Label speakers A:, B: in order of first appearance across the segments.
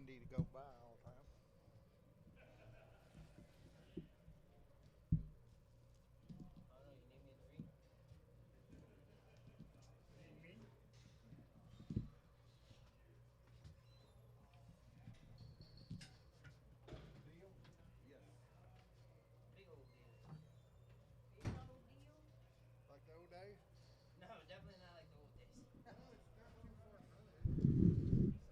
A: Indy to go by all the time. Deal? Yes.
B: Big old deal. Big old deal?
A: Like the old days?
B: No, definitely not like the old days.
A: No, it's not too far from it, is it?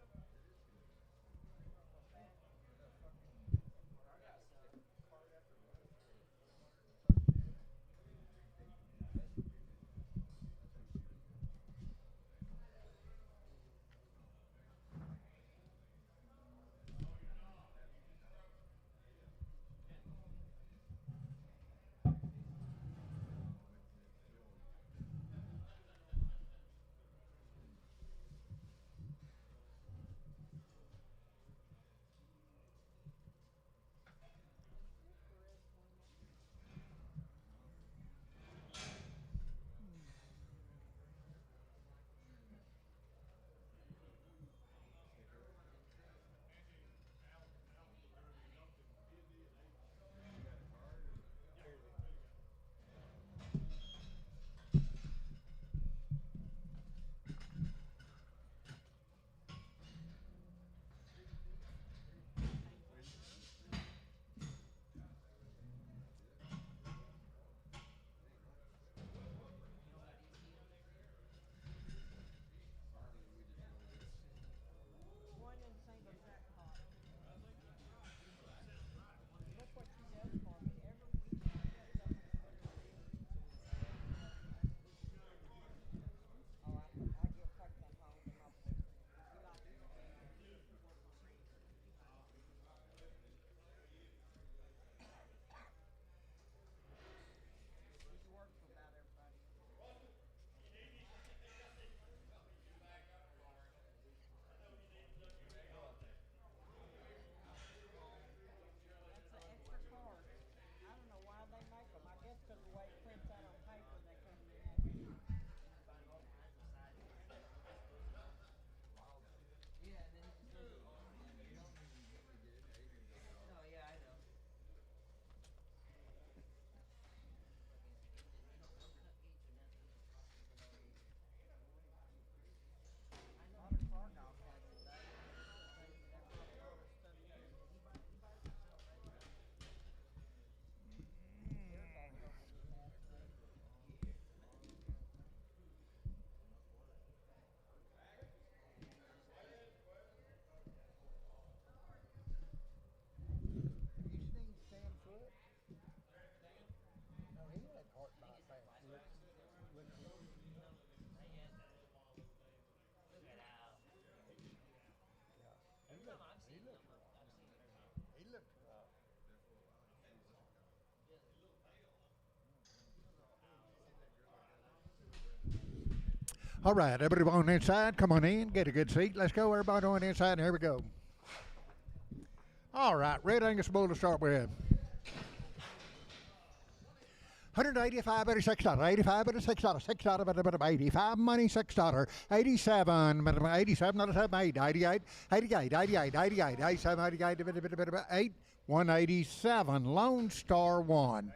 C: One in single jackpot. Look what she does for me every week. I get something for her. Oh, I get pregnant home to my boyfriend. He likes to do that. He's worked for about everybody else. That's the extra cards. I don't know why they make them. I guess because the way it prints out on paper, they come in handy.
B: Find all kinds of sizes. Yeah, and then you can still do No, yeah, I know.
C: A lot of car golf has today. They brought a lot of stuff in. Deer golf over here has too.
A: Have you seen Sam Foote? No, he had heart bypass. Look,
B: Look at Al.
A: yeah.
B: Every time I've
A: He
B: seen
A: looked
B: him,
A: rough.
B: I've seen him.
A: He looked rough. All right, everybody on inside, come on in, get a good seat. Let's go, everybody on inside, and here we go. All right, Red Angus Bull to start with. 185, $86, 85, $6, $6, 85, money, $6, 87, 87, not a 7, 8, 88, 88, 88, 88, 87, 88, 8, 187, Lone Star 1.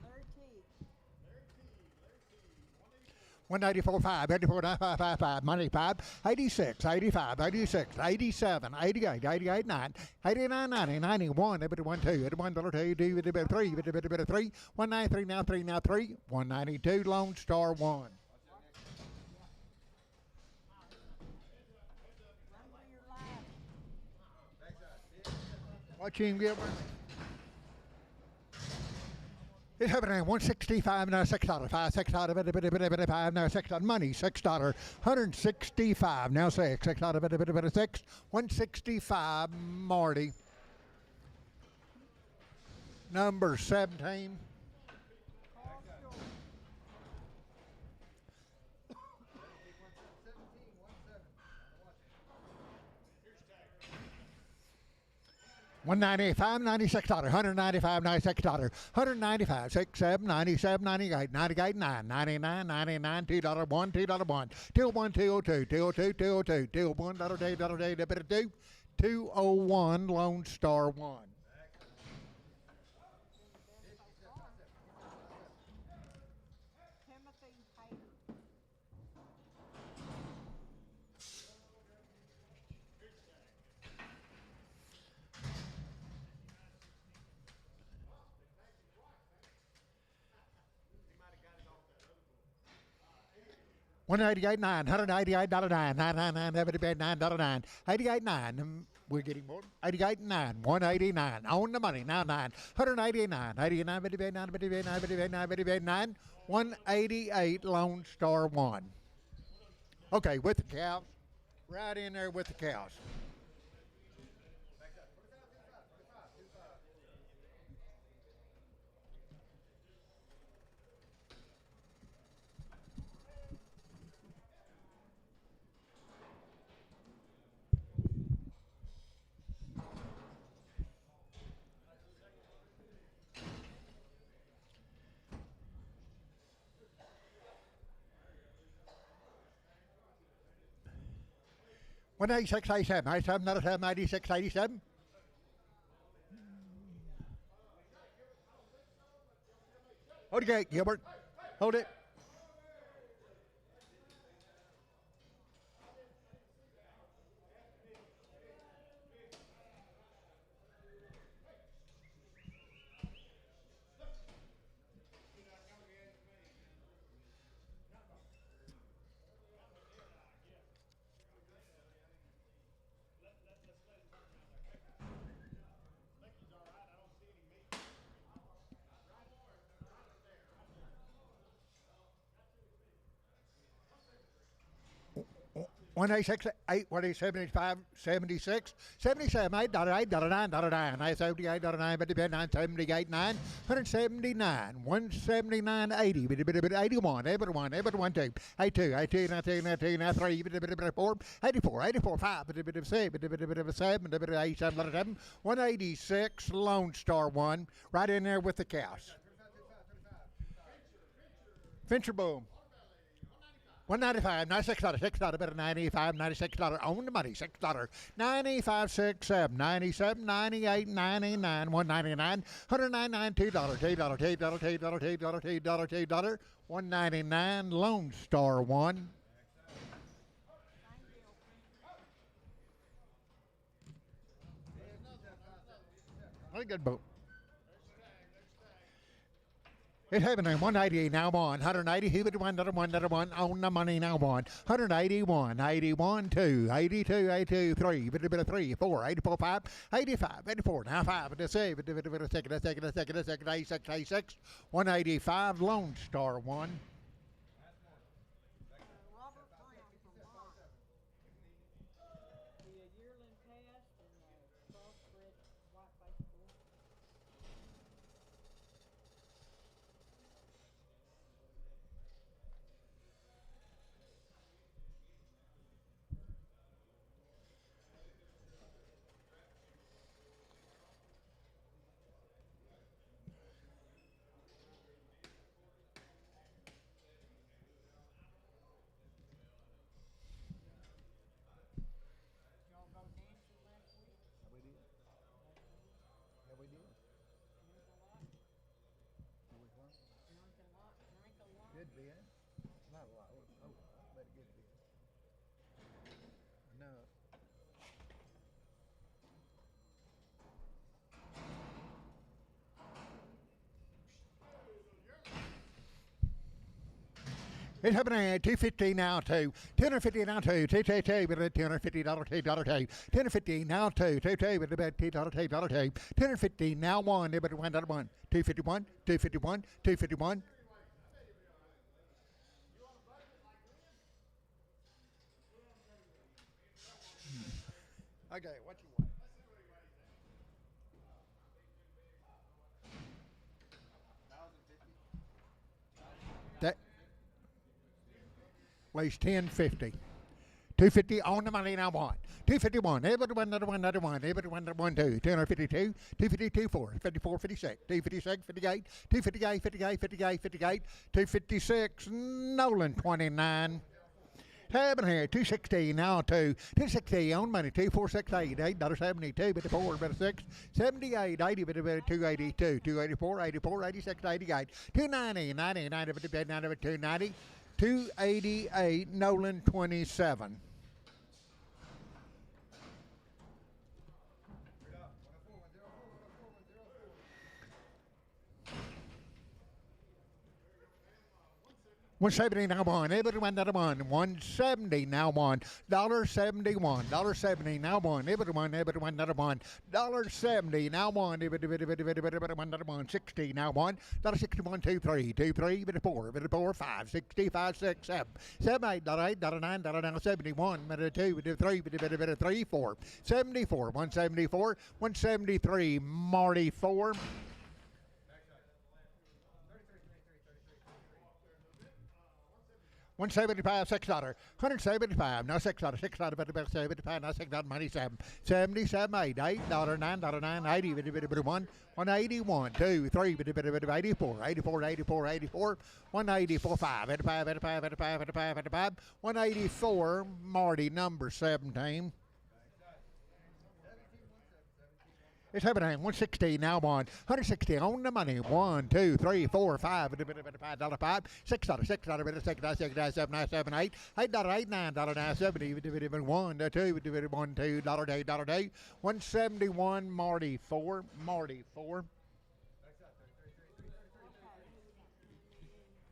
C: Larry T.
A: 184, 5, 84, 95, 5, 5, money 5, 86, 85, 86, 87, 88, 88, 9, 89, 90, 91, 81, 2, 81, 2, 3, 3, 193, now 3, now 3, 192, Lone Star 1.
C: Run for your life.
A: Watch him get one. It's happening 165 now $6, 5, $6, 5 now $6, money $6, 165 now $6, $6, 6, 165 Marty. Number 17.
C: Carl Short.
A: $195, $96, $195, $96, $195, 6, 7, 97, 98, 98, 9, 99, 99, $2, $1, $2, $1, $2, 1, 202, 202, 202, 201, $2, 201, Lone Star 1.
C: Timothy Hayter.
A: $188.9, $188.9, $999, $88.9. We're getting more. 88.9, 189. On the money now 9, 189, 89, 9, 188. Lone Star 1. Okay, with the cows, right in there with the cows. One 86, 87, 87, another 7, 86, 87. Hold the gate, Gilbert. Hold it. One 86, 8, 75, 76, 77, $8, $8, $9, $9, 78, $9, 59, 78, 9, 179, 179, 80, 81, 81, 81, 2, 82, 82, 92, 92, 3, 4, 84, 84, 5, 7, 7, 87, 186, Lone Star 1, right in there with the cows. Fincher Boom. $195, $96, $6, better $95, $96 on the money, $6, 95, 6, 7, 97, 98, 99, $199, $199, $2, $2, $2, $2, $2, $199, Lone Star 1. Very good boat. It's happening. 180 now on. 180. He would one on the money now on. 181. 81. 2. 82. 82. 3. Bit of 3. 4. 84. 5. 85. 84. Now 5. Bit of 6. Bit of a second. 86. 86. 185. Lone Star 1.
C: Robert Brown from Vaughn. The yearling cast and the crossbred white-faced bull. Y'all go dancing last week?
A: We did. Yeah, we did.
C: Drink a lot. Drink a lot. Drink a lot.
A: Good beer. Not a lot. Oh, but good beer. No. It's happening at 250 now too. 250 now too. Two with a $250 $2 250 now too. Two with about $2 $2 250 now one. But $1 1. 251. 251. 251. Okay, what you want? That weighs 1050. 250 on the money now one. 251, everyone, another one, another one, everyone, another one, two. 252, 252, 4, 54, 56, 256, 58, 258, 58, 58, 58, 256, Nolan 29. Having here, 216 now, 260 on money, 24688, $1.72, bit of 4, bit of 6, 78, 80, bit of 282, 284, 84, 86, 88, 290, 90, 90, bit of 90, 290, 288, Nolan 27. $170 now one, everyone that one, $170 now one, $1.71, $1.70 now one, everyone that one, $1.70 now one, everyone that one, 60 now one, $1.61, 23, 23, bit of 4, bit of 4, 5, 60, 5, 6, 7, 7, 8, $8, $9, $9, 71, bit of 2, bit of 3, bit of 3, 4, 74, 174, 173, Marty 4. 175, $6, 175, now $6, $6, better 75, now $6, money 7, 77, 8, $8, $9, $9, 80, bit 1, 181, 2, 3, bit 84, 84, 84, 84, 184, 5, 85, 85, 85, 85, 85, 184, Marty number 17. It's happening. 160 now on. 160 on the money. 1, 2, 3, 4, 5. $5, $6, $6, $6, $6, 7, 7, 8. $8, $8, $9, 70. 1, 2, 1, $2, $day. 171, Marty 4. Marty 4.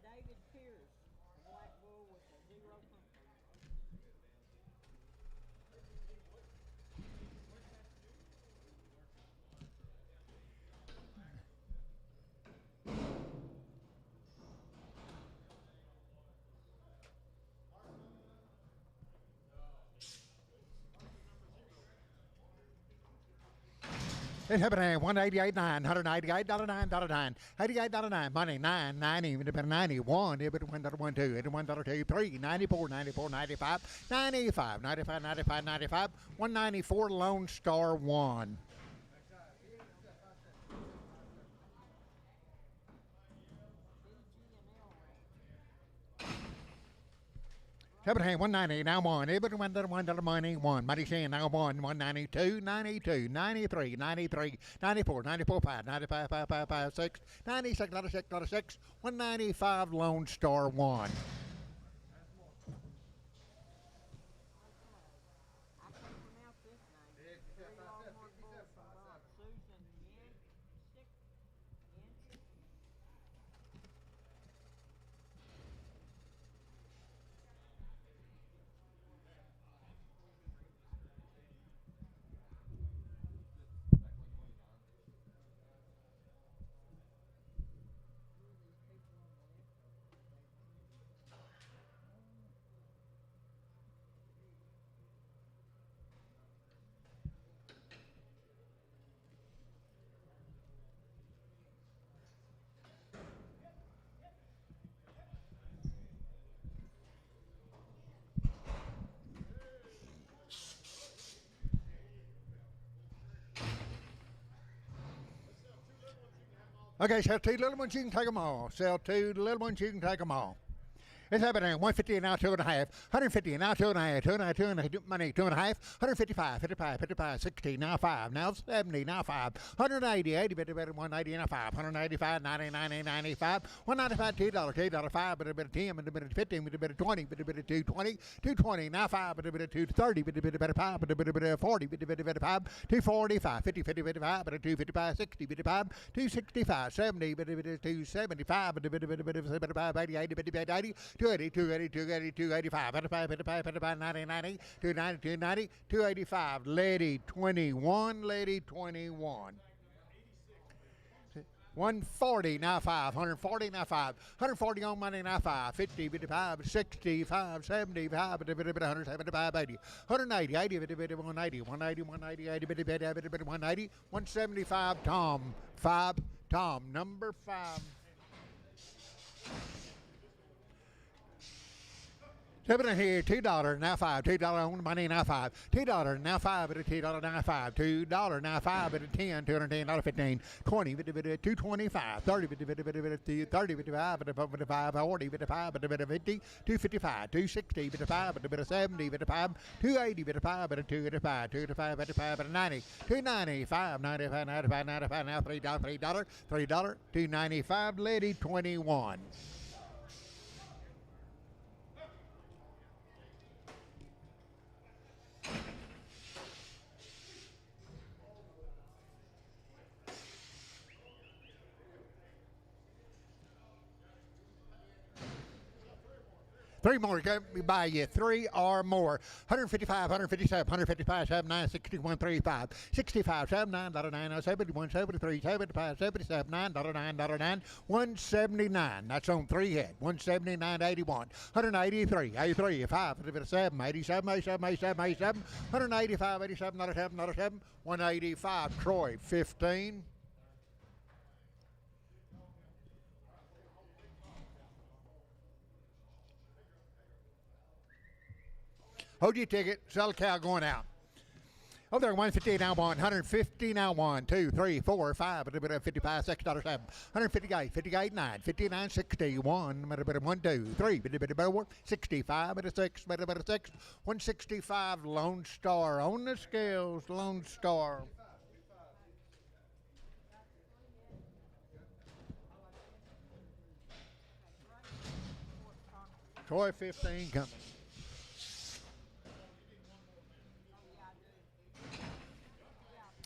C: David Pierce, black bull with a 0 company.
A: It's happening. 188, 9, $188, $9, $88, money 9, 90, even 91, $1, $1, 2, $1, 2, 3, 94, 94, 95, 95, 95, 95, 95, 194, Lone Star 1. Happening. 190 now one. Everyone $1 money 1. Money saying now 192, 92, 93, 93, 94, 94, 5, 95, 5, 5, 5, 6, 96, 96, 96, 195, Lone Star 1.
C: I can't pronounce this name. Three Longhorn bulls from Bob. Susan Yancic.
A: Okay, sell 2 little ones, you can take them all. Sell 2 little ones, you can take them all. It's happening. 150 now 2.5. 150 now 2.5. 2.5 money 2.5. 155, 55, 55, 60 now 5. Now 70 now 5. 180, 80 better 180 now 5. 185, 90, 90, 95. 195 $2, $2, 5 better 10 better 15 better 20 better 220. 220 now 5 better 230 better 5 better 40 better 5. 245, 50, 50 better 5 better 255, 60 better 5. 265, 70 better 275 better 5 80 80 better 80. 280, 280, 280, 285, 85, 85, 85, 90, 90, 290, 290, 285, Lady 21, Lady 21. 140 now 5, 140 now 5, 140 on money now 5, 50, 55, 65, 75, 175, 80, 180, 80, 180, 180, 180, 80, 180, 175, Tom 5, Tom number 5. Seven here, $2 now five, $2 on the money now five, $2 now five at a $2 now five, $2 now five at a 10, $210, 15, 20, 225, 30, 30, 55, 55, 40, 55, 50, 255, 260, 55, 70, 55, 280, 55, 285, 285, 55, 90, 295, 95, 95, 95, now $3, $3, $295, lady 21. Three more. We buy you three or more. 155, 157, 155, 79, 61, 35, 65, 79, $9, 71, 73, 75, 77, $9, 9, 179. That's on three head. 179, 81, 183, 83, 5, 87, 87, 87, 87, 87, 185, 87, 7, 7, 185. Troy, 15. Hold your ticket. Sell a cow going out. Over there, 150 now one, 150 now 1, 2, 3, 4, 5, 55, $6, 7, 158, 58, 9, 59, 60, 1, 2, 3, 4, 65, 6, 6, 165, Lone Star on the scales, Lone Star. Troy 15 coming.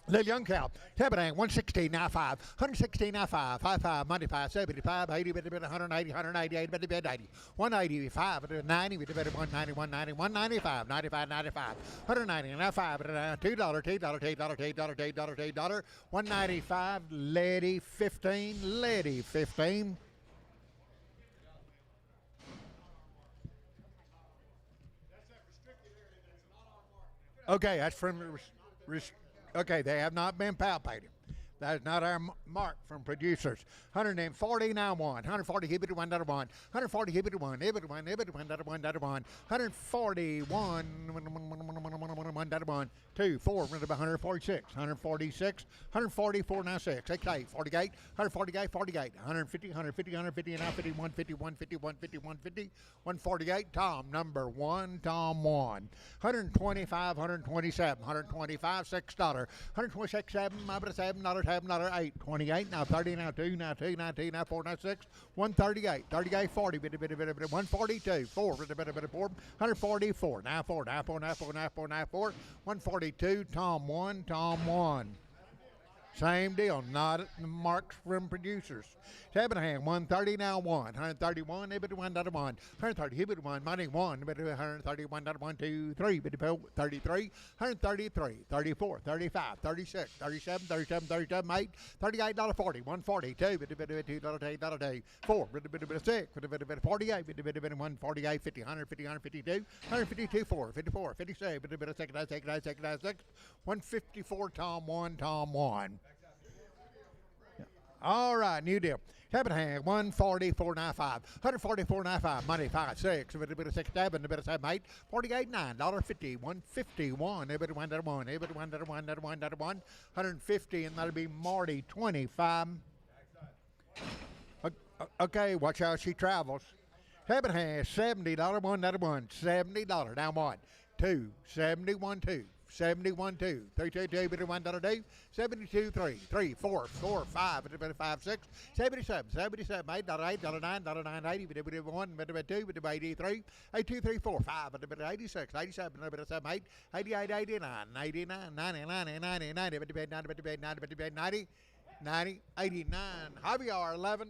A: Little young cow, Tabadang, 116, now 5, 116, now 5, 55, 95, 75, 80, 180, 188, 80, 185, 90, 190, 190, 195, 95, 95, 190, now 5, $2, $2, 195, lady 15, lady 15. Okay, that's from okay, they have not been palpated. That is not our mark from producers. 140 now 1, 140 keep it to 1, 140 keep it to 1, 1, 1, 141, 1, 2, 4, 146, 146, 144 now 6, 68, 48, 148, 48, 150, 150, 150, now 50, 150, 150, 150, 150, 148, Tom, number 1, Tom 1. 125, 127, 125, $6, 126, $7, $7, 8, 28, now 30, now 2, now 2, now 2, now 4, now 6, 138, 38, 40, 142, 4, 144, now 4, now 4, now 4, now 4, now 4, 142, Tom 1, Tom 1. Same deal, not marks from producers. Tabernahan, 130 now 1, 131, 1, 130, 1, money 1, 131, 1, 2, 3, 33, 133, 34, 35, 36, 37, 37, 37, 8, $38, 40, 142, $2, 4, 6, 48, 148, 50, 150, 152, 152, 4, 54, 57, 6, 154, Tom 1, Tom 1. All right, new deal. Tabernahan, 144.95, 144.95, money 5, 6, 6, 7, 7, 8, 48, $9, $50, 151, 150, and that'll be Marty 25. Okay, watch how she travels. Tabernahan, $70, $1, $70, down 1, 2, 71, 2. 71, 2, 3, 2, 2, 1, 2, 72, 3, 3, 4, 4, 5, 5, 6, 77, 77, $8, $8, $9, $9, 80, 1, 2, 83, 8, 2, 3, 4, 5, 86, 87, 7, 8, 88, 89, 89, 90, 90, 90, 90, 90, 90, 89, Javier 11.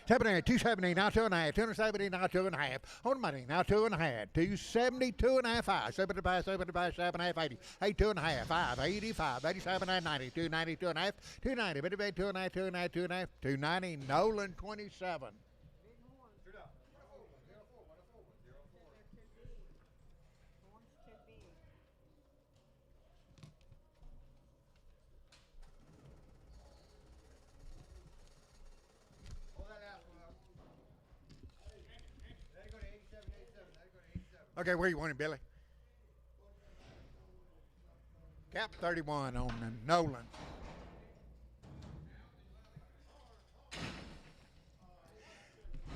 A: Tabernahan, 270, now 2.5, 270, now 2.5, on money, now 2.5, 270, 2.5, 5, 75, 75, 7.5, 80, 8, 2.5, 5, 85, 87, 90, 290, 2.5, 290, 2.5, 2.5, 2.5, 290, Nolan 27. Okay, where you want him, Billy? Cap 31 on the Nolan.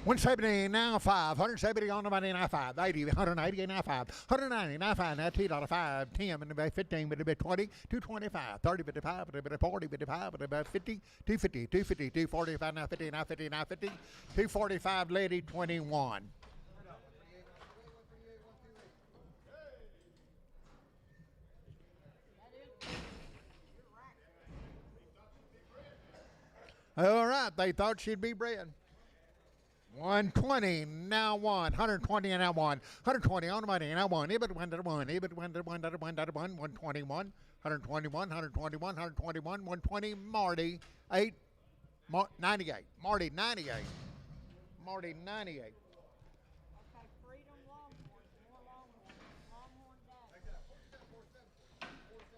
A: $170 now 5, $170 on the money now 5, $80, $180 now 5, $190 now 5, now $2.05, 10 and about 15, but about 20, $2.25, 30, but about 5, but about 40, but about 50, $2.50, $2.50, $2.45 now 50, now 50, now 50, $2.45 lady 21. All right, they thought she'd be bred. 120 now 120 and now 120 on the money and now 1 EBIT 1 to 1 EBIT 1 to 1 to 1 to 1 121 120 Marty 8 98 Marty 98 Marty 98.
C: Okay, Freedom Longhorns, more Longhorns, Longhorn Daddy. My goodness.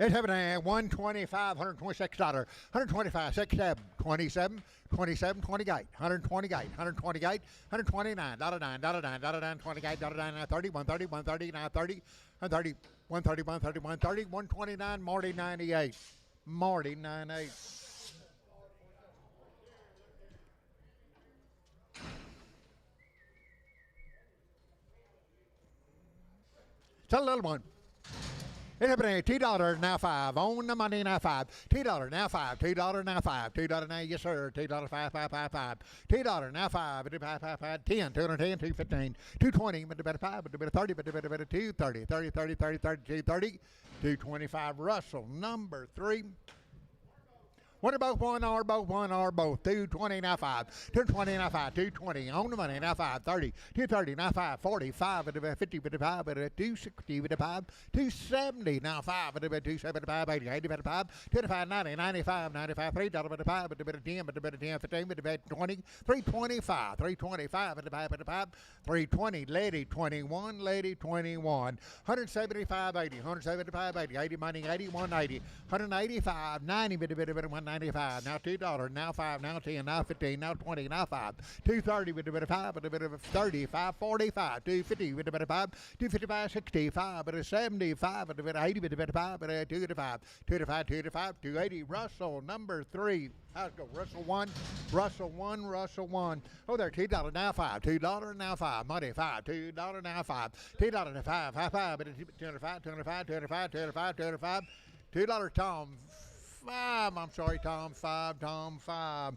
A: It's happening 125, $126, 125, 67, 27, 27, 28, 128, 128, 129, $9, $9, 28, $9, 30, 130, 130, 930, 130, 130, 130, 130, 129, Marty 98. Marty 98. Tell a little one. It's happening $2 now 5 on the money now 5 $2 now 5 $2 now 5 $2 now yes sir $2 5 5 5 5 $2 now 5 5 5 5 10 210 215 220 but about 5 but about 30 but about 2 30 30 30 30 30 30 225 Russell number 3. What about one or both, 220 now 5, 220 now 5, 220 on the money now 5, 30, 230 now 5, 45 at about 50 at 5 at 260 at 5, 270 now 5 at about 275, 80 at 5, 25, 90, 95, 95, $3 at 5 at about 10 at about 10, 15 at about 20, 325, 325 at 5 at 5, 320 lady 21, lady 21, 175, 80, 175, 80, 80 money 81, 80, 185, 90 at about 195, now $2, now 5, now 10, now 15, now 20, now 5, 230 with a bit of 5, with a bit of 30, 545, 250 with a bit of 5, 255, 65, with a 75, with a bit of 80, with a bit of 5, with a 2 to 5, 2 to 5, 2 to 5, 280, Russell number 3. How's it go? Russell 1, Russell 1, Russell 1. Oh, there, $2 now 5, $2 now 5, money 5, $2 now 5, $2 now 5, 5, 205, 205, 205, 205, 205, $2 Tom 5. I'm sorry, Tom 5, Tom 5.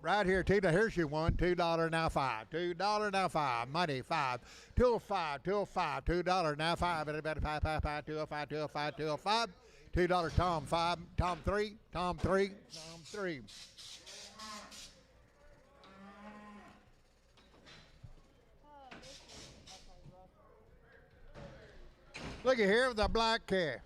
A: Right here, Tita, here's your one. $2 now 5. $2 now 5. Money 5. 205, 205, $2 now 5. And about 5, 5, 5, 205, 205, 205. $2 Tom 5. Tom 3. Tom 3. Tom 3. Look at here, the black calf.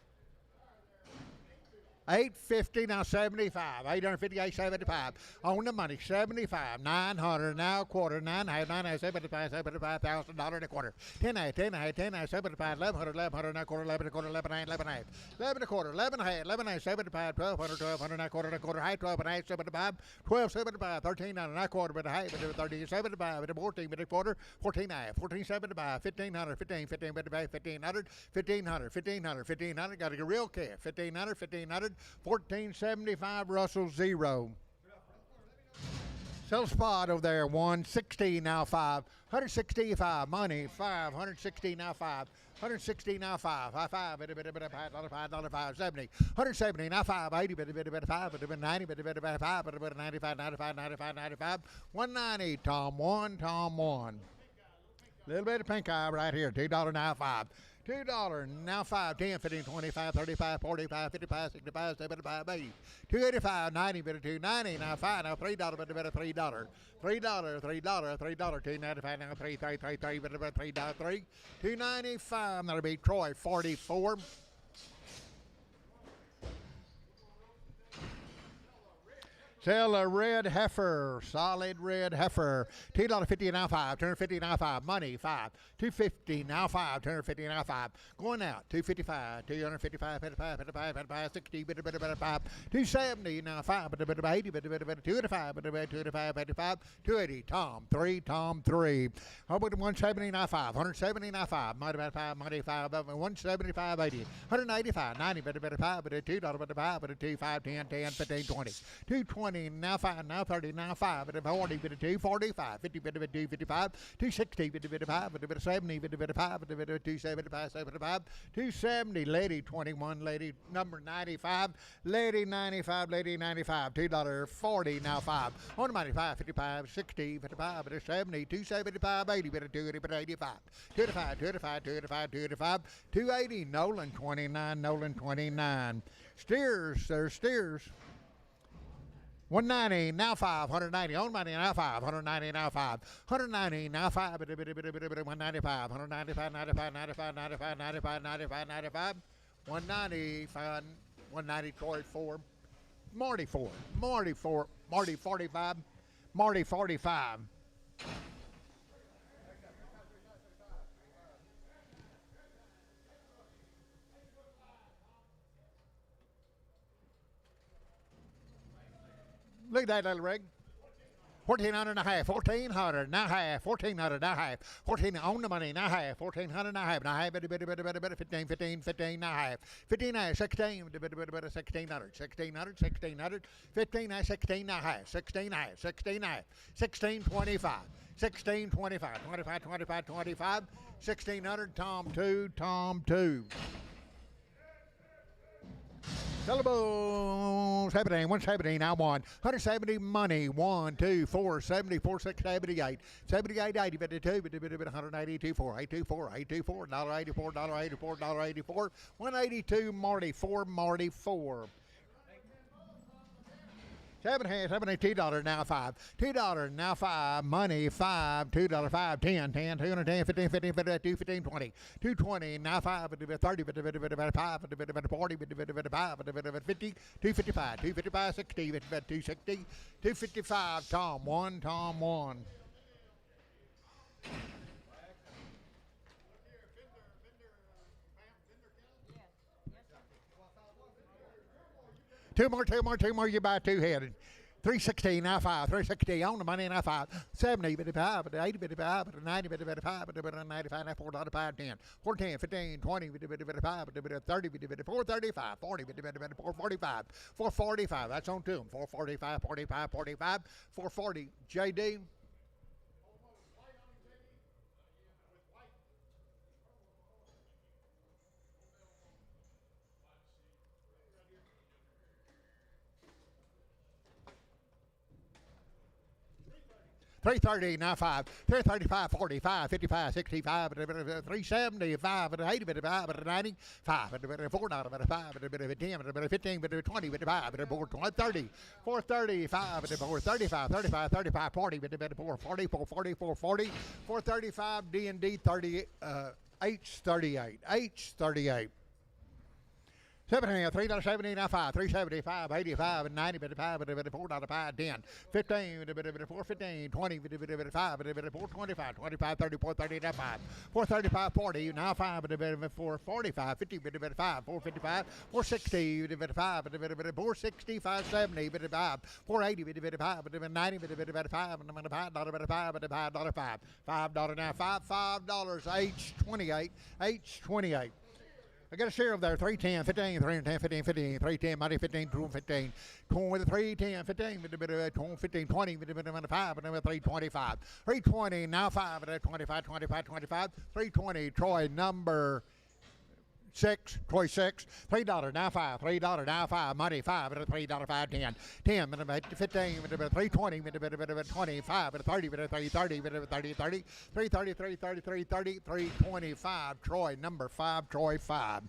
A: 850 now 75, 858, 75 on the money, 75, 900 now a quarter, 9 half, 9 half, 75, $75,000 and a quarter, 10 half, 10 half, 10 half, 75, 1100 now a quarter, 11 a quarter, 11 half, 11 half, 11 a quarter, 11 half, 11 half, 75, 1200 now a quarter, half, 12 and a half, 75, 12, 75, 13 now a quarter, but a half, but a 30, 75, but a 14, but a quarter, 14 half, 14, 75, 1500, 15, 15, but a 1500, 1500, 1500, 1500, got to get real calf, 1500, 1500, 1475 Russell 0. Sell spot over there 160 now 5, 165 money 5, 160 now 5, 160 now 5, high 5 $5, $5, 70, 170 now 5, 80 $5, 90 $5, 95, 95, 95, 95, 190 Tom 1, Tom 1. Little bit of pink eye right here, $2 now 5. $2 now 5, 10, 15, 25, 35, 45, 55, 65, 75, 80, 285, 90, better 290, now 5, now $3, better $3, $3, $3, $3, $295, now 3, 3, 3, 3, better $3, 3, 295, that'll be Troy 44. Sell a red heifer, solid red heifer. $2.50 now 5, $250 now 5, money 5, $2.50 now 5, $250 now 5. Going out, $2.55, $255, $55, $55, $55, $60, $55, $2.70 now 5, $80, $285, $285, $85, $280. Tom 3, Tom 3. How about $170 now 5, $170 now 5, money 5, money 5, $175, $80, $185, $90, $5, $2, $2, $5, $10, $10, $15, $20, $220. Now 5, now 30, now 5, but 40, but 2, 45, 50, but 2, 55, 260, but 5, but 70, but 5, but 275, 75, 270, lady 21, lady number 95, lady 95, lady 95, $2.40, now 5, on the money 5, 55, 60, 55, but 70, 275, 80, but 280, but 85, 285, 285, 285, 285, 280, Nolan 29, Nolan 29. Steers, there's steers. 190 now 5, 190 on money now 5, 190 now 5, 190 now 5, 195, 195, 95, 95, 95, 95, 95, 95, 195, 190, Troy 4, Marty 4, Marty 4, Marty 45, Marty 45. Look at that little rig. 1,400 and a half, 1,400 now half, 1,400 now half, 14 on the money now half, 1,400 now half, now half, 15, 15, 15 now half, 15 now 16, 1,600, 1,600, 1,600, 15 now 16 now half, 16 now, 16 now, 16, 25, 16, 25, 25, 25, 25, 1,600, Tom 2, Tom 2. Syllable 17, 170 now 1, 170 money 1, 2, 4, 70, 4, 6, 78, 78, 80, 52, 182, 4, 824, 824, $1.84, $1.84, $1.84, 182 Marty 4, Marty 4. $72 now 5, $2 now 5, money 5, $2 5, 10, 10, 210, 15, 15, 15, 15, 20, 220 now 5, 30, 5, 40, 50, 255, 255, 60, 260, 255, Tom 1, Tom 1. Two more, you buy two headed. 360 now 5, 360 on the money now 5, 70, 55, 80, 55, 90, 55, 95, now $4, 5, 10, 4, 10, 15, 20, 55, 30, 435, 40, 445, 445, that's on to them, 445, 45, 45, 440, JD. $330 now 5, $335, 45, 55, 65, $375, 80, 90, 5, $4, 5, 10, 15, 20, 25, 430, 435, 435, 35, 35, 40, 40, 440, 40, 435, D&D 30, H38, H38. $3.70 now 5, $375, 85, 90, 55, $4, 5, 10, 15, 415, 20, 5, 425, 25, 30, 430 now 5, 435, 40 now 5, 445, 50, 5, 455, 460, 5, 460, 570, 5, 480, 5, 90, 5, $5 now 5, $5, H28, H28. I got a share of there, 310, 15, 310, 15, 15, 310, money 15, 215, 310, 15, 15, 20, 5, 325, 320, now 5, 25, 25, 25, 320, Troy number 6, Troy 6, $3 now 5, $3 now 5, money 5, $3, 5, 10, 10, 15, 320, 25, 30, 30, 30, 30, 30, 330, 330, 330, 325, Troy number 5, Troy 5.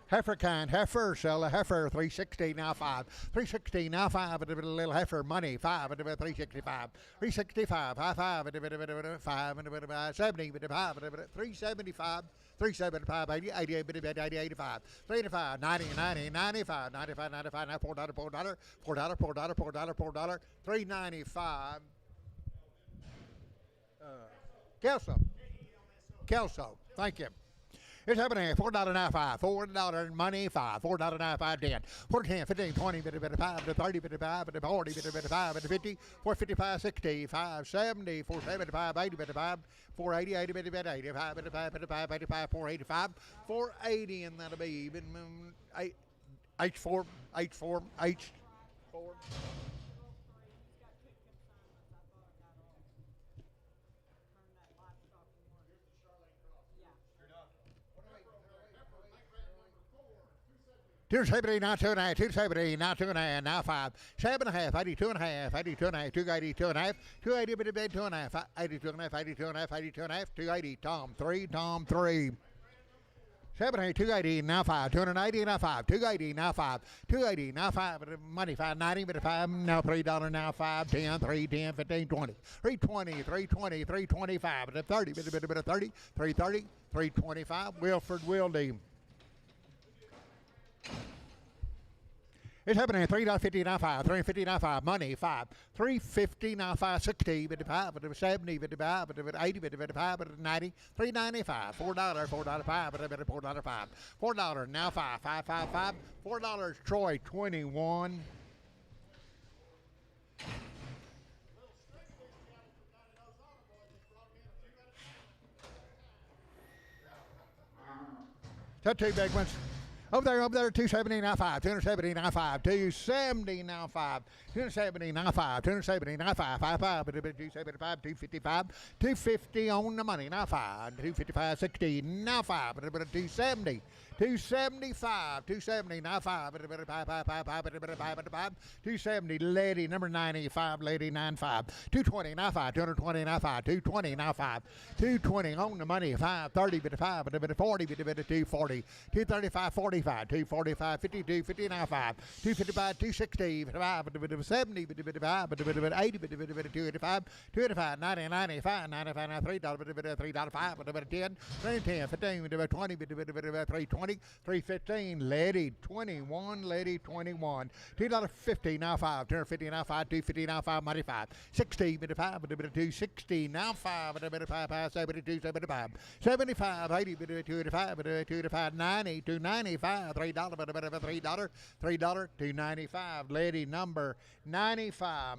A: Heifer kind, heifer, sell a heifer, 360 now 5. 360 now 5, a little heifer, money, 5, and a 365. 365, high 5, and a bit of 5, and a bit of 70, but 5, and a bit 375. 375, 80, 88, 80, 85, 385, 90, 90, 95, 95, 95, now $4, $4, $4, $4, $4, $4, 395. Kelso, thank you. It's happening. $4.95. $4 money. $5. $4.95. 10. 4, 10, 15, 20, 5, 30, 55, 40, 55, 50, 455, 60, 5, 70, 475, 80, 55, 480, 80, 85, 85, 85, 85, 485, 480, and that'll be even H4, H4, H4. Two 70, now 2.5, 270, now 2.5, now 5, 7.5, 82.5, 82.5, 282.5, 280, bit of bed, 2.5, 82.5, 82.5, 82.5, 280, Tom 3, 780, 280, now 5, 280, now 5, 280, now 5, 280, now 5, money 590, but 5, now $3, now 5, 10, 3, 10, 15, 20, 320, 320, 325, but 30, bit of 30, 330, 325, Wilford Wildy. It's happening. $3.50 now 5. $3.50 now 5. Money 5. $3.50 now 5. 60. 55. 70. 55. 80. 55. 90. $3.95. $4. $4. 5. $4. 5. $4 now 5. 5. $4. Troy 21. That's two big ones. Over there, 270 now 5, 270 now 5, 270 now 5, 270 now 5, 270 now 5, 5, 275, 255, 250 on the money now 5, 255, 60 now 5, 270, 275, 270 now 5, 270 lady number 95, lady 95, 220 now 5, 220 now 5, 220 now 5, 220 on the money 530, 5, 40, 240, 235, 45, 245, 52, 50 now 5, 255, 260, 55, 70, 55, 80, 285, 285, 90, 95, 95, $3, $3, 5, 10, 10, 15, 20, 320, 315, lady 21, lady 21, $2.50 now 5, 250 now 5, 250 now 5, money 5, 60, 55, 260 now 5, 72, 75, 75, 80, 285, 285, 90, 295, $3, $3, $3, 295, lady number 95.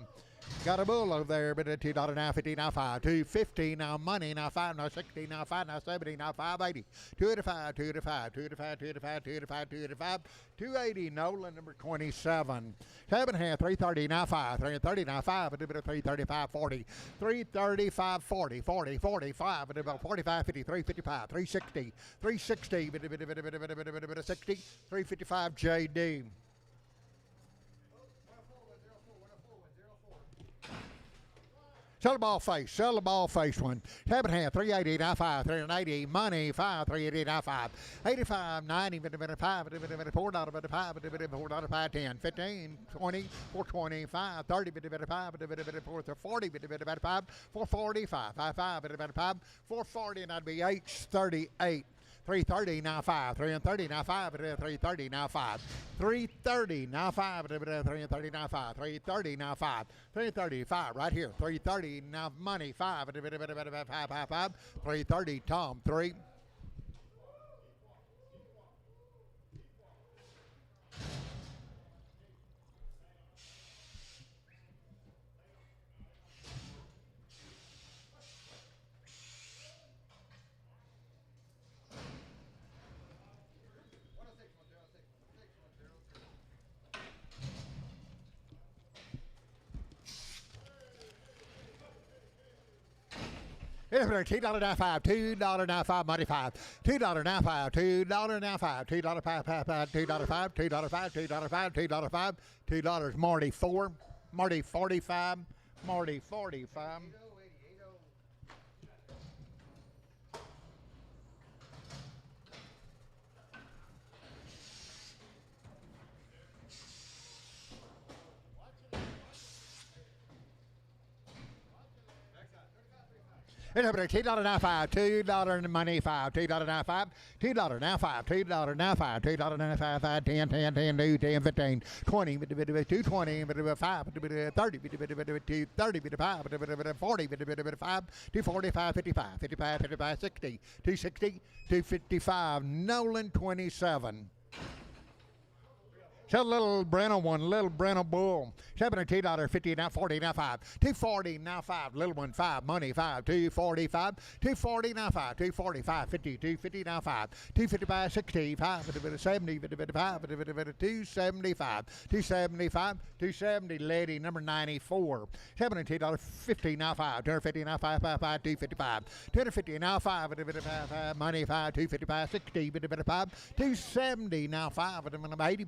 A: Got a bull over there, but at $2 now, 50 now 5, 250 now money, now 5, now 60, now 5, now 70, now 580, 285, 285, 285, 285, 285, 285, 280, Nolan number 27. 7.5, 330 now 5, 330 now 5, a bit of 335, 40, 335, 40, 40, 45, and about 45, 50, 355, 360, 360, bit of 60, 355, JD. Sell the ball face one. 7.5, 380, now 5, 380, money 5, 380, now 5, 85, 90, 5, $4, $4, 5, 10, 15, 20, 425, 30, 5, 440, 5, 445, 5, 5, 440, and that'd be H38. 330 now 5, 330 now 5, 330 now 5, 330 now 5, 330 now 5, 330 now 5, 335 right here, 330 now money 5, 330 Tom 3. $2 now 5, $2 now 5, money 5, $2 now 5, $2 now 5, $2 5, $2 5, $2 5, $2 5, $2 5, $2 Marty 4, Marty 45, Marty 45. It's up to $2.95, $2 money, $5, $2.95, $2 now, $5, $2 now, $5, $2 now, $5, $5, 10, 10, 10, 2, 10, 15, 20, 220, 5, 30, 230, 5, 40, 5, 245, 55, 55, 55, 60, 260, 255, Nolan 27. So little Brenna one, little Brenna bull. $72.50 now, 40 now, 5. 240 now, 5. Little one, 5. Money, 5. 245. 240 now, 5. 245, 50. 250 now, 5. 255, 65. 70, 5. 275. 275. 270. Lady number 94. $72.50 now, 5. 250 now, 5. 5. 255. 250 now, 5. Money, 5. 255, 60. 5. 270 now, 5. 80.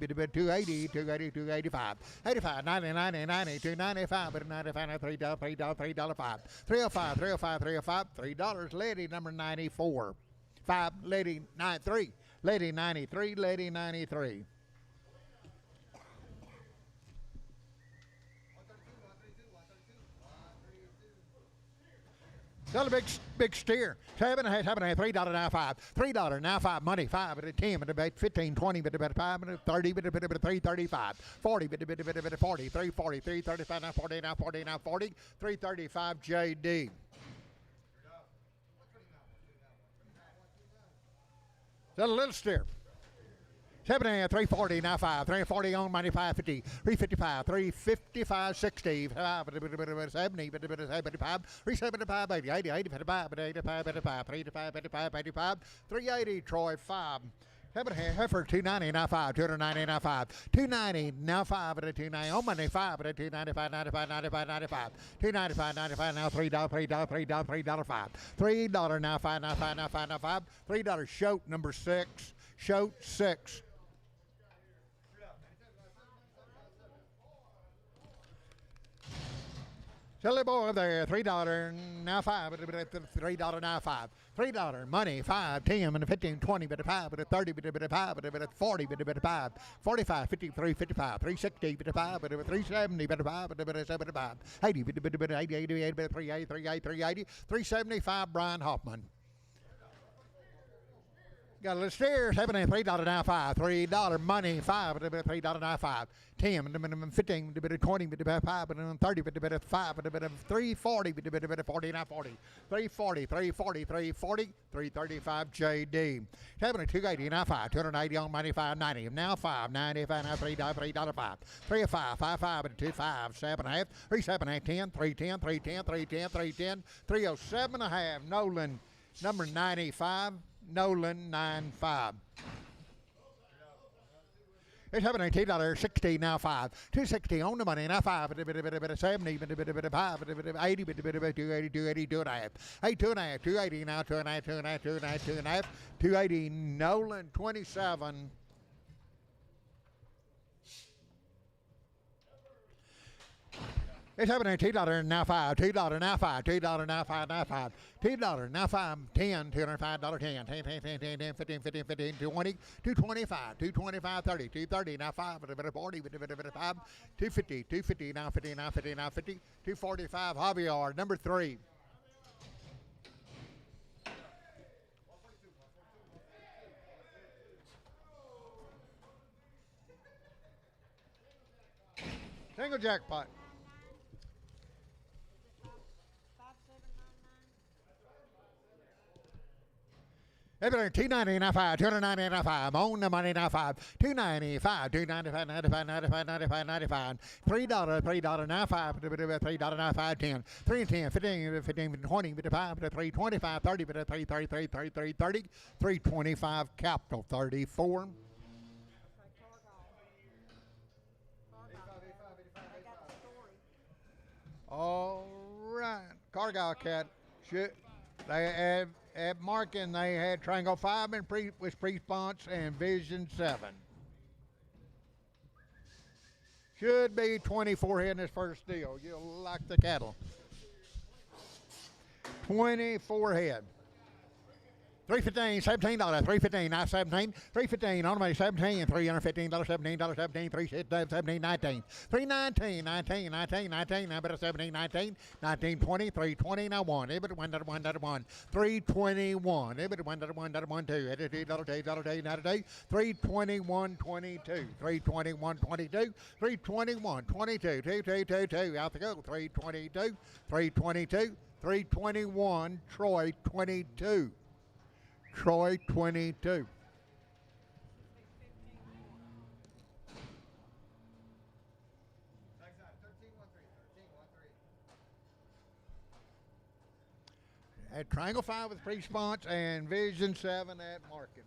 A: 280, 285, 85, 90, 90, 90, 295, but 95, $3, $5, 305, 305, 305, $3, lady number 94, 5, lady 93, lady 93, lady 93. Still a big steer. $7, $3 now, 5. $3 now, 5. Money, 5, but 10, but 15, 20, but 5, but 30, but 335. 40, but 40, 340, 335 now, 40 now, 40 now, 40, 335 JD. Still a little steer. 340 now, 5. 340 on money, 550. 355, 355, 60. 70, 75, 375, 80, 80, 85, 85, 85, 385, 85, 85, 380, Troy, 5. Heifer, 290 now, 5. 290 now, 5. 290 now, 5 at a 290. On money, 5 at a 295, 95, 95, 95. 295, 95 now, $3, $3, $3, $3, 5. $3 now, 5 now, 5 now, 5 now, 5. $3 shoat number 6. Shoat 6. Silly boy up there, $3 now, 5, $3 now, 5. $3 money, 5, 10, and 15, 20, but 5, but 30, but 5, but 40, but 5, 45, 53, 55, 360, but 5, but 370, but 5, but 75, 80, but 80, 80, but 380, 380, 380, 375, Brian Hoffman. Got a little steer, $3 now, 5. $3 money, 5, $3 now, 5. 10, 15, 20, 5, 30, 5, 340, 40 now, 40. 340, 340, 340, 335 JD. 280 now, 5. 280 on money, 590 now, 5. 95 now, $3, 5. 305, 55, 25, 7.5, 37.5, 10, 310, 310, 310, 310, 307.5. Nolan, number 95. Nolan 95. It's $2 60 now, 5. 260 on the money now, 5. 70, 5, 80, 280, 280, 2.5. 2.5, 280 now, 2.5, 2.5, 2.5, 2.5, 280. Nolan 27. It's $2 now, 5. $2 now, 5. $2 now, 5 now, 5. $2 now, 5. 10, $205, 10. 10, 10, 10, 10, 10, 15, 15, 15, 20, 225, 225, 30, 230 now, 5, 40, 5, 250, 250 now, 50 now, 50 now, 50, 245, Javier, number 3. Single jackpot. $290 now, 5. 290 now, 5. On the money now, 5. 295, 295, 95, 95, 95, 95. $3, $3 now, 5. $3 now, 5, 10. 3 and 10, 15, 15, 20, 5, 3, 25, 30, 3, 30, 30, 30, 30, 325, capital 34. All right, Cargill cat. They have at marking. They had Triangle 5 and was pre-response and Vision 7. Should be 24 head in this first deal. You'll like the cattle. 24 head. $315, $17, $315, now 17, $315, on the money, 17, $315, $17, $17, $317, $19, $319, $19, now better 17, $19, $20, $320, now one, $1, $1, $321, $1, $1, $2, $2, $321, $22, $321, $22, $321, $22, $2, out the go, $322, $322, $321, Troy 22. Troy 22. At Triangle 5 with pre-response and Vision 7 at Market.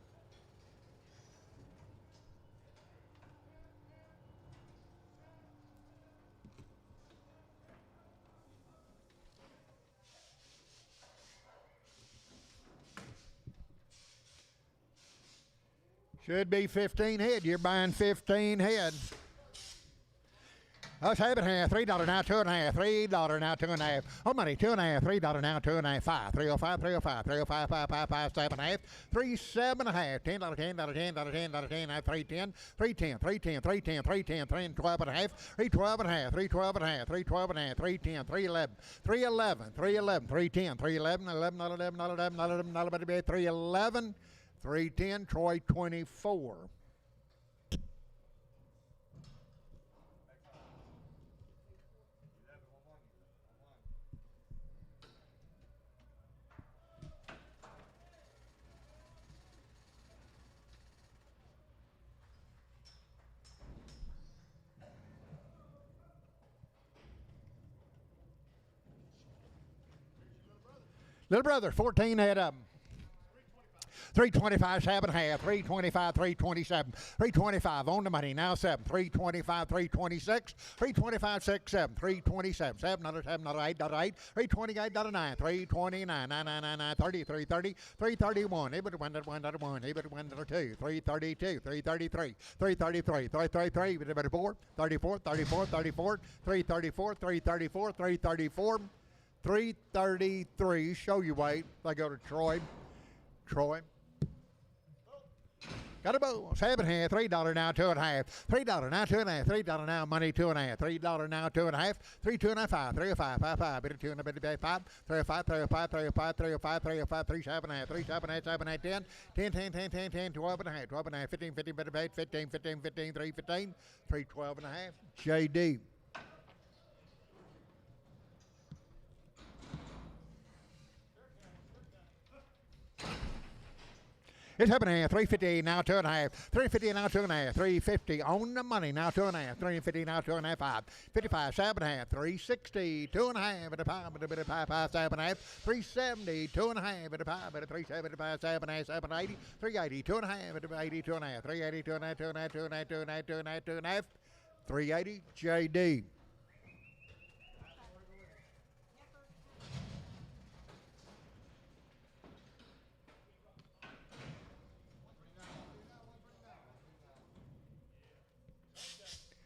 A: Should be 15 head. You're buying 15 head. Us habit half, $3 now, 2.5, $3 now, 2.5. Oh, money, 2.5, $3 now, 2.5, 5, 305, 305, 305, 5, 5, 5, 7.5, 3, 7.5, $10, $10, $10, $10, $10, 10, 310, 310, 310, 310, 310, 310, 12.5, 312.5, 312.5, 312.5, 310, 311, 311, 311, 310, 311, 11, 11, 11, 11, 11, 311, 310, Troy 24. Little brother, 14 head up. 325, 7.5, 325, 327, 325 on the money, now 7, 325, 326, 325, 6, 7, 327, 7, 8, 328, 9, 329, 9, 30, 330, 331, able to 1, 1, 1, able to 1, 2, 332, 333, 333, 333, 34, 34, 34, 34, 334, 334, 334, 333, show you weight. They go to Troy. Troy. Got a bow, 7.5, $3 now, 2.5, $3 now, 2.5, $3 now, money, 2.5, $3 now, 2.5, 3, 2.5, 5, 305, 5, 5, bit of 2 and a bit of 5, 305, 305, 305, 305, 305, 3, 7.5, 3, 7.5, 7.5, 10, 10, 10, 10, 10, 10, 12.5, 12.5, 15, 15, bit of 8, 15, 15, 15, 3, 15, 3, 12.5, JD. It's happening. 350 now, 2.5. 350 now, 2.5. 350 on the money now, 2.5. 350 now, 2.5. 5. 55, 7.5. 360, 2.5 at a pie, but a bit of 5, 7.5. 370, 2.5 at a pie, but a 375, 7.5, 780. 380, 2.5 at a 80, 2.5. 380, 2.5, 2.5, 2.5, 2.5, 2.5, 2.5. 380, JD.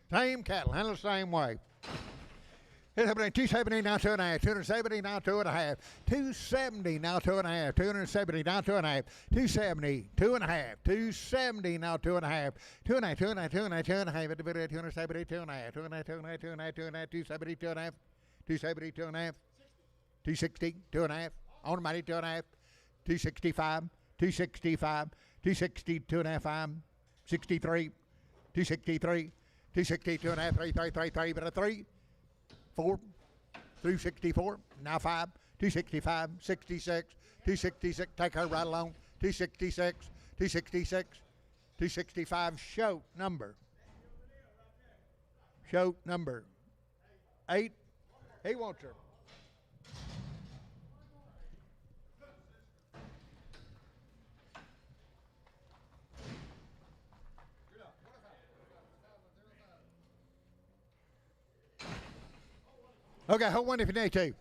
A: Same cattle, handle the same way. It's happening 270 now, 2.5, 270 now, 2.5, 270 now, 2.5, 270 now, 2.5, 270, 2.5, 270 now, 2.5, 2.5, 2.5, 2.5, 2.5, 270, 2.5, 2.5, 2.5, 2.5, 2.5, 270, 2.5, 270, 2.5, 260, 2.5, on the money, 2.5, 265, 265, 260, 2.5, 63, 263, 260, 2.5, 3, 3, 3, 3, but a 3, 4, 364, now 5, 265, 66, 266, take her right along, 266, 266, 265, show number 8, he wants her. Okay, hold one if you need to.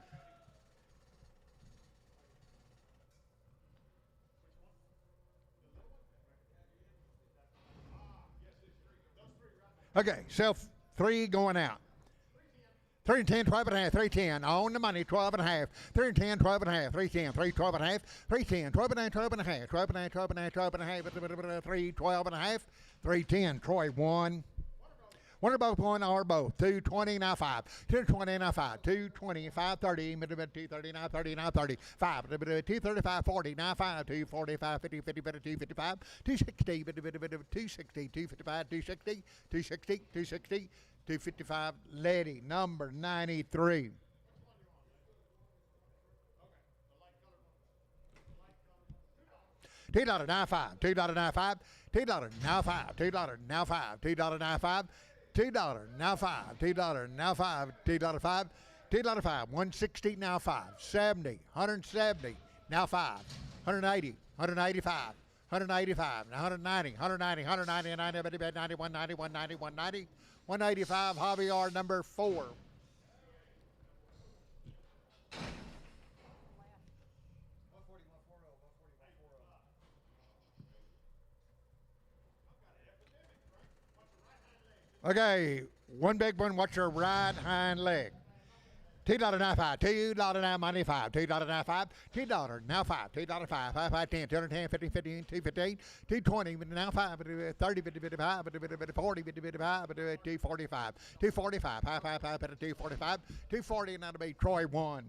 A: Okay, self 3 going out. 310, 12 and a half, 310, on the money, 12 and a half, 310, 12 and a half, 310, 312 and a half, 310, 12 and a half, 12 and a half, 12 and a half, 12 and a half, 12 and a half, 312 and a half, 310, Troy won. One or both, one or both. 220 now 5. 220 now 5. 220, 530, 230 now 30 now 30. 5, 235, 40 now 5. 245, 50, 50, 255, 260, 260, 255, 260, 260, 260, 255. Lady number 93. $2 now 5. $2 now 5. $2 now 5. $2 now 5. $2 now 5. $2 now 5. $2 now 5. $2 5. $2 5. 160 now 5. 70. 170 now 5. 180. 185. 185. 190. 190. 190. 90. 91. 90. 190. 190. 185. Hobby R number 4. Okay, one big one. What's your right hind leg? $2 now 5. $2 now money 5. $2 now 5. $2 now 5. $2 5. 5 5 10. 210 50 15 215 220 now 5 30 55 40 55 245 245 5 5 5 245 240 now to be Troy 1.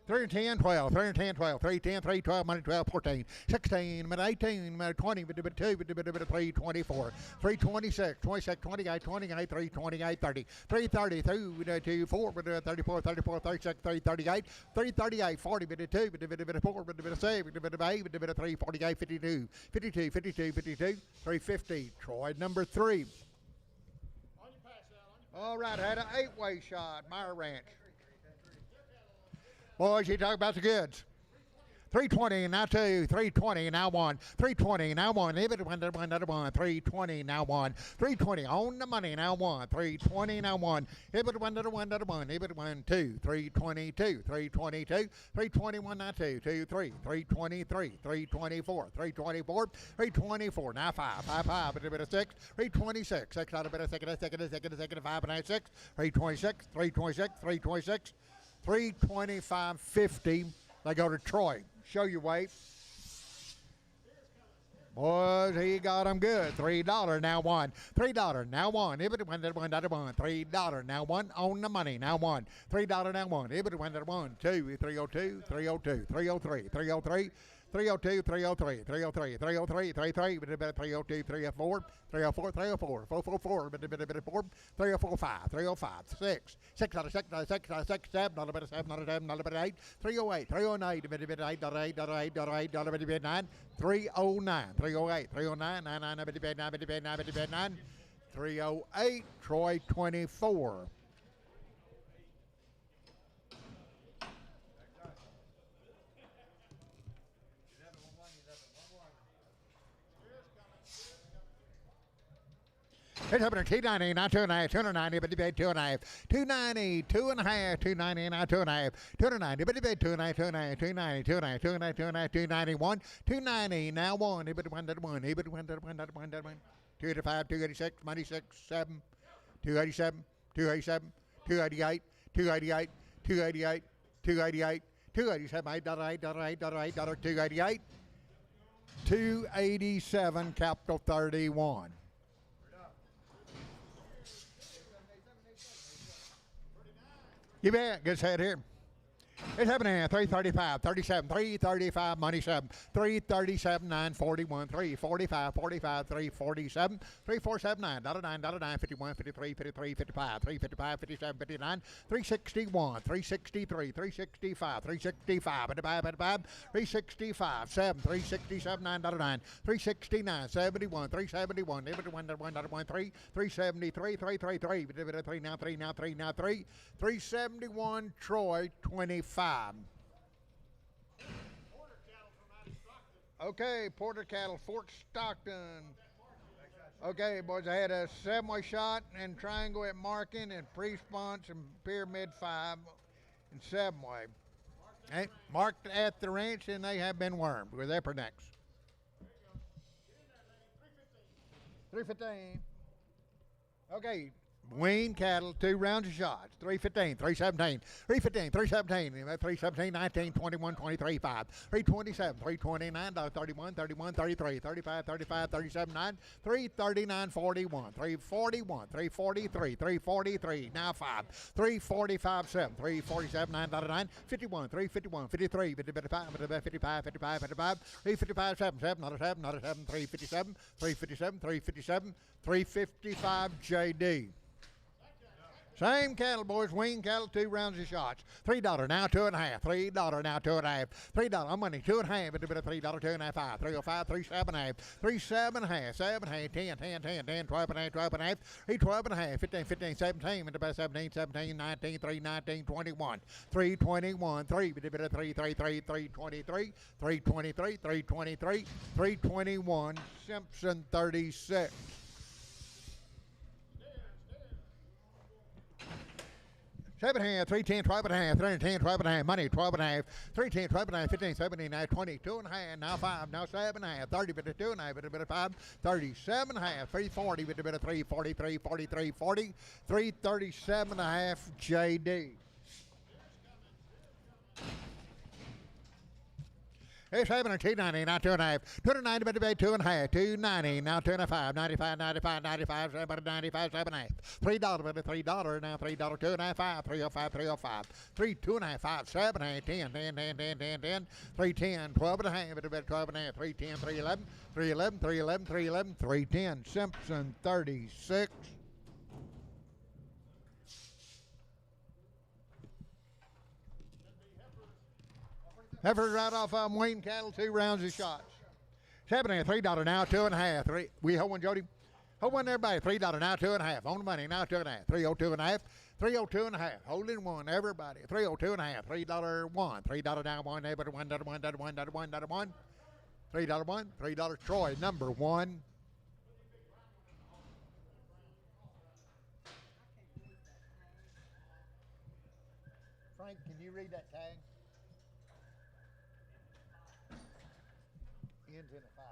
A: 310, 12, 310, 12, 310, 312, money 12, 14, 16, 18, 20, 2, 324, 326, 26, 28, 28, 328, 30, 330, 2, 4, 34, 34, 36, 338, 338, 40, 2, 4, 7, 8, 348, 52, 52, 52, 52, 350. Troy number 3. All right, I had an 8-way shot, Meyer Ranch. Boys, you talk about the goods. 320 now 2, 320 now 1, 320 now 1, even 1, 320 now 1, 320 on the money now 1, 320 now 1, even 1, even 1, 2, 322, 322, 321 now 2, 2, 3, 323, 324, 324, 324 now 5, 5, 5, a bit of 6, 326, 6 out of a bit of second, 5 and 6, 326, 326, 326. 325.50. They go to Troy. Show your weight. Boys, he got them good. $3 now 1. $3 now 1. If it went to 1, $3 now 1 on the money now 1. $3 now 1. If it went to 1, 2, 302, 302, 303, 303. 302, 303, 303, 303, 33, 302, 304, 304, 304, 444, 304, 5, 305, 6, 6 out of 6, 6 out of 6, 7, not a bit of 7, not a 7, not a bit of 8, 308, 309, 8, 8, 8, 8, 9, 309, 308, 309, 9, 308, Troy 24. It's happening. 290, now 2.5, 290, but you paid 2.5, 290, 2.5, 290, now 2.5, 290, but you paid 2.5, 2.5, 290, 2.5, 2.5, 2.5, 291, 290, now 1, he but 1, 1, he but 1, 1, 1, 285, 286, money 6, 7, 287, 287, 288, 288, 288, 288, 287, 8.8, 288, 287, capital 31. You bet. Good set here. It's happening at 335, 37, 335, money 7, 337, 941, 345, 45, 347, 3479, $9, 51, 53, 53, 55, 355, 57, 59, 361, 363, 365, 365, 365, 7, 367, $9, 369, 71, 371, 3, 373, 333, now 371, Troy 25. Okay, Porter Cattle, Fort Stockton. Okay, boys, I had a 7-way shot and triangle at marking and pre-sponge and pyramid 5 and 7-way. Marked at the ranch, and they have been wormed with Epernex. 315. Okay, Wean cattle, 2 rounds of shots. 315, 317, 315, 317, 317, 19, 21, 23, 5, 327, 329, 31, 31, 33, 35, 35, 37, 9, 339, 41, 341, 343, 343, now 5, 345, 7, 347, 9, 9, 51, 351, 53, 55, 55, 55, 55, 355, 7, 7, not a 7, not a 7, 357, 357, 357, 355, JD. Same cattle, boys. Wean cattle, 2 rounds of shots. $3 now, 2.5. $3 now, 2.5. $3. I'm money, 2.5. It's a bit of $3, 2.5. 5. 305, 37.5. 37.5. 7.5. 10, 10, 10, 10. 12.5, 12.5. 12.5. 15, 15, 17. It's about 17, 17, 19, 3, 19, 21. 321. 3. It's a bit of 3, 3, 3, 323. 323. 323. 321. Simpson, 36. 7.5, 310, 12.5, 310, 12.5, money, 12.5, 310, 12.5, 15, 17, 20, 2.5, now 5, now 7.5, 30, bit of 2.5, bit of 5, 37.5, 340, bit of 340, 343, 40, 337.5, JD. It's 7 and 290, now 2.5. 290, but debate 2.5. 290, now 2.5. 95, 95, 95, 95, 7.5. $3, but $3, now $3, 2.5, 5, 305, 305. 3, 2.5, 5, 7.5, 10, 10, 10, 10, 10, 10. 310, 12.5, but debate 12.5. 310, 311, 311, 311, 311, 310. Simpson, 36. Heifers right off Wean cattle, 2 rounds of shots. 7.5, $3 now, 2.5. 3. We hold one, Jody. Hold one, everybody. $3 now, 2.5. On the money now, 2.5. 302.5. 302.5. Holding one, everybody. 302.5. $3 1. $3 now, one. Everybody, $1, $1, $1, $1, $1, $1. $3 1. $3 Troy, number 1. Frank, can you read that tag? Ends in a 5.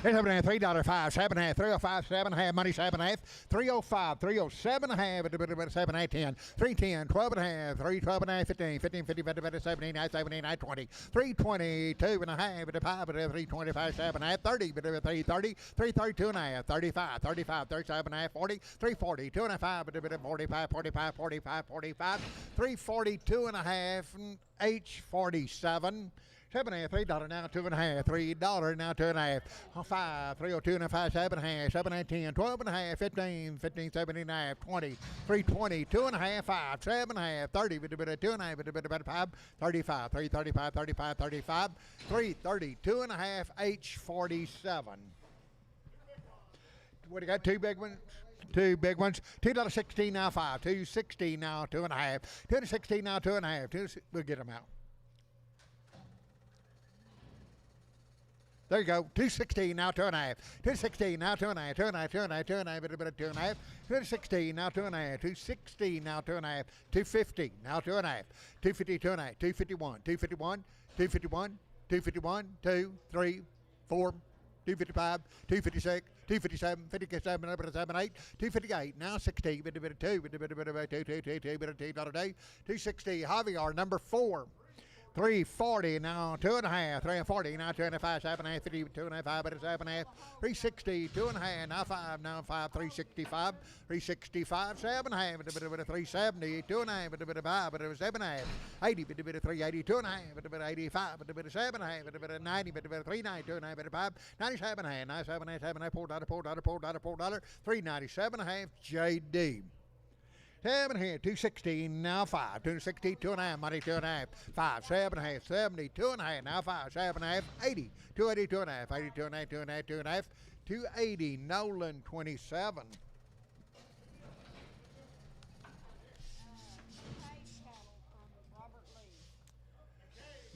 A: It's $3, 5, 7.5, 305, 7.5, money 7.5, 305, 307.5, 7.5, 10, 310, 12.5, 312.5, 15, 15, 50, 50, 79, 79, 20, 322.5, 5, 325, 7.5, 30, 330, 332.5, 35, 35, 37.5, 40, 340, 2.5, 45, 45, 45, 45, 342.5, H47. 7.5, $3 now, 2.5, $3 now, 2.5, 5, 302.5, 7.5, 7.5, 10, 12.5, 15, 15, 17.5, 20, 320, 2.5, 5, 7.5, 30, 2.5, 5, 35, 335, 35, 35, 332.5, H47. What do you got? 2 big ones? 2 big ones. $2.16 now, 5, $2.60 now, 2.5, $2.16 now, 2.5, we'll get them out. There you go. 216 now, 2.5. 216 now, 2.5. 2.5, 2.5, 2.5, a bit of 2.5. 216 now, 2.5. 216 now, 2.5. 250 now, 2.5. 250, 2.5. 251, 251, 251, 251, 2, 3, 4, 255, 256, 257, 57, 78, 258, now 60, bit of 2, bit of 2, bit of 2, bit of 2, day. 260, Javier, number 4. 340 now, 2.5, 340 now, 2.5, 7.5, 50, 2.5, but it's 7.5, 360, 2.5, now 5, now 5, 365, 365, 7.5, but a bit of 370, 2.5, but a bit of 5, but it was 7.5, 80, but a bit of 380, 2.5, but a bit of 85, but a bit of 7.5, but a bit of 90, but a bit of 390, 2.5, but a 5, 97.5, 97.5, 7.5, $4, 397.5, JD. 7.5, 216, now 5, 260, 2.5, money 2.5, 5, 7.5, 70, 2.5, now 5, 7.5, 80, 280, 2.5, 80, 2.5, 2.5, 2.5, 280, Nolan 27.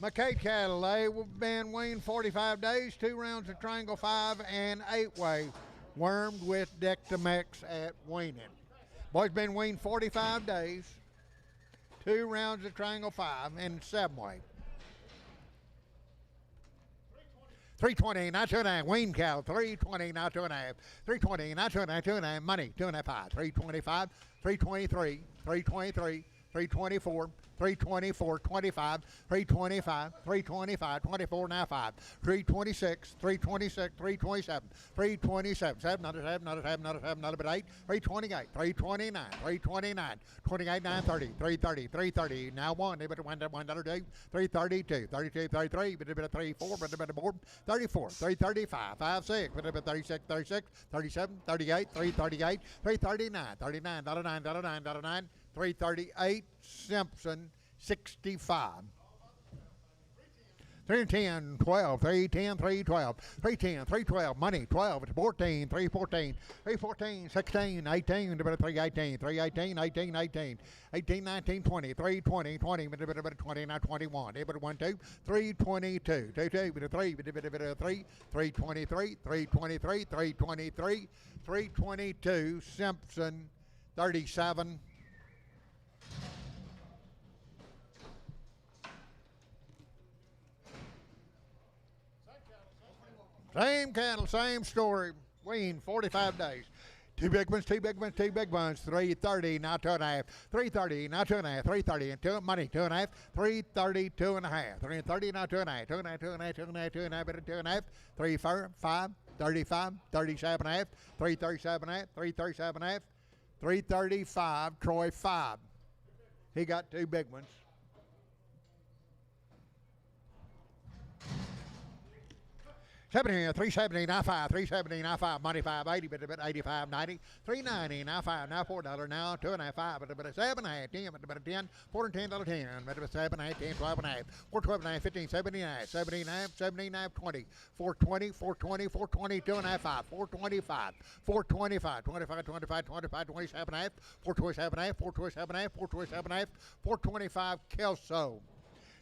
A: McCade cattle, they've been weaned 45 days, 2 rounds of triangle 5 and 8-way, wormed with Dectomex at weaning. Boys been weaned 45 days, 2 rounds of triangle 5 and 7-way. 320, not 2.5, wean cow, 320, not 2.5, 320, not 2.5, 2.5, money, 2.5, 325, 323, 323, 324, 324, 25, 325, 325, 24, now 5, 326, 326, 327, 327, 7, another 7, another 7, another 7, another bit 8, 328, 329, 329, 28, 930, 330, 330, now 1, bit of 1, 1, 2, 332, 32, 33, bit of 3, 4, bit of 4, 34, 335, 5, 6, bit of 36, 36, 37, 38, 338, 339, 39, 39, 39, 39, 338, Simpson, 65. 310, 12, 310, 312, 310, 312, money, 12, 14, 314, 314, 16, 18, 318, 318, 18, 18, 18, 19, 20, 320, 20, 29, 21, 1, 2, 322, 2, 2, 3, 3, 323, 323, 323, 322, Simpson, 37. Same cattle, same story. Weaned 45 days. 2 big ones, 2 big ones, 2 big ones. 330, now 2.5. 330, now 2.5. 330 and 2, money, 2.5. 330, 2.5. 330, now 2.5. 2.5, 2.5, 2.5, 2.5, 2.5. 3, 4, 5, 35, 37.5. 337.5. 337.5. 335, Troy 5. He got 2 big ones. 70, 370, now 5, 370, now 5, money 580, bit 85, 90, 390, now 5, now $4, now 2.5, 5, bit 7, 10, bit 10, $410, 10, bit 7, 10, 12 and a half, 412, 15, 79, 79, 79, 20, 420, 420, 420, 2.5, 5, 425, 425, 25, 25, 25, 27 half, 427 half, 427 half, 427 half, 425, Kelso.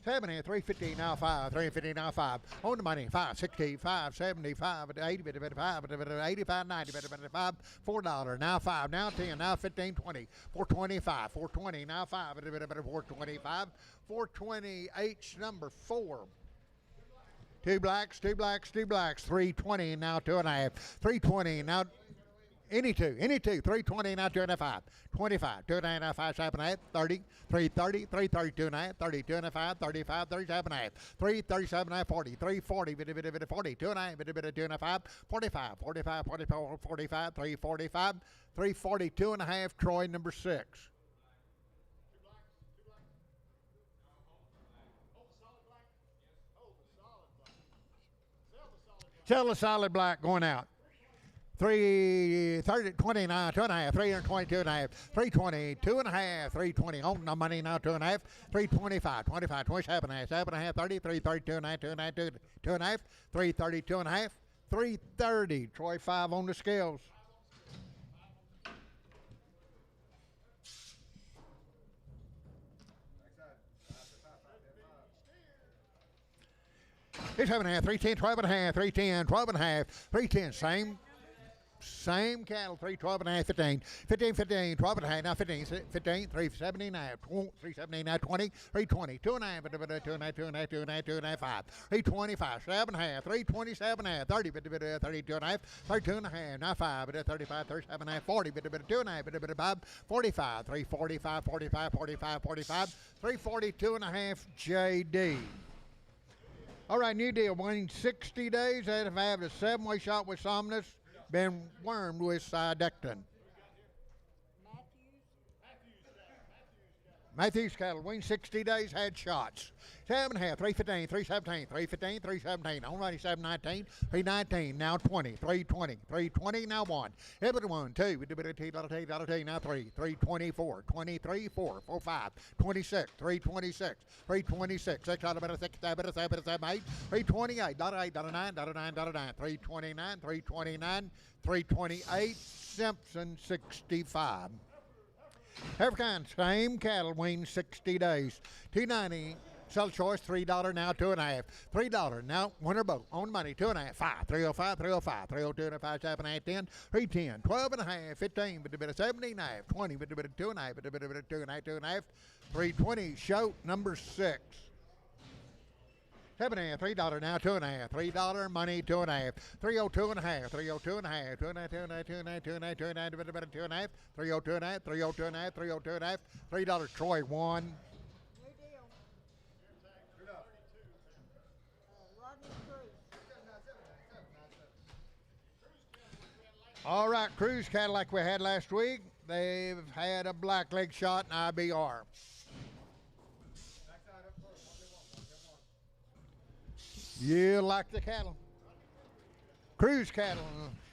A: 70, 350, now 5, 350, now 5. On the money, 560, 575, 80, 5, 85, 90, 5, $4, now 5, now 10, now 15, 20, 425, 420, now 5, 425, 420, H number 4. 2 blacks, 2 blacks, 2 blacks, 320, now 2.5, 320, now any two, 320, now 2.5, 25, 2.5, 5, 7.5, 30, 330, 330, 2.5, 30, 2.5, 35, 37.5, 337.5, 40, 340, 40, 2.5, 2.5, 45, 45, 44, 45, 345, 340, 2.5, Troy number 6. Sell the solid black going out. 330, 29, 2.5, 322 and a half, 322 and a half, 320 on the money now, 2.5, 325, 25, 27 and a half, 7.5, 30, 332 and a half, 2.5, 2.5, 332 and a half, 330. Troy 5 on the scales. Here's 7.5, 310, 12 and a half, 310, 12 and a half, 310, same cattle, 312 and a half, 15, 15, 15, 12 and a half, now 15, 15, 379, 379, 20, 320, 2 and a half, 2 and a half, 2 and a half, 2 and a half, 2 and a half, 2 and a half, 5, 325, 7 and a half, 327 and a half, 30, 32 and a half, 32 and a half, now 5, 35, 37 and a half, 40, 2 and a half, 5, 45, 345, 45, 45, 45, 342 and a half, JD. All right, new deal. Waiting 60 days. They have had a 7-way shot with Somnus. Been wormed with Sidectin. Matthews cattle. Waiting 60 days. Had shots. 7.5, 315, 317, 315, 317. Already 719, 319. Now 20, 320, 320. Now 1. Every 1, 2. Now 3, 324, 23, 4, 4, 5, 26, 326, 326. 6 out of better 6, 7, 7, 7, 8, 328, $8, $9, $9, $9, 329, 329, 328. Simpson 65. Every kind, same cattle, weaned 60 days. 290, Sell choice, $3 now, 2.5. $3 now, winner boat, on money, 2.5, 5, 305, 305, 302, 5, 7, 8, 10, 310, 12.5, 15, with a bit of 17.5, 20, with a bit of 2.5, with a bit of 2.5, 2.5, 320, show number 6. 7.5, $3 now, 2.5, $3 money, 2.5, 302.5, 302.5, 2.5, 2.5, 2.5, 2.5, 2.5, 2.5, 302.5, 302.5, 302.5, $3 Troy 1.
C: New deal. Rodney Cruz.
A: All right, Cruise cattle like we had last week. They've had a black leg shot and IBR. You like the cattle. Cruise cattle,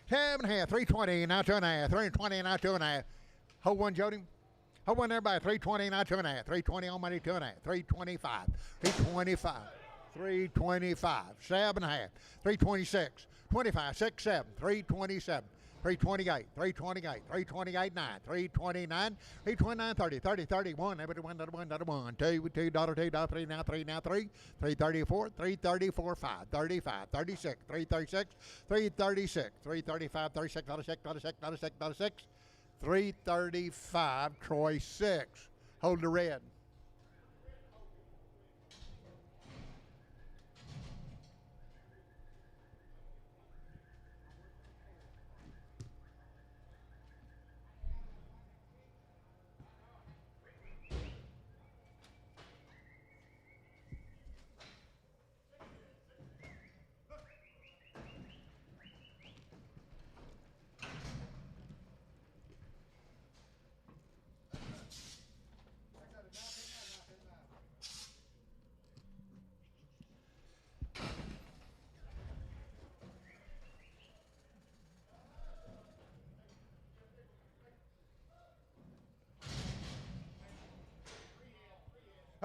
A: 7.5, 320, now 2.5, 320, now 2.5. Hold one, Jody. Hold one, everybody. 320, now 2.5, 320 on money, 2.5, 325, 325, 325, 7.5, 326, 25, 6, 7, 327. 328, 328, 328, 9, 329, 329, 30, 30, 31, every one, $1, $1, $2, $2, $3, now 3, now 3, 334, 334, 5, 35, 36, 336, 336, 335, 36, $6, $6, $6, $6, 335, Troy 6. Hold the red.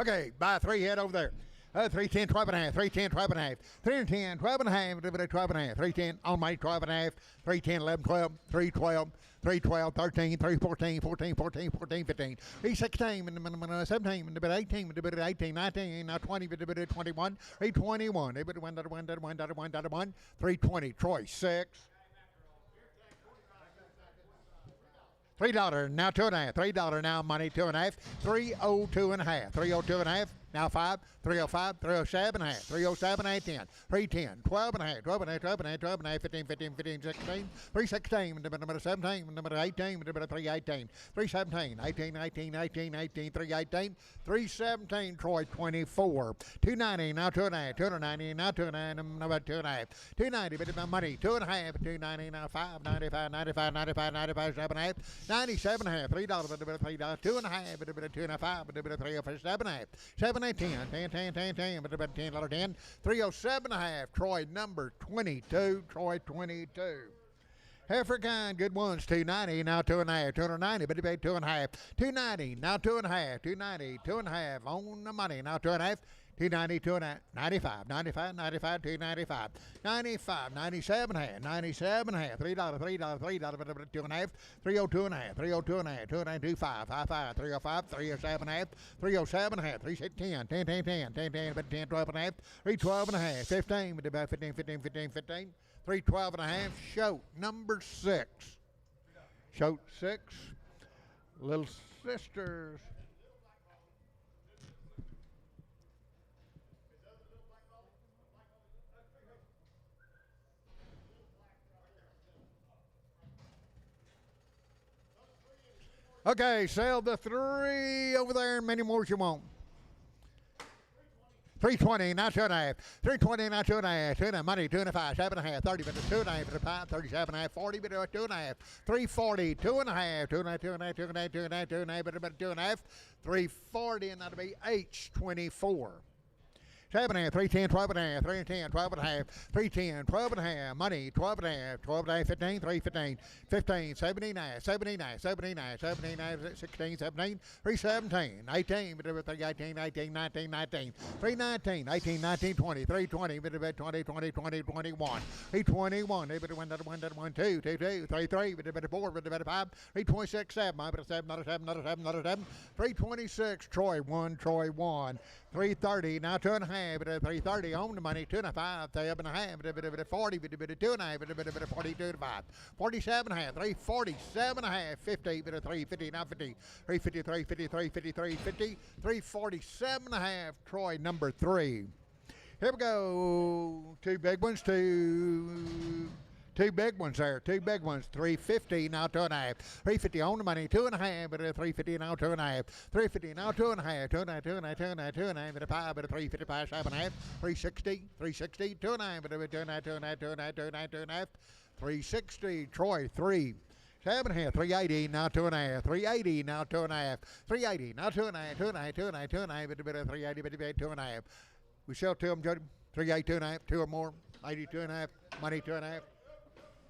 A: Okay, buy 3 head over there. 310, 12.5, 310, 12.5, 310, 12.5, 12.5, 310 on money, 12.5, 310, 11, 12, 312, 312, 13, 314, 14, 14, 14, 15, 316, 17, 18, 18, 19, now 20, 21, 321, 1, 320, Troy 6. $3 now, 2.5, $3 now, money, 2.5, 302.5, 302.5, now 5, 305, 307.5, 307, 810, 310, 12.5, 12.5, 12.5, 12.5, 15, 15, 15, 16, 316, number 17, number 18, number 318, 317, 18, 18, 18, 18, 318, 317, Troy 24, 290, now 2.5, 290, now 2.9, number 2.5, 290, bit of my money, 2.5, 290, now 5, 95, 95, 95, 95, 7.5, 97.5, $3, $3, 2.5, bit of 2.5, bit of 307.5, 7, 8, 10, 10, 10, 10, 10, bit of $10, 10, 307.5, Troy number 22, Troy 22. Heifer kind, good ones, 290, now 2.5, 290, but he paid 2.5, 290, now 2.5, 290, 2.5 on the money, now 2.5, 290, 2.5, 95, 95, 95, 295, 95, 97 half, 97 half, $3, $3, $3, 2.5, 302.5, 302.5, 2.25, 55, 305, 307 half, 307 half, 310, 10, 10, 10, 10, 10, 10, 12 and a half, 312 and a half, 15, with about 15, 15, 15, 15, 312 and a half, shoat number 6. Shoat 6, Little Sisters. Okay, sell the 3 over there, many more as you want. 320, not 2.5. 320, not 2.5. 2.5, money, 2.5, 7.5, 30, but 2.5, 35, 37.5, 40, but 2.5. 340, 2.5, 2.5, 2.5, 2.5, 2.5, 2.5, but 2.5. 340, and that'll be H24. 7.5, 310, 12.5, 310, 12.5, 310, 12.5, money, 12.5, 12.5, 15, 315, 15, 79, 79, 79, 79, 16, 17, 317, 18, 18, 18, 19, 19, 319, 18, 19, 20, 320, 20, 20, 20, 21, 321, 1, 2, 2, 2, 3, 3, 4, 5, 326, 7, 7, 326, Troy 1, Troy 1. 330, now 2.5, 330 on the money, 2.5, 7.5, 40, 2.5, 42 to 5, 47.5, 347.5, 50, 350, now 50, 350, 350, 350, 350, 347.5, Troy number 3. Here we go, two big ones, two big ones there, two big ones, 350, now 2.5, 350 on the money, 2.5, 350 now 2.5, 350 now 2.5, 2.5, 2.5, 2.5, 2.5, 5, 355, 7.5, 360, 360, 2.5, 2.5, 2.5, 2.5, 2.5, 2.5, 360, Troy 3. 7.5, 380, now 2.5, 380, now 2.5, 380, now 2.5, 2.5, 2.5, 2.5, 380, 2.5. We sell to them, Jody, 380, 2.5, 2 or more, 82 and a half, money 2.5.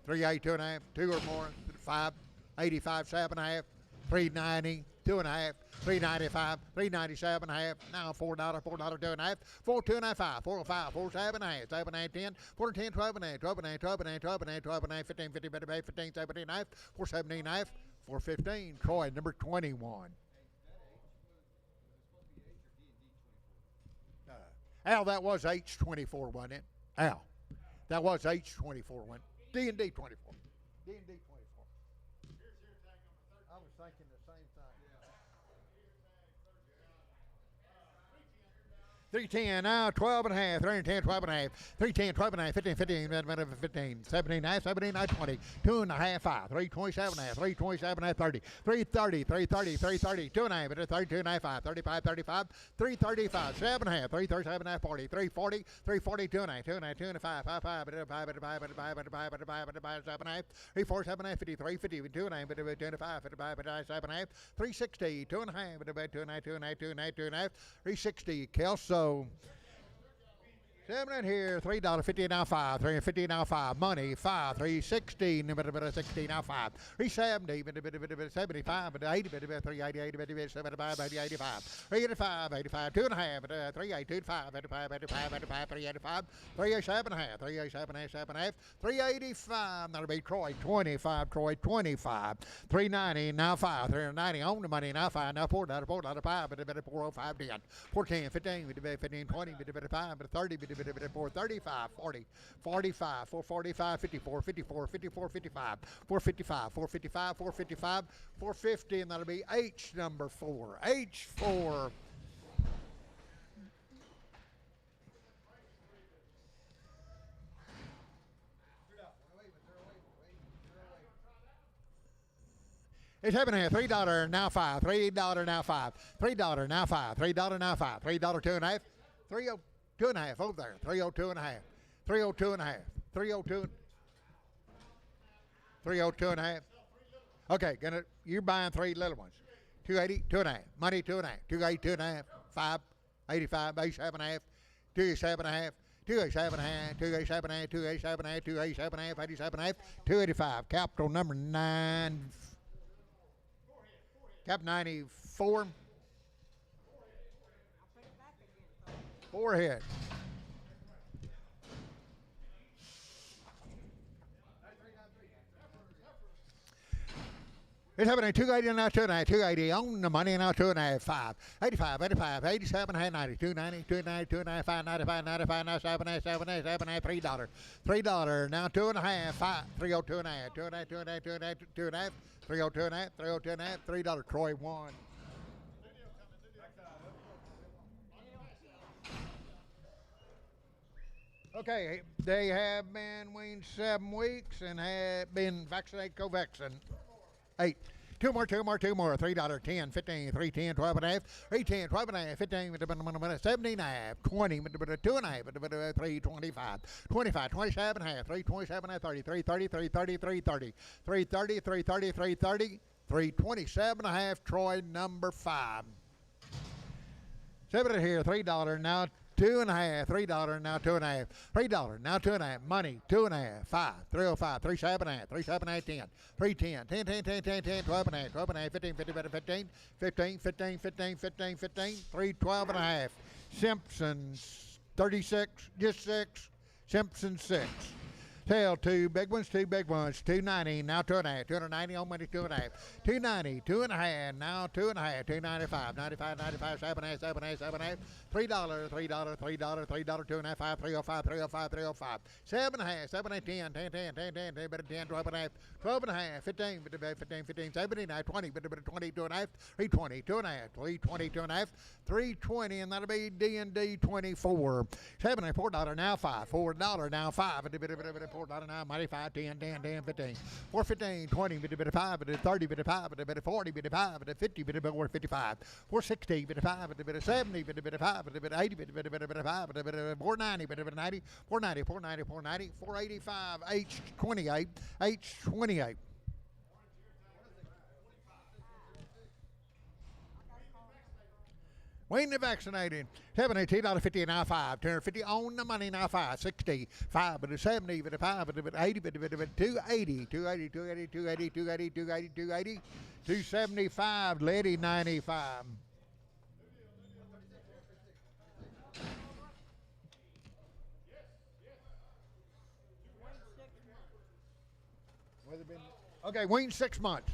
A: 380, 2.5, 2 or more, 5, 85, 7.5, 390, 2.5, 395, 397.5, now $4, $4, 2.5, 4, 2.5, 5, 4, 5, 4, 7.5, 7.5, 10, 4, 10, 12.5, 12.5, 12.5, 12.5, 12.5, 15, 15, 15, 17.5, 4, 17.5, 4, 15, Troy number 21. Al, that was H24, wasn't it? Al, that was H24, wasn't it? D&D 24. D&D 24. I was thinking the same thing. 310, now 12 and a half, 310, 12 and a half, 310, 12 and a half, 15, 15, 15, 17, 17, 20, 2 and a half, 5, 327 and a half, 327 and a half, 30, 330, 330, 330, 2 and a half, 32 and a half, 5, 35, 35, 335, 7 and a half, 337 and a half, 40, 340, 340, 2 and a half, 2 and a half, 2 and a half, 5, 5, 5, 5, 5, 5, 5, 7 and a half, 347 and a half, 53, 50, 2 and a half, 2 and a half, 55, 7 and a half, 360, 2 and a half, 2 and a half, 2 and a half, 2 and a half, 2 and a half, 360, Kelso. 7 in here, $3.50 now 5, $3.50 now 5, money 5, 360, 60 now 5, 370, 75, 80, 380, 80, 75, 80, 85, 385, 85, 2 and a half, 382, 5, 85, 85, 85, 385, 387 and a half, 387 and a half, 7 and a half, 385, that'll be Troy 25, Troy 25, 390 now 5, 390 on the money now 5, now $4, $5, 405, 10, 410, 15, 15, 20, 5, 30, 435, 40, 45, 445, 54, 54, 54, 55, 455, 455, 455, 450, and that'll be H number 4. H4. It's happening here. $3 now 5, $3 now 5, $3 now 5, $3 now 5, $3 2 and a half, 302 and a half over there, 302 and a half, 302 and a half, 302, 302 and a half. Okay, you're buying 3 little ones. 280, 2 and a half, money 2 and a half, 280, 2 and a half, 5, 85, 87 and a half, 287 and a half, 287 and a half, 287 and a half, 287 and a half, 287 and a half, 87 and a half, 285, capital number 9. Cap 94. 4 head. It's happening 280 now 2 and a half, 280 on the money now 2 and a half, 5, 85, 85, 87, 90, 290, 290, 2 and a half, 5, 95, 95, 97, 7, 7, $3. $3 now 2 and a half, 5, 302 and a half, 2 and a half, 2 and a half, 2 and a half, 2 and a half, 302 and a half, 302 and a half, $3. Troy 1. Okay, they have been weaned 7 weeks and have been vaccinated Covaxin. 8. 2 more, $3, 10, 15, 310, 12 and a half, 310, 12 and a half, 15, 17 and a half, 20, 2 and a half, 325, 25, 27 and a half, 327 and a half, 30, 330, 330, 330, 330, 330, 330, 327 and a half, Troy number 5. 7 here, $3 now. 2 and a half, $3 now 2 and a half, $3 now 2 and a half, money 2 and a half, 5, 305, 37 and a half, 37 and a half, 10, 310, 10, 10, 10, 10, 10, 12 and a half, 12 and a half, 15, 15, 15, 15, 15, 15, 15, 15, 312 and a half, Simpsons 36, just 6, Simpson 6. Tail, two big ones, 290, now 2.5, 290 on money, 2.5, 290, 2.5, now 2.5, 295, 95, 95, 7.5, 7.5, 7.5, $3, $3, $3, $3, 2.5, 5, 305, 305, 305, 7.5, 7.5, 10, 10, 10, 10, 10, 10, 10, 12.5, 12.5, 15, 15, 15, 79, 20, 20, 2.5, 320, 2.5, 320, 2.5, 320, and that'll be D&D 24. $4 now 5, $4 now 5, $4 now, mighty 5, 10, 10, 10, 15, 4, 15, 20, 5, 30, 5, 40, 5, 50, 55, 460, 5, 70, 5, 80, 5, 490, 90, 490, 490, 490, 485, H28, H28. Weaned and vaccinated. $18.50 now 5. $250 on the money now 5. 60, 5, 70, 5, 80, 280, 280, 280, 280, 280, 280, 275, lady 95. Okay, weaned 6 months.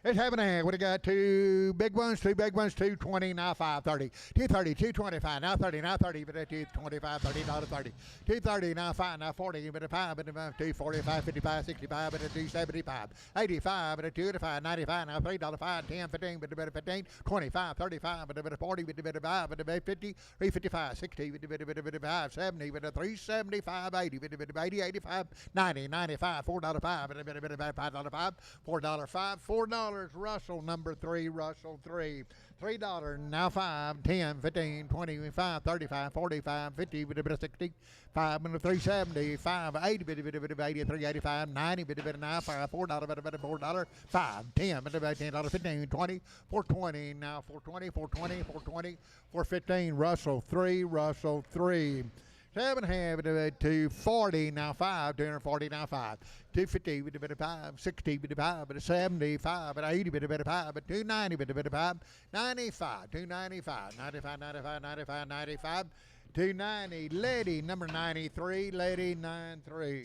A: It's having a, what do you got? Two big ones, 220, now 530. 230, 225, now 30, now 30, but 225, $30, 30. 230, now 5, now 40, but 5, but 245, 55, 65, but 275. 85, but 285, 95, now $3, 5, 10, 15, but 15, 25, 35, but 40, but 5, but 50, 355, 60, but 5, 70, but 375, 80, but 80, 85, 90, 95, $4, 5, but $5, 5, $4, 5, $4. Russell number 3, Russell 3. $3 now 5, 10, 15, 25, 35, 45, 50, 60, 5, 375, 80, 385, 90, 9, 5, $4, 5, 10, $10, 15, 20, 420, now 420, 420, 420, 415, Russell 3, Russell 3. 7.5 to 40 now 5, 240 now 5, 250 with a bit of 5, 60 with a 5, but 75, but 80 with a bit of 5, but 290 with a bit of 5, 95, 295, 95, 95, 95, 95, 290, lady number 93, lady 93.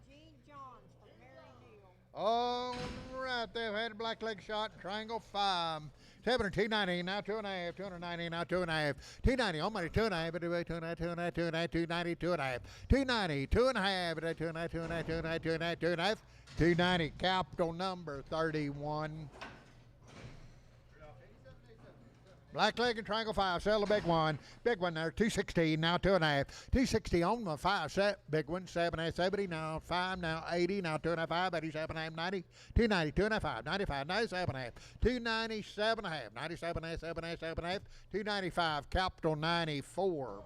C: Gene Johns from Mary Neal.
A: All right, they've had a black leg shot, triangle 5. 290, now 2.5, 290, now 2.5, 290, on money, 2.5, but 2.5, 2.5, 2.5, 290, 2.5, 290, 2.5, but 2.5, 2.5, 2.5, 2.5, 2.5, 290, capital number 31. Black leg and triangle 5, sell the big one. Big one there, 260, now 2.5. 260 on the 5 set. Big one, 7.5, 70, now 5, now 80, now 2.5, 87, 90, 290, 2.5, 95, 97.5, 297.5, 97.5, 7.5, 7.5, 295, capital 94.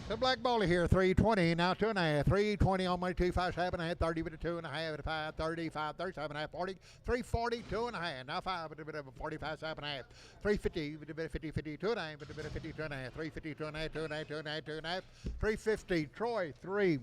A: The black bowler here, 320, now 2.5, 320 on my 257, 30 with a 2.5, 5, 35, 37.5, 40, 340, 2.5, now 5 with a bit of a 45, 7.5, 350 with a bit of 50, 50, 2.5 with a bit of 50, 2.5, 350, 2.5, 2.5, 2.5, 2.5, 350, Troy, 3.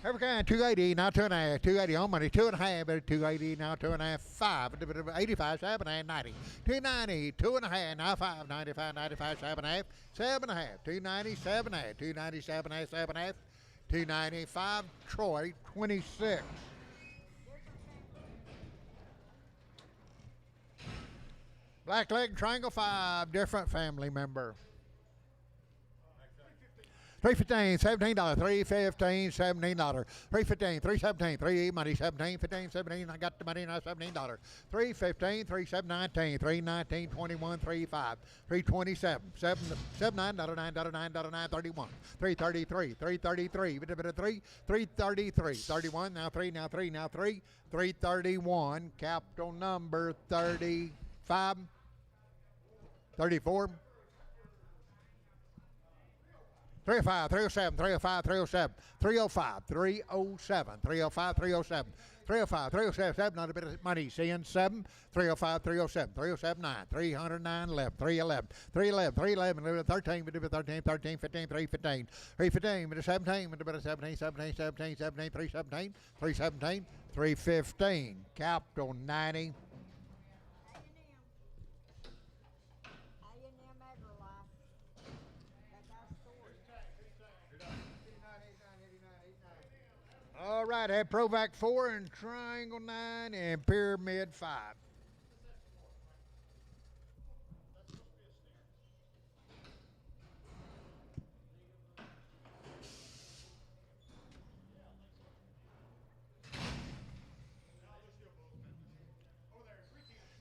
A: Every kind, 280, now 2.5, 280 on money, 2.5, but 280, now 2.5, 5, 85, 7.5, 90, 290, 2.5, now 5, 95, 95, 7.5, 7.5, 290, 7.5, 290, 7.5, 7.5, 295, Troy, 26. Black leg, triangle 5, different family member. $315, $17, $315, $17, $315, $317, $3 money, $17, $15, $17, I got the money now, $17, $315, $317, $19, $319, $21, $35, $327, $79, $9, $9, $31, $333, $333, $333, $31, now 3, now 3, now 3, $331, capital number 35, 34, 305, 307, 305, 307, 305, 307, 305, 307, 305, 307, not a bit of money, seeing 7, 305, 307, 307, 9, 309, 11, 311, 311, 311, 13, 13, 13, 15, 315, 315, 17, 17, 17, 17, 17, 317, 317, 315, capital 90. All right, I have Provac 4 and Triangle 9 and Pyramid 5.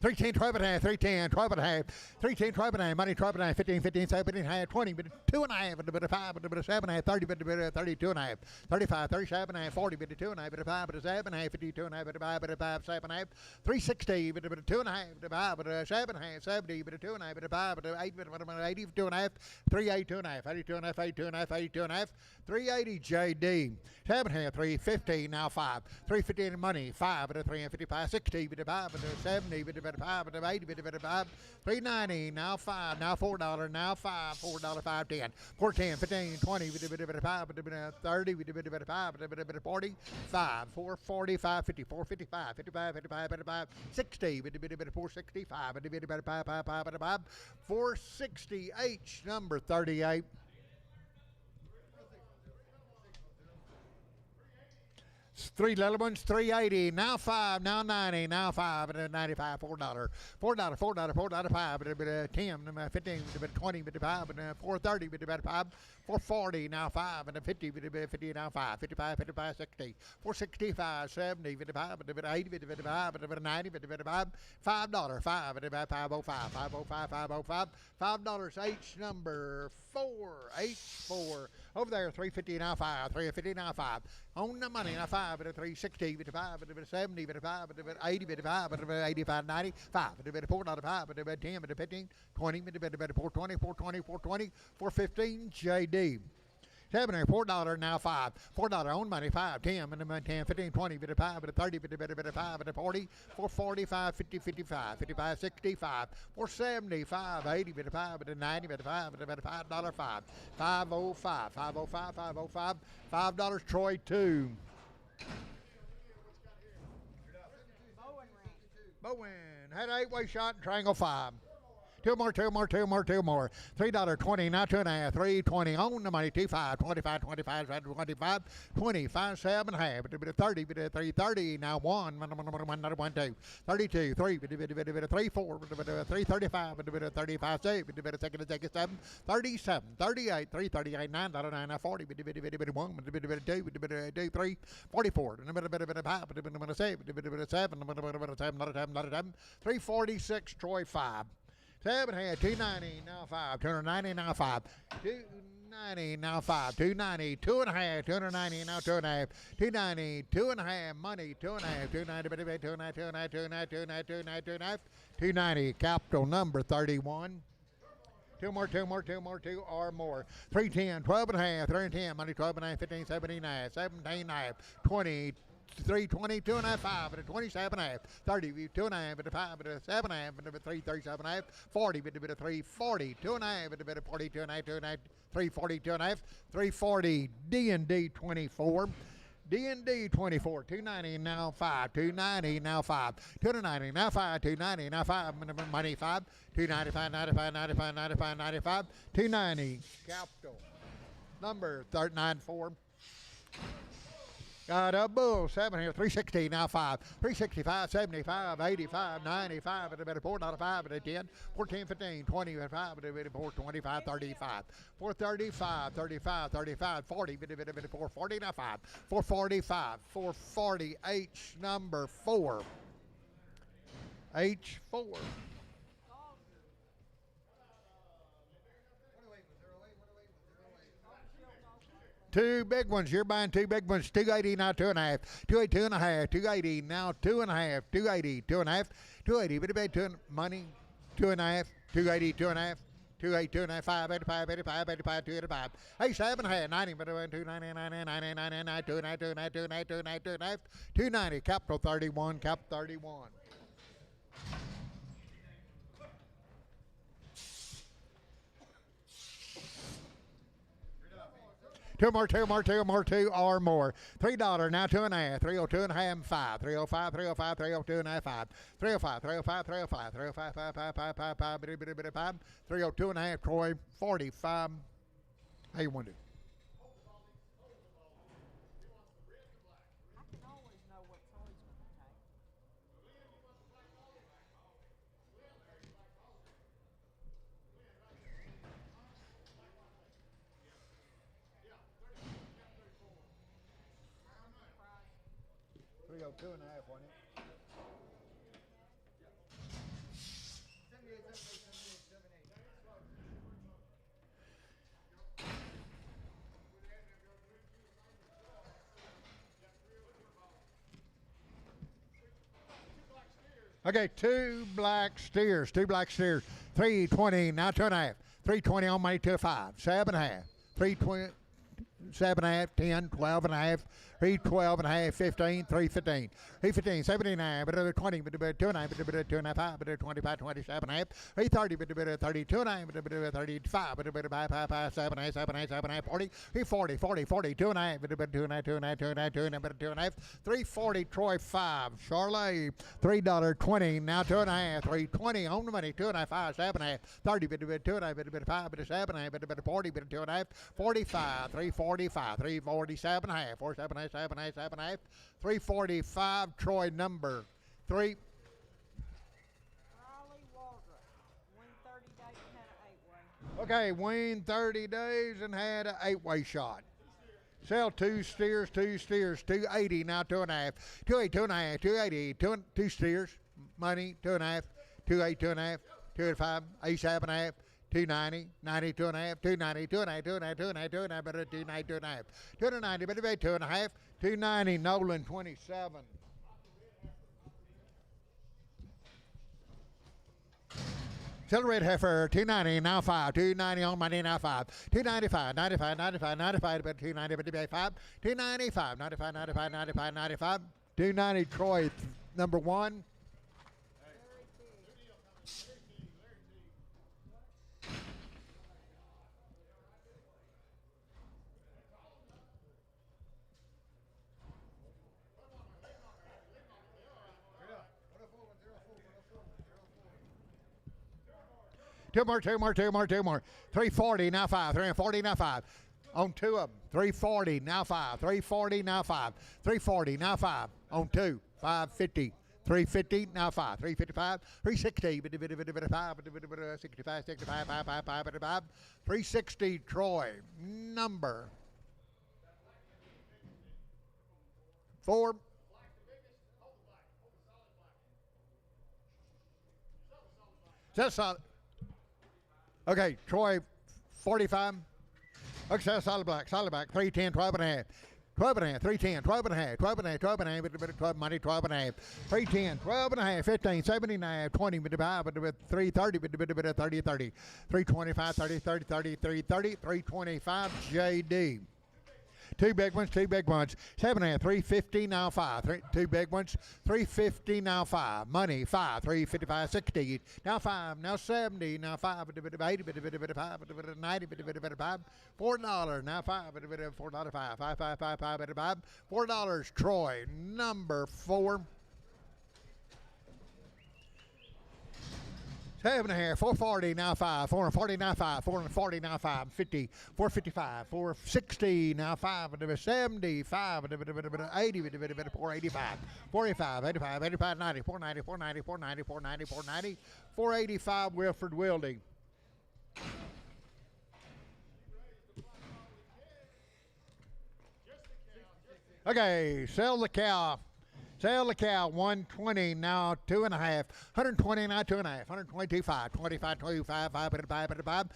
A: $3.10, $12.5, $3.10, $12.5, $3.10, $12.5, money, $12.5, $15, $15, $17.5, $20, but $2.5, but $5, but $7.5, $30, but $32.5, $35, $37.5, $40, but $2.5, but $5, but $7.5, $52.5, but $5, but $5, $7.5, $3.60, but $2.5, but $5, but $7.5, $70, but $2.5, but $5, but $8, but $80, $2.5, $3.82.5, $82.5, $82.5, $82.5, $3.80 JD, $7.5, $3.15, now $5, $3.15 money, $5, but $3.55, $60, but $5, but $70, but $5, but $80, but $5, $3.90, now $5, now $4, now $5, $4, $5.10, $4.10, $15, $20, but $5, but $30, but $5, but $40, $5, $4.40, $5.50, $4.55, $55, $55, $55, $60, but $4.65, but $5, $4.60 H number 38. Three little ones, $3.80, now $5, now $90, now $5, and $95, $4, $4, $5, $10, $15, $20, $5, $4.30, $5, $4.40, now $5, and $50, $50, now $5, $55, $55, $60, $4.65, $70, $55, $80, $55, $90, $55, $5, $5, $5.05, H number 4, H4. Over there, $3.50, now $5, $3.50, now $5. On the money, now $5, $3.60, $5, $70, $5, $80, $5, $85, $90, $5, $4, $5, $10, $15, $20, $4.20, $4.20, $4.20, $4.15, JD. $7, $4, now $5, $4 on money, $5, $10, 10, 15, 20, $5, $30, $5, $40, $4.45, $50, $55, $55, $65, $4.75, $80, $5, $90, $5, $5, $5.05, $5.05, $5, Troy 2. Bowen had an 8-way shot in Triangle 5. Two more. $3.20, now $2.5, $3.20 on the money, $2.5, $25, $25, $7.5, $30, $3.30, now $1, $1, $2, $32, $3, $3.4, $3.35, $35, $6, $7, $37, $38, $3.38, $9, $9, $40, $1, $2, $3, $44, $7, $3.46, Troy 5. $7.5, $2.90, now $5, $2.90, now $5, $2.90, now $5, $2.90, $2.5, $2.90, now $2.5, $2.90, $2.5, money, $2.5, $2.90, $2.90, capital number 31. Two or more. 310, 12.5, 310, money 12.5, 15, 79, 17.5, 20, 320, 2.5, 5, 27.5, 30, 2.5, 5, 7.5, 3, 37.5, 40, 340, 2.5, 40, 2.5, 340, 2.5, 340, D&D 24. D&D 24, 290 now 5, 290 now 5, 290 now 5, 290 now 5, money 5, 295, 95, 95, 95, 95, 290, capital number 394. Got a bull, 7 here, 360, now 5, 365, 75, 85, 95, $4.05, 10, 14, 15, 25, 425, 35, 435, 35, 35, 40, 440, now 5, 445, 440, H number 4, H4. Two big ones. You're buying two big ones. 280 now 2.5. 280 2.5. 280 now 2.5. 280 2.5. 280. Bit of two money. 2.5. 280 2.5. 280 2.5. 585 85 85 285. 87 half 90. But 290 90 90 90 290 290. Capital 31. Cap 31. Two or more. $3 now 2.5. 302 and a half and 5. 305, 305, 302 and a half 5. 305, 305, 305, 305, 5, 5, 5, 5, 5, 5, 302 and a half, Troy 45. How you want to do? So 2.5 on it. Okay, two black steers. 320, now 2.5. 320 on money to 5. 7.5. 320. 7.5, 10, 12.5, 312.5, 15, 315, 315, 79, but another 20, but about 2.9, but about 2.5, but 25, 27.5, 330, but about 32.9, but about 35, but about 5, 7.8, 7.8, 7.8, 40, 340, 40, 40, 2.9, but about 2.9, 2.9, 2.9, 2.9, but 2.5, 340, Troy 5, Charlotte, $3.20, now 2.5, 320 on the money, 2.5, 5, 7.5, 30, but about 2.9, but about 5, but 7.5, but about 40, but 2.5, 45, 345, 347.5, 478, 7.8, 7.8, 345, Troy number 3.
C: Raleigh Waldrop. Win 30 days and had an 8-way.
A: Okay, weaned 30 days and had an 8-way shot. Sell two steers, 280, now 2.5, 280, 2.5, 280, two steers, money, 2.5, 280, 2.5, 285, 87.5, 290, 90, 2.5, 290, 290, 290, 290, 290, better 290, 2.5, 290, better 2.5, 290, Nolan 27. Sell red heifer, 290, now 5, 290 on money, now 5, 295, 95, 95, 95, but 290, but 5, 295, 95, 95, 95, 95, 290, Troy, number 1. Two more. 340, now 5. 340, now 5. On 2 of them. 340, now 5. 340, now 5. 340, now 5. On 2. 550. 350, now 5. 355, 360, 65, 65, 5, 360, Troy, number 4. That's solid. Okay, Troy, 45. Okay, solid black, 310, 12.5. 12.5, 310, 12.5, 12.5, 12.5, 12 money, 12.5, 310, 12.5, 15, 79, 20, 330, 30, 30, 325, 30, 30, 30, 330, 325, JD. Two big ones, 7.5, 350, now 5. Two big ones, 350, now 5. Money, 5, 355, 60, now 5, now 70, now 5, 80, 5, 90, 5, $4, now 5, $4, 5, 5, 5, 5, 5, 5, $4, Troy, number 4. 7.5, 440, now 5, 440, now 5, 440, now 5, 50, 455, 460, now 5, 75, 80, 485, 45, 85, 85, 90, 490, 490, 490, 490, 490, 485, Wilfred Wildy. Okay, sell the cow. Sell the cow, 120, now 2.5, 120, now 2.5, 122, 5, 25, 25, 5,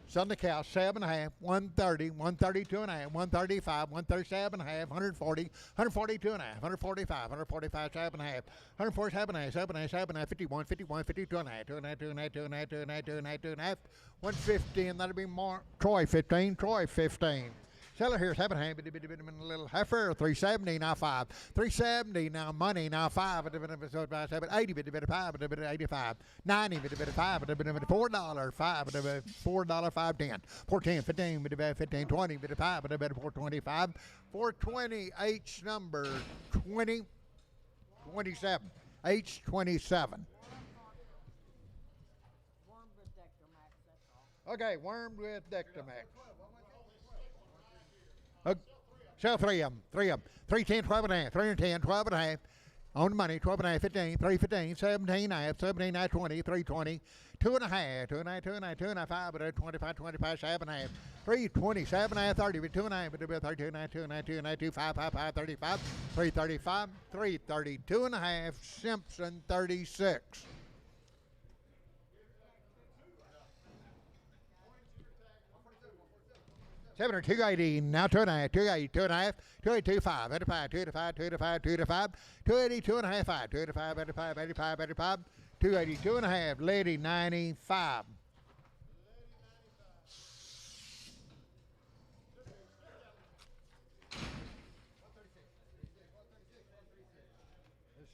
A: sell the cow, 7.5, 130, 132.5, 135, 137.5, 140, 142.5, 145, 145, 7.5, 147.5, 7.5, 51, 51, 52.5, 2.5, 150, and that'll be more. Troy 15, Troy 15. Seller here, 7.5, a little heifer, 370, now 5. 370, now money, now 5, 80, 5, 85, 90, 5, $4, 5, $4, 510, 410, 15, 15, 20, 5, 425, 420, H number 20, 27, H 27.
C: Wormed with Dectomax, that's all.
A: Okay, wormed with Dectomax. Sell 3 of them. 310, 12.5, 310, 12.5. On the money, 12 and a half, 15, 315, 17 and a half, 17 and a half, 20, 320, 2 and a half, 2 and a half, 2 and a half, 2 and a half, 5, but 25, 25, 7 and a half, 320, 7 and a half, 30, but 2 and a half, but 32 and a half, 2 and a half, 2 and a half, 2, 5, 5, 5, 35, 335, 332 and a half, Simpson 36. Seven or 280, now 2 and a half, 280, 2 and a half, 282, 5, 85, 285, 285, 285, 282 and a half, 5, 285, 85, 85, 85, 282 and a half, lady 95.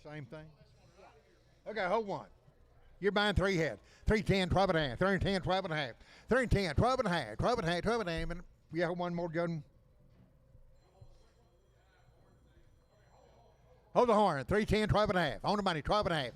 A: Same thing? Okay, hold one. You're buying 3 head. 310, 12 and a half, 310, 12 and a half, 310, 12 and a half, 12 and a half, 12 and a half, and yeah, one more, Jordan. Hold the horn. 310, 12 and a half. On the money, 12 and a half.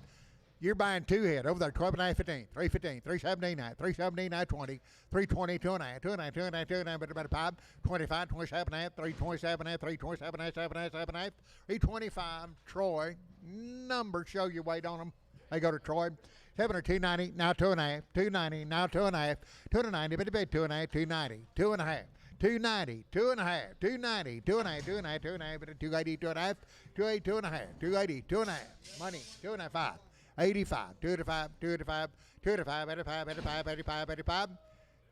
A: You're buying 2 head over there, 12 and a half, 15, 315, 317, 317, 20, 320, 2 and a half, 2 and a half, 2 and a half, 2 and a half, about 5, 25, 27 and a half, 327 and a half, 327 and a half, 7 and a half, 7 and a half, 325, Troy. Numbers show your weight on them. They go to Troy. 7 or 290, now 2 and a half, 290, now 2 and a half, 290, but a 2 and a half, 290, 2 and a half. 290, 2 and a half, 290, 2 and a half, 2 and a half, 2 and a half, 280, 2 and a half, 280, 2 and a half, 280, 2 and a half, money, 2 and a half, 5, 85, 285, 285, 285, 85, 85, 85, 85,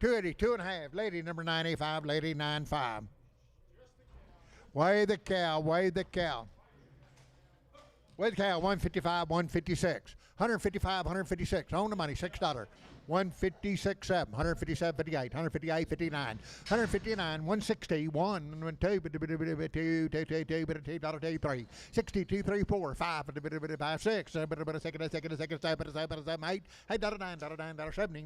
A: 280, 2 and a half, lady number 95, lady 95. Weigh the cow, weigh the cow. Weigh the cow, 155, 156, 155, 156, on the money, $6. 156, 7, 157, 58, 158, 59, 159, 160, 1, 2, 2, 3, 62, 3, 4, 5, 5, 6, second, 7, 8, $9, 70,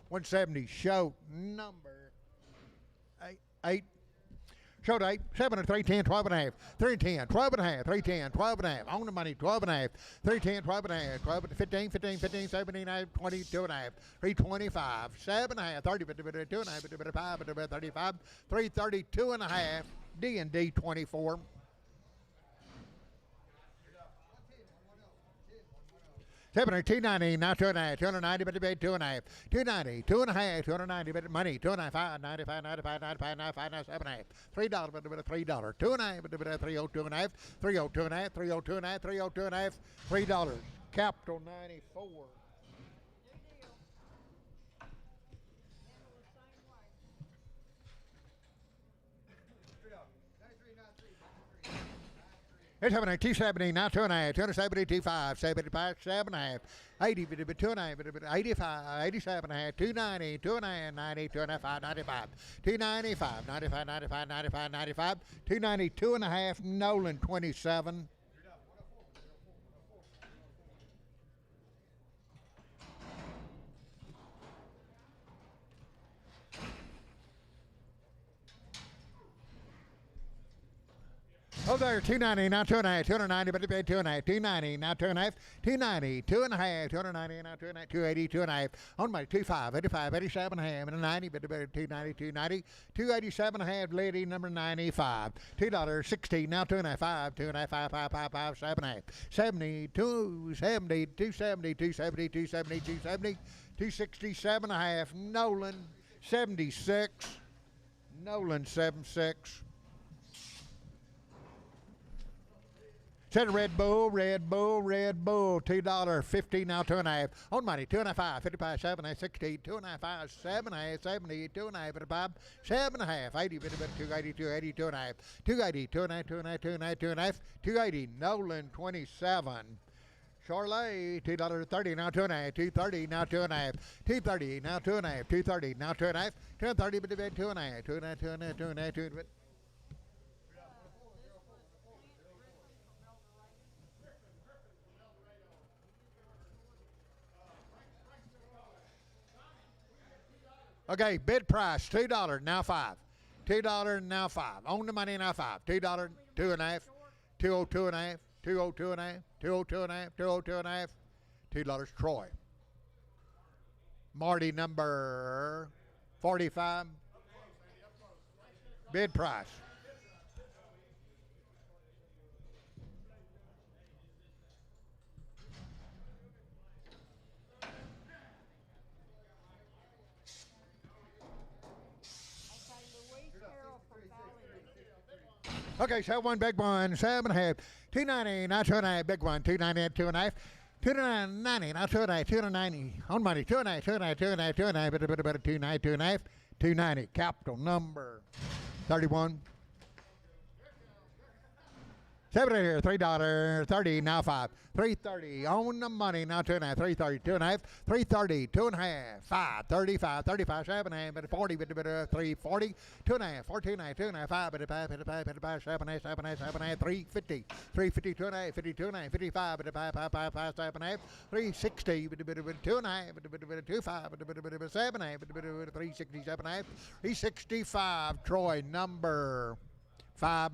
A: 170, show number 8. Showed 8, 7 or 310, 12 and a half, 310, 12 and a half, 310, 12 and a half, on the money, 12 and a half, 310, 12 and a half, 12, 15, 15, 15, 17, 22 and a half, 325, 7 and a half, 30, 2 and a half, 5, 35, 332 and a half, D&D 24. 7 or 290, now 2 and a half, 290, but the 2 and a half, 290, 2 and a half, 290, but money, 2 and a half, 5, 95, 95, 95, 95, 97 and a half, $3, but $3, 2 and a half, but 302 and a half, 302 and a half, 302 and a half, 302 and a half, $3, capital 94. It's having a 270, now 2 and a half, 270, 25, 75, 7 and a half, 80, 2 and a half, 85, 87 and a half, 290, 2 and a half, 90, 2 and a half, 5, 95, 295, 95, 95, 95, 95, 292 and a half, Nolan 27. Oh, there, 290, now 2 and a half, 290, but they 2 and a half, 290, now 2 and a half, 290, 2 and a half, 290, now 2 and a half, 280, 2 and a half, on my 25, 85, 87 and a half, and a 90, but 290, 290, 287 and a half, lady number 95, $2, 60, now 2 and a half, 5, 2 and a half, 5, 5, 5, 5, 7 and a half, 70, 270, 270, 270, 270, 270, 267 and a half, Nolan 76, Nolan 76. Said Red Bull, Red Bull, Red Bull, $2.50, now 2 and a half. On money, 2 and a half, 5, 55, 7, 8, 60, 2 and a half, 5, 7 and a half, 70, 2 and a half, 5, 7 and a half, 80, 280, 280, 2 and a half, 280, 2 and a half, 2 and a half, 2 and a half, 2 and a half, 280, Nolan 27. Charlotte, $2.30, now 2 and a half, 230, now 2 and a half, 230, now 2 and a half, 230, now 2 and a half, 230, but 2 and a half, 2 and a half, 2 and a half, 2 and a half, 2 and a half. Okay, bid price, $2, now 5. $2, now 5. On the money, now 5. $2, 2 and a half, 202 and a half, 202 and a half, 202 and a half, 202 and a half, $2, Troy. Marty number 45. Bid price. Okay, so one big one, 7.5, 290, now 2.5, big one, 290, 2.5. 290, now 290, 290, on money, 290, 290, 290, 290, bit, 290, 2.5, 290, capital number 31. 7 here, $3.30, now 5. 330 on the money, now 2.5, 330, 2.5, 330, 2.5, 5, 35, 35, 7.5, 40, 340, 2.5, 429, 2.5, 5, 7.5, 7.5, 350, 350, 2.5, 50, 2.5, 55, 5, 7.5, 360, 2.5, 25, 7.5, 360, 7.5, 365, Troy, number 5.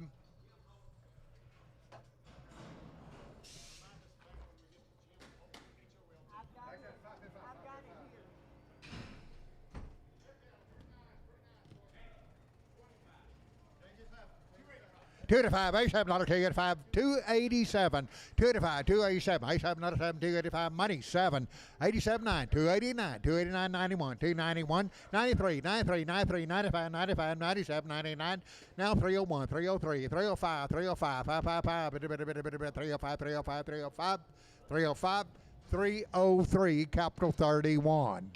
C: I've got it here.
A: 285, $87, 285, 287, 285, 287, 87, 285, money 7, 87, 9, 289, 289, 91, 291, 93, 93, 93, 95, 95, 97, 99, now 301, 303, 305, 305, 555, 305, 305, 305, 305, 303, capital 31.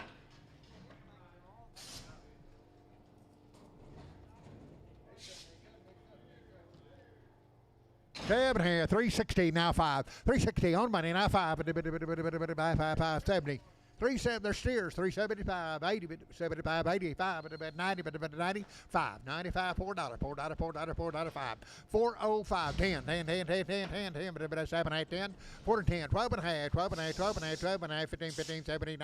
A: Seven here, 360, now 5. 360 on money, now 5. 570. 37, there's steers, 375, 80, 75, 85, 90, 95, 95, $4, $4, 5. 405, 10, 10, 10, 10, 10, 10, 10, 7, 8, 10, 4 and 10, 12 and a half, 12 and a half, 12 and a half, 12 and a half, 15, 15, 17,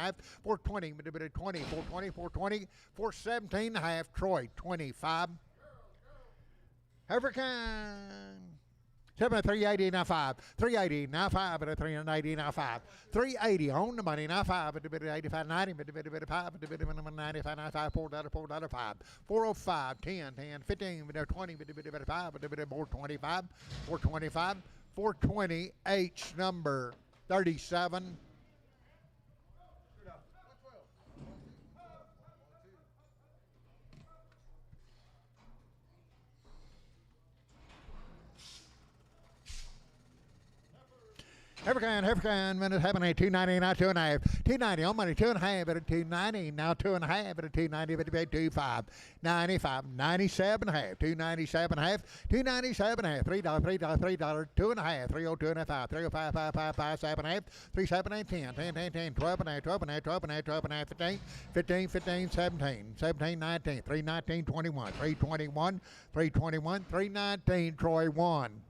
A: 420, 20, 420, 420, 417 and a half, Troy, 25. African. 7 380 now 5. 380 now 5 at 380 now 5. 380 on the money now 5 at 85 90 5 95 95 $4 5. 405 10 10 15 20 5 425 425 420 H number 37. African, minute happening, 290, now 2.5. 290 on money, 2.5 at 290, now 2.5 at 290, but 25. 95, 97 half, 297 half, 297 half, $3, $3, 2.5, 302 and a half, 305, 5, 5, 5, 7 half, 3, 7, 8, 10, 10, 10, 10, 12 and a half, 12 and a half, 12 and a half, 12 and a half, 15, 15, 15, 17, 17, 19, 319, 21, 321, 321, 319, Troy 1.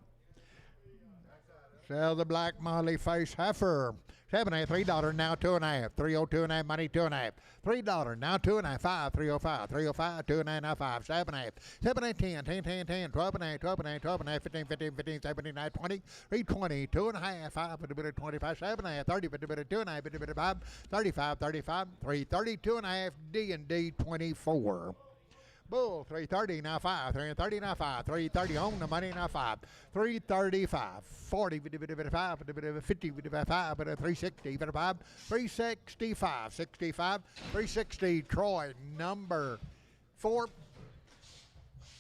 A: Sell the black molly face heifer. 7.5, $3, now 2.5. 302 and a half, money 2.5. $3, now 2.5. 5, 305, 305, 2.5, now 5. 7.5, 7, 8, 10, 10, 10, 10, 12 and a half, 12 and a half, 12 and a half, 15, 15, 15, 17, 19, 20, 320, 2.5, 5, 25, 7.5, 30, 2.5, 5, 35, 35, 332 and a half, D&D 24. Bull, 330, now 5, 330, now 5, 330 on the money, now 5, 335, 40, 55, 50, 55, 360, 5, 365, 65, 360, Troy, number 4.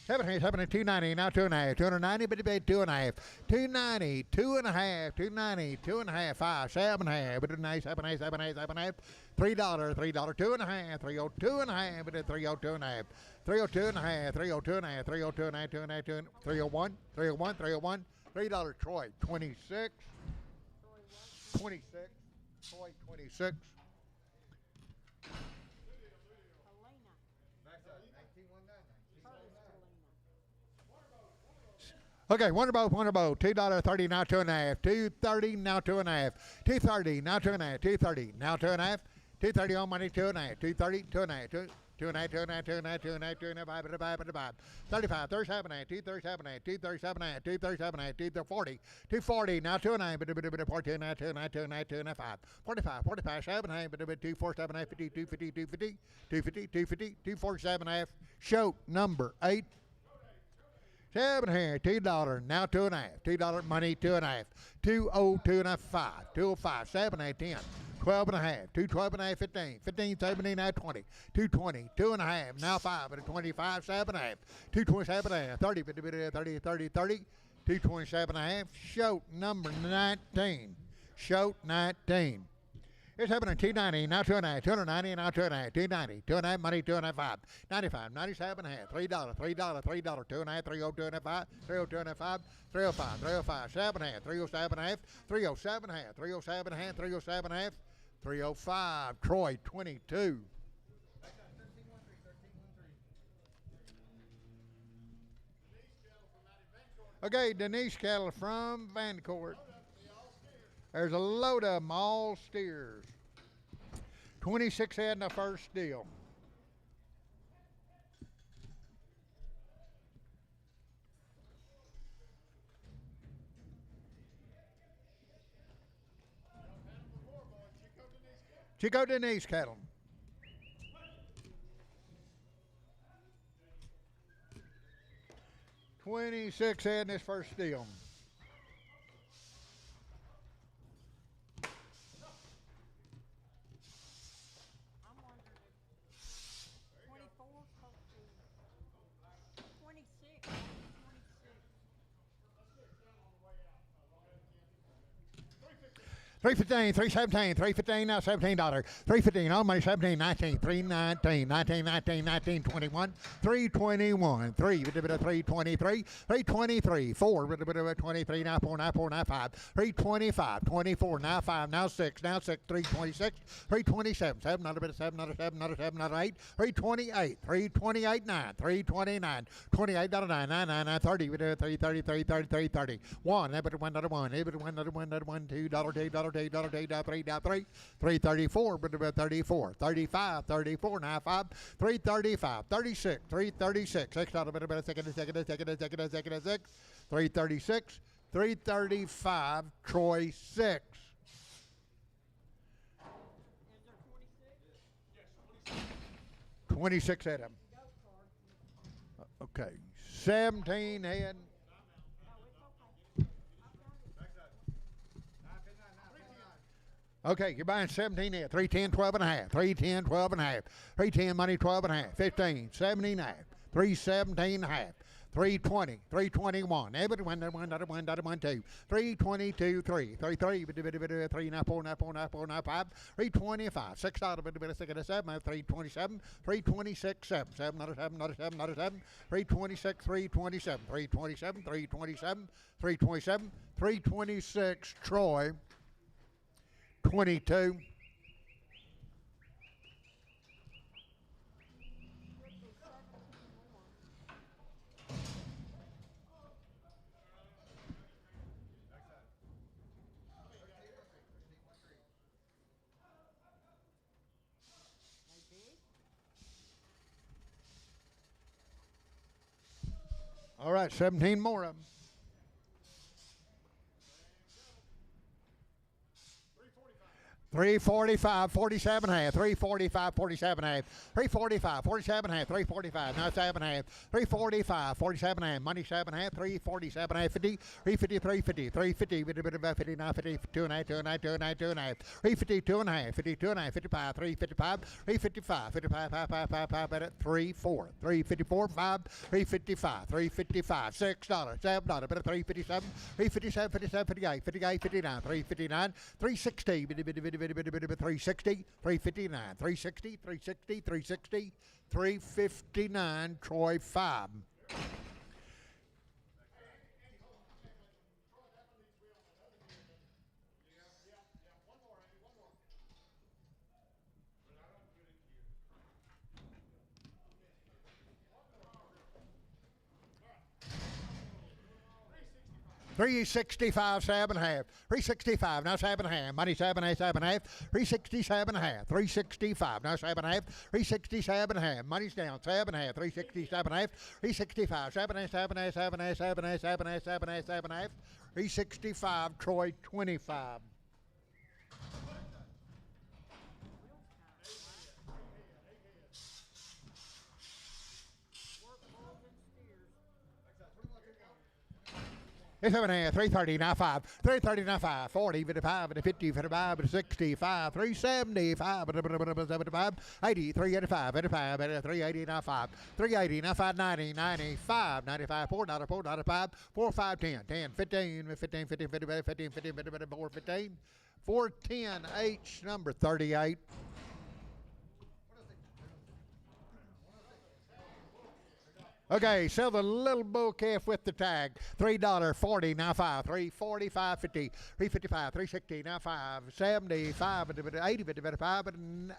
A: 7, 290, now 2.5, 290, but 2.5, 290, 2.5, 290, 2.5, 5, 7.5, but 7.5, 7.5, 7.5, $3, $3, 2.5, 302 and a half, but 302 and a half, 302 and a half, 302 and a half, 302 and a half, 2.5, 301, 301, 301, $3, Troy, 26, 26, Troy, 26. Okay, Wonderboat, $2.30, now 2.5, 230, now 2.5, 230, now 2.5, 230, now 2.5, 230 on money, 2.5, 230, 2.5, 2.5, 2.5, 2.5, 2.5, 2.5, 35, 37, 237, 237, 237, 240, 240, now 2.5, 14, 2.5, 2.5, 45, 45, 7.5, 247, 50, 250, 250, 250, 250, 247, show number 8. 7 here, $2, now 2.5, $2 money, 2.5, 202 and a 5, 205, 7, 8, 10, 12 and a half, 212 and a half, 15, 15, 17, now 20, 220, 2 and a half, now 5 and a 25, 7 and a half, 227 and a half, 30, 50, 30, 30, 30, 227 and a half, shoat number 19, shoat 19. It's happening 290, now 2 and a half, 290, now 2 and a half, 290, 2 and a half, money 2 and a half, 5, 95, 97 and a half, $3, $3, $3, 2 and a half, 302 and a half, 302 and a half, 305, 305, 7 and a half, 307 and a half, 307 and a half, 307 and a half, 307 and a half, 305, Troy 22. Okay, Denise cattle from Vancourt. There's a load of them, all steers. 26 head in the first deal. Chico Denise cattle. $26 head in this first deal.
C: I'm wondering if 24 supposed to 26, 26.
A: 315, 317, 315, now $17, 315, all money 17, 19, 319, 19, 19, 19, 21, 321, 323, 323, 4, 23, now 4, now 4, now 5, 325, 24, now 5, now 6, 326, 327, 7, not a bit of 7, not a 7, not a 7, not a 8, 328, 328, 9, 329, 28, not a 9, 9, 9, 9, 30, 330, 330, 30, 1, that bit of 1, not a 1, that bit of 1, not a 1, not a 1, $2, $2, $3, $3, 334, but about 34, 35, 34, now 5, 335, 36, 336, $6, $, second, 6, 336, 335, Troy 6.
C: Is there 26?
A: 26 at him.
C: Go card.
A: Okay, 17 head.
C: Oh, it's okay.
A: Okay, you're buying 17 head, 310, 12 and a half, 310, 12 and a half, 310 money, 12 and a half, 15, 17 and a half, 317 and a half, 320, 321, every one, 2, 322, 3, 33, 3, now 4, now 4, now 4, now 5, 325, $6, 7, 327, 326, 7, 7, not a 7, not a 7, not a 7, 326, 327, 327, 327, 327, 326, Troy 22. All right, 17 more of them. 345, 47 half, 345, 47 half, 345, 47 half, 345, now 7 half, 345, 47 half, money 7 half, 347 half, 50, 350, 350, 350, 50, now 50, 2 and a half, 2 and a half, 2 and a half, 2 and a half, 350, 2 and a half, 52 and a half, 55, 355, 355, 55, 5, 5, 5, 5, at it, 3, 4, 354, 5, 355, 355, $6, $7, but at 357, 357, 57, 58, 58, 59, 359, 360, 360, 359, 360, 360, 360, 359, Troy 5. $365, 7 and a half. $365, now 7 and a half. Money 7 and a half, 7 and a half. $367 and a half. $365, now 7 and a half. $367 and a half. Money's down, 7 and a half. $367 and a half. $365, 7 and a half, 7 and a half, 7 and a half, 7 and a half, 7 and a half, 7 and a half, 7 and a half. $365, Troy 25. It's 7.5, 330, now 5, 330, now 5, 40, 55, 50, 55, 65, 375, 75, 80, 385, 85, 380, now 5, 380, now 5, 90, 95, 95, $4, $4, 4, 5, 10, 10, 15, 15, 15, 15, 15, 15, 15, 4, 15, 410, H number 38. Okay, sell the little bull calf with the tag. $3.40, now 5. 340, 550, 355, 360, now 5. 75, 80, 55,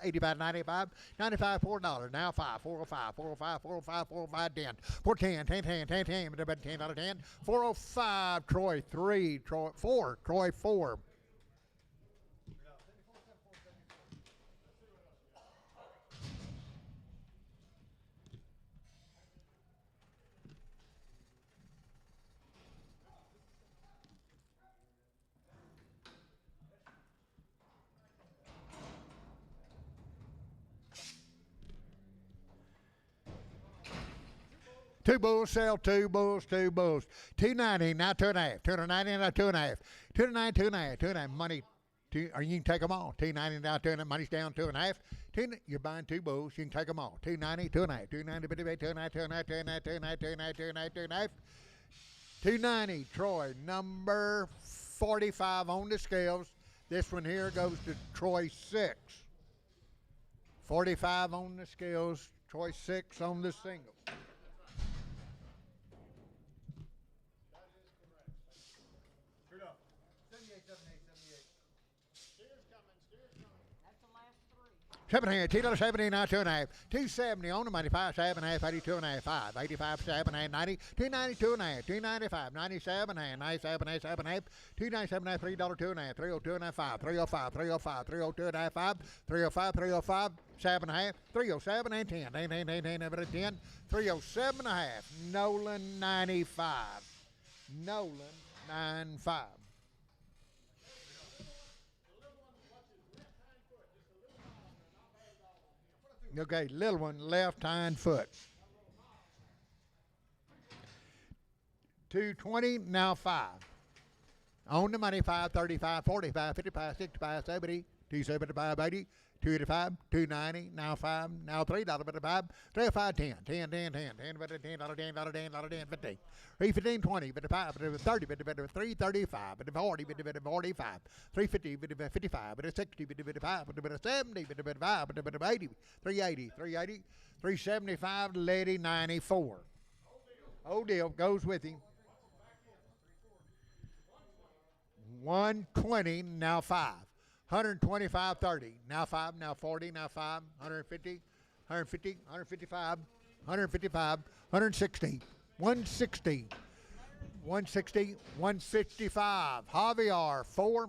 A: 85, 95, 95, $4, now 5. 405, 405, 405, 405, 10. 410, 10, 10, 10, 10, $10, 10. 405, Troy 3, Troy 4, Troy 4. Two bulls, sell two bulls, two bulls. 290, now 2.5. 290, now 2.5. 290, 2.5, 2.5. Money, or you can take them all. 290, now 2.5. Money's down 2.5. You're buying two bulls, you can take them all. 290, 2.5. 290, 290, 290, 290, 290, 290, 290. 290, Troy, number 45 on the scales. This one here goes to Troy 6. 45 on the scales, Troy 6 on the single.
C: That's the last three.
A: 700, $2.70, now 2.5. 270 on the money, 5, 7.5, 82 and a half, 5, 85, 7.5, 90, 290, 2.5, 295, 97 and 97, 7.5, 297 and $3, 2.5, 302 and a half, 5, 305, 305, 302 and a half, 5, 305, 305, 7.5, 307 and 10, 10, 10, 10, 10, 10, 307 and a half, Nolan 95, Nolan 95. Okay, little one, left hind foot. 220, now 5. On the money, 5, 35, 45, 55, 65, 70, 275, 80, 285, 290, now 5, now $3, 5, 305, 10, 10, 10, 10, 10, $10, 10, $10, 10, 50, 315, 20, 55, 30, 335, 40, 45, 350, 55, 60, 55, 70, 55, 80, 380, 380, 375, lady 94. Old deal, goes with him. 120, now 5. 125, 30, now 5, now 40, now 5, 150, 150, 155, 155, 160, 160, 160, 155. Javier, 4.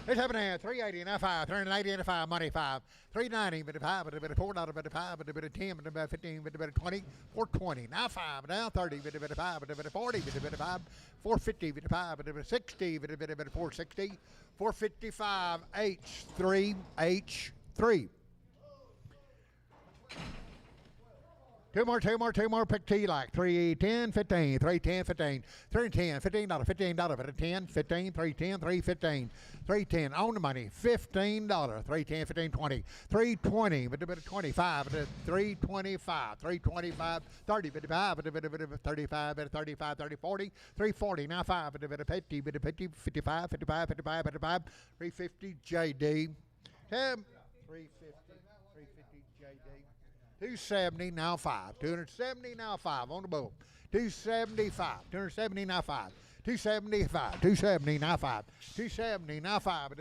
A: It's happening at 380 and 5, 380 and 5, money 5, 390, but 5, but $4, but 5, but 10, but 15, but 20, 420, now 5, now 30, but 5, but 40, but 5, 450, but 5, but 60, but 460, 455, H3, H3. Two more, pick T like 310, 15, 310, 15, 310, $15, $15, but 10, 15, 310, 315, 310, on the money, $15, 310, 15, 20, 320, but 25, but 325, 325, 30, but 5, but 35, but 35, 30, 40, 340, now 5, but 50, but 50, 55, 55, 55, 55, 350, JD, 350, JD. 270, now 5. 270, now 5 on the bull. 275, 270, now 5. 275, 270, now 5. 270, now 5.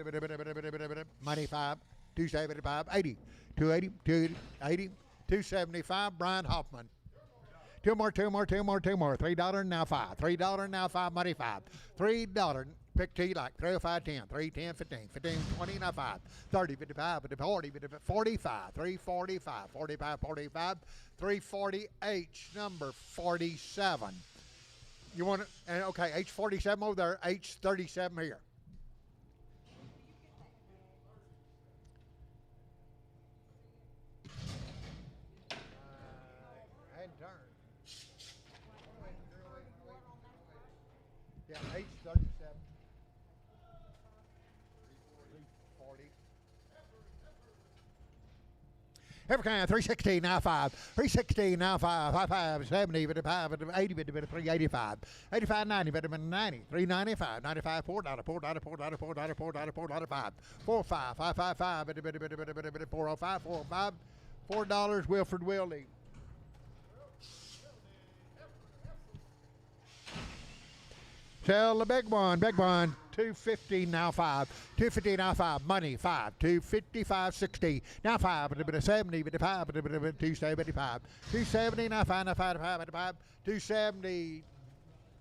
A: Money 5. 275, 80. 280, 280, 275, Brian Hoffman. Two more. $3 now 5. $3 now 5, money 5. $3. Pick T like 305, 10, 310, 15, 15, 20, now 5, 30, 55, 40, 45, 345, 45, 45, 340, H number 47. You want to, okay, H47 over there, H37 here. Every kind, 316, now 5. 316, now 5. 5, 70, 55, 80, 385. 85, 90, 90. 395, 95, $4, $4, $4, $4, $4, $4, $4, 4, 5, 5, 5, 5, 405, 405, $4, Wilford Willie. Sell the big one, 250 now 5, 250 now 5, money 5, 255 60 now 5, 70, 55, 275, 270 now 5, 270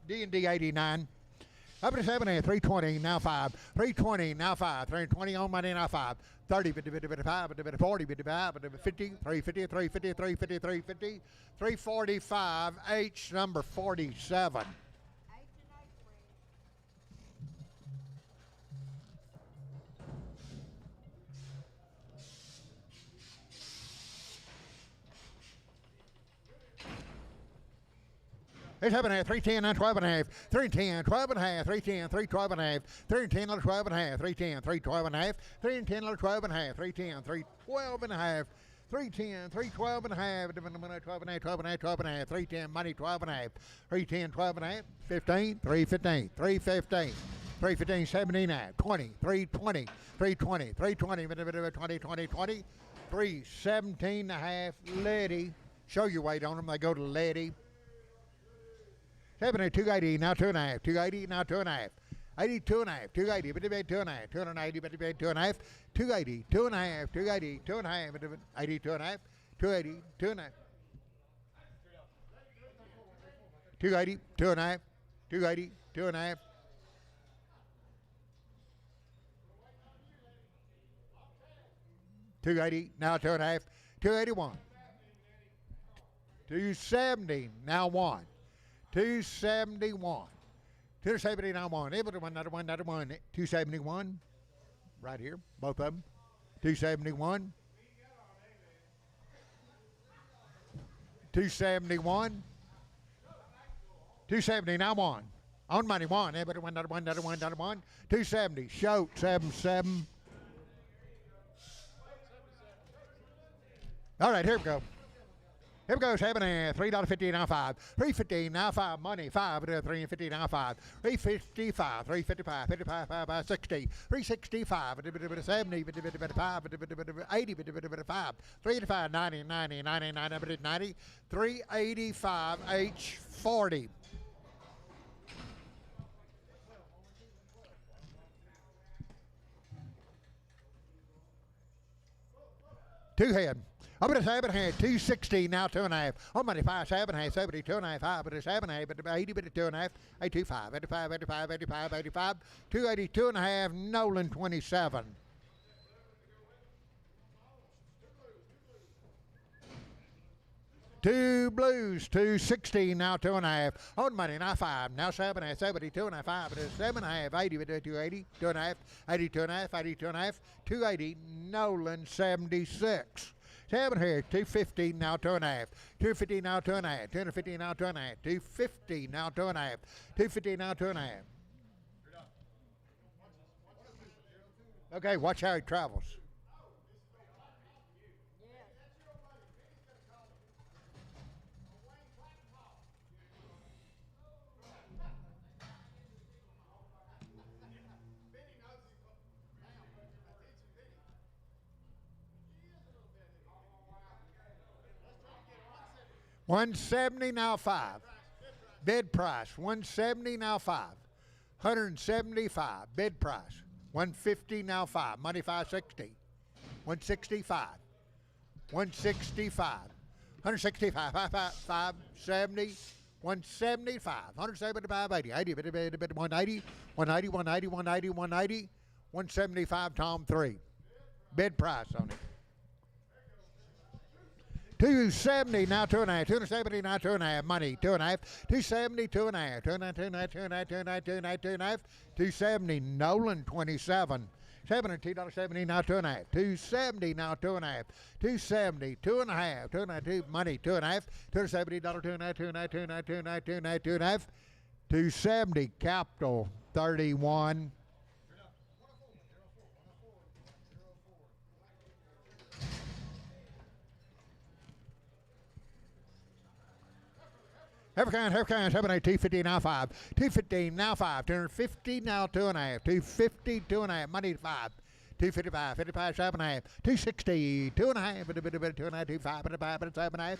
A: D&D 89. Up to 70, 320 now 5, 320 now 5, 320 on money now 5, 30, 55, 40, 55, 50, 350, 350, 350, 350, 345, H number 47. It's 7.5, 310, and 12.5, 310, 12.5, 310, 312.5, 310, 12.5, 310, 312.5, 310, 12.5, 310, 312.5, 310, 312.5, 12.5, 12.5, 12.5, 310, money 12.5, 310, 12.5, 15, 315, 315, 315, 79, 20, 320, 320, 320, 20, 20, 20, 317.5, Letty. Show your weight on them, they go to Letty. 70, 280, now 2.5, 280, now 2.5, 82 and a half, 280, but they 2.5, 280, but they 2.5, 280, 2.5, 280, 2.5, 82 and a half, 280, 2.5, 280, 2.5, 280, 2.5. $280, now 2.5, 281, 270, now 1, 271, 270, now 1, able to 1, another 1, another 1, 271, right here, both of them, 271, 271, 270, now 1, on money 1, able to 1, another 1, another 1, another 1, 270, show 77. All right, here we go. Here we go, 7 and $3.50 now 5, $3.50 now 5, money 5, $3.50 now 5, $3.55, $3.55, 55, 5, 60, $3.65, 70, 55, 80, 5, $3.85, 90, 90, 90, 90, 90, $3.85, H40. Two head. Up at a 7 hand, 260 now 2.5. On money 5, 7 hand, 70, 2.5, 5, but a 7 hand, but 80, but a 2.5, 825, 85, 85, 85, 85, 280, 2.5, Nolan 27. Two blues, 260 now 2.5. On money now 5, now 7 hand, 70, 2.5, 5, but a 7.5, 80, but a 280, 2.5, 80, 2.5, 80, 2.5, 280, Nolan 76. 7 here, 250 now 2.5, 250 now 2.5, 250 now 2.5, 250 now 2.5, 250 now 2.5. Okay, watch how he travels. $170 now 5. Bid price $170 now 5. $175 bid price. $150 now 5. Money $560. $165. $165. $165. 570. $175. $175. 80. 80. 180. 180. 180. 180. 180. $175 Tom 3. Bid price on it. 270 now 2.5, 270 now 2.5, money 2.5, 270, 2.5, 2.5, 2.5, 2.5, 2.5, 2.5, 270, Nolan 27, $72.70 now 2.5, 270 now 2.5, 270, 2.5, 2.5, money 2.5, $270, 2.5, 2.5, 2.5, 2.5, 2.5, 2.5, 270, capital 31. Heifer kind, 250 now 5. 215 now 5. 250 now 2.5. 250, 2.5. Money 5. 255, 55, 7.5. 260, 2.5. 2.5, 25, 25, 7.5.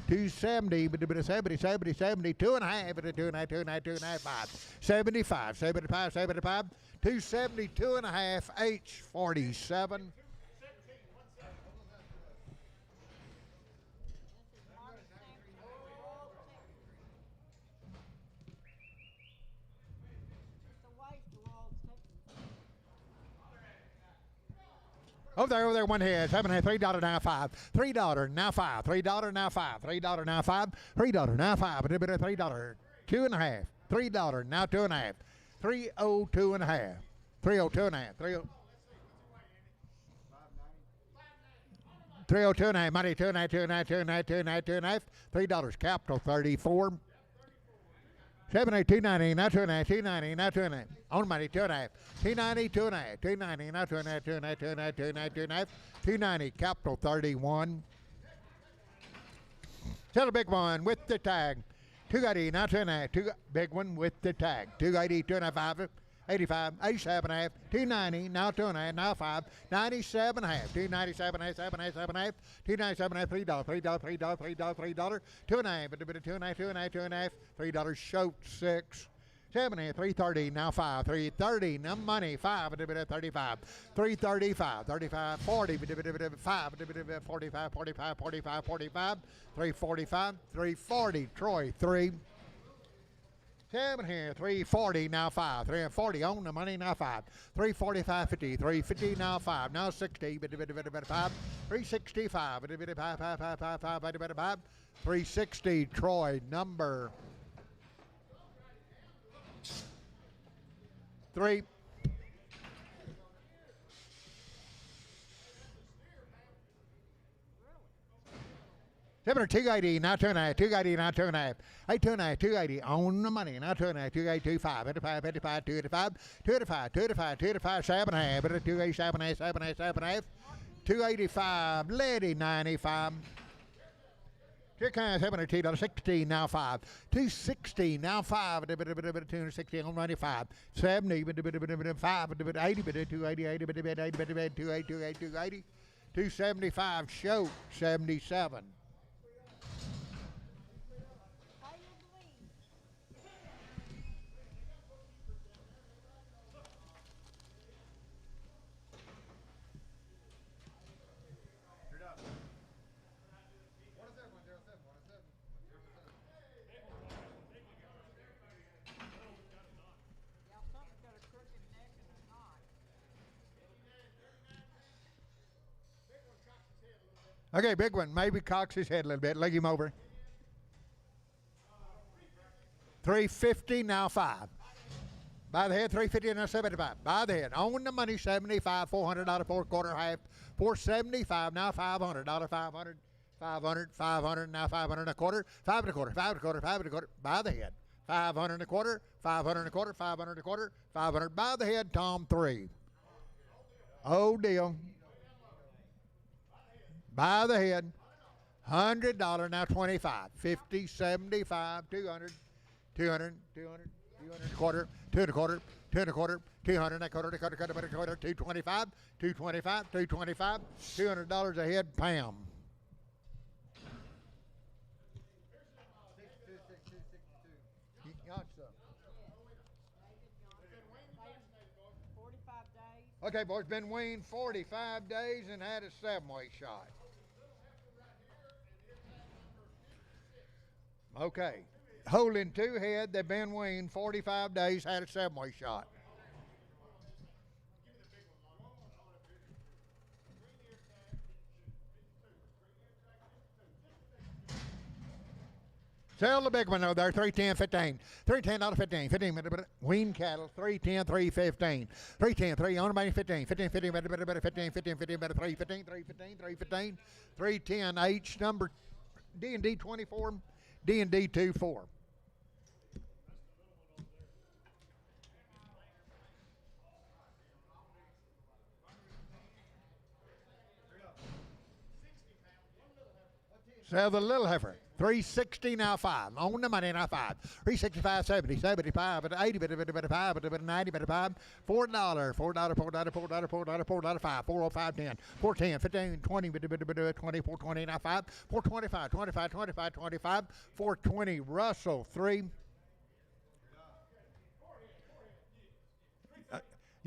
A: 270, 70, 70, 70, 2.5, 2.5, 2.5, 2.5, 5. 75, 75, 75. 270, 2.5. H47. Over there, one head. $7.5, $3 now 5. $3 now 5. $3 now 5. $3 now 5. $3 now 5. $3. 2.5. $3 now 2.5. 302.5. 302.5. 302.5. Money 2.5. 2.5. 2.5. 2.5. 2.5. $3. Capital 34. 7.8, 290, now 2.5, 290, now 2.5. On money, 2.5. 290, 2.5, 290, now 2.5, 2.5, 2.5, 2.5, 2.5. 290, capital 31. Tell the big one with the tag. 280, now 2.5. Two big one with the tag. 280, 2.5, 85, 87.5, 290, now 2.5, now 5, 97.5, 297.5, 7.5, 7.5, 297.5, $3, $3, $3, $3, $3, 2.5, 2.5, 2.5, 2.5, $3, shoat 6. 7.5, 330, now 5, 330, now money 5, 35, 335, 35, 40, 5, 45, 45, 45, 45, 345, 340, Troy 3. 7 here, 340, now 5. 340 on the money, now 5. 345, 50, 350, now 5. Now 60, 5. 365, 5. 360, Troy, number 3. 280, now 2.5, 280, now 2.5. 2.5, 280 on the money, now 2.5, 280, 25, 85, 85, 285, 285, 285, 285, 7.5, 287, 7.5, 7.5, 285, Lady 95. Here comes $7 16 now 5. 260 now 5. 260 on 95. 70 5 80 280 80 280 280 275 show 77. Okay, big one. Maybe cocks his head a little bit. Leg him over. 350 now 5. By the head, 350 now 75. By the head, on the money, 75, $400, 4 quarter half, 475 now $500, 500, 500, 500 now 500 and a quarter, 5 and a quarter, 5 and a quarter, 5 and a quarter. By the head, 500 and a quarter, 500 and a quarter, 500 and a quarter, 500 by the head. Tom 3. Oh deal. By the head, $100 now 25, 50, 75, 200, 200, 200, 200 a quarter, 2 and a quarter, 2 and a quarter, 200 and a quarter, 225, 225, 225, $200 a head, Pam. Okay, boys, been weaned 45 days and had a 7-way shot. Okay, holding 2 head, they've been weaned 45 days, had a 7-way shot. Sell the big one over there, 310, 15. $310, 15. 15 wean cattle, 310, 315. 310, 3 on the money, 15. 15, 15, 15, 15, 15, 315, 315, 315. 310 H number D&D 24, D&D 24. Sell the little heifer. 360 now 5. On the money now 5. 365, 70, 75, 80, 90, 5. $4, $4, $4, 5, 405, 10, 410, 15, 20, 24, 20 now 5. 425, 25, 25, 25, 420. Russell 3.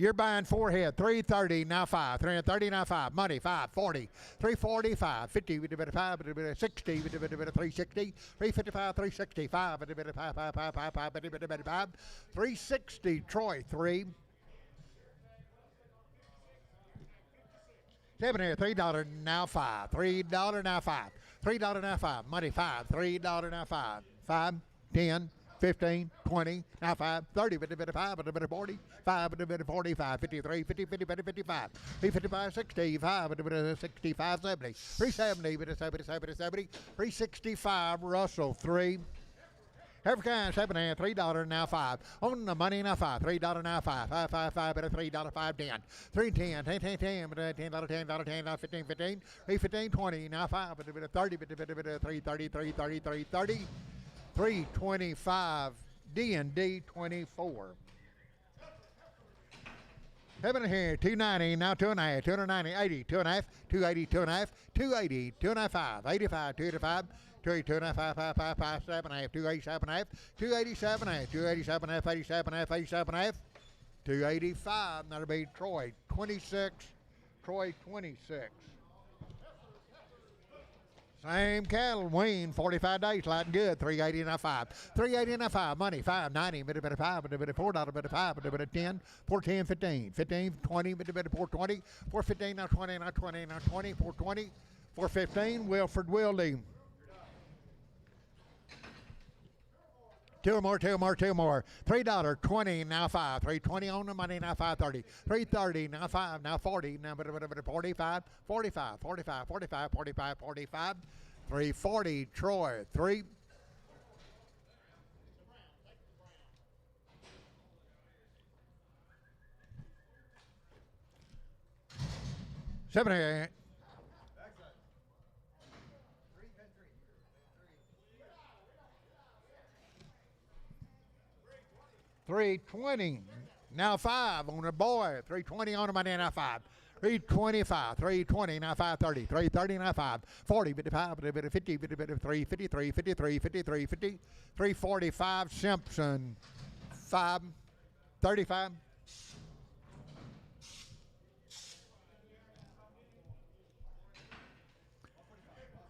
A: You're buying 4 head, 330 now 5, 330 now 5, money 540, 345, 50, 5, 60, 360, 355, 365, 360, Troy 3. 7 here, $3 now 5, $3 now 5, $3 now 5, money 5, $3 now 5, 5, 10, 15, 20, now 5, 30, 5, 40, 5, 45, 53, 50, 55, 355, 65, 65, 70, 370, 70, 365, Russell 3. Every kind, 7 and $3 now 5. On the money now 5. $3 now 5. 5, 5, 5, $3, 5, 10. 3, 10, 10, 10, 10, $10, 10, 15, 15, 3, 15, 20, now 5, 30, 330, 330, 330. 325 D&D 24. 7 here, 290, now 2.5, 290, 80, 2.5, 280, 2.5, 280, 295, 85, 285, 282.5, 5, 5, 5, 7.5, 287.5, 287.5, 287.5, 87.5, 87.5, 285. That'll be Troy 26, Troy 26. Same cattle, wean, 45 days, lighting good, 380 now 5. 380 now 5, money, 590, bit of 5, bit of $4, bit of 5, bit of 10, 410, 15, 15, 20, bit of 420, 415 now 20, now 20, now 20, 420, 415, Wilford Wildy. Two more. $3, 20, now 5. 320 on the money, now 530. 330, now 5, now 40, now 45, 45, 45, 45, 45, 45. 340, Troy, 3. Seven here. 320, now 5 on the boy. 320 on the money, now 5. 325, 320, now 530. 330, now 5. 40, 55, 50, 353, 53, 53, 50. 345, Simpson, 5, 35.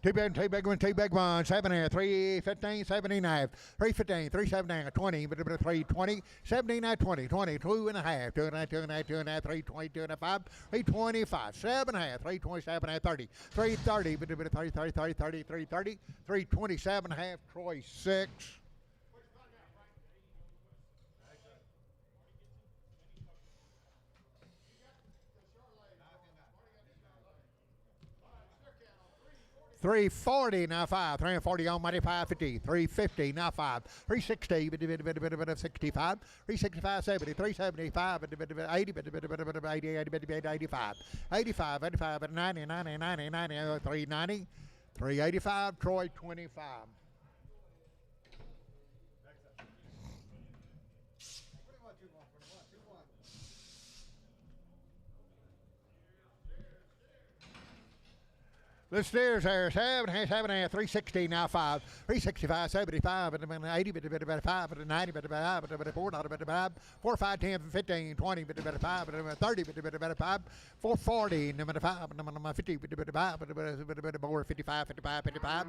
A: Two big ones, 7 here, 315, 79, 315, 379, 20, 320, 79, 20, 22 and a half, 2.5, 2.5, 2.5, 320, 2.5, 325, 7.5, 327, 30, 330, 330, 327 and a half, Troy 6. $340 now 5, 340 on money, 550, 350 now 5, 360, 65, 365, 70, 375, 80, 85, 85, 90, 390, 385, Troy 25. The steers there, 7, 360 now 5, 365, 75, 80, 5, 90, 4, 4, 5, 10, 15, 20, 5, 30, 5, 440, 5, 50, 55, 55,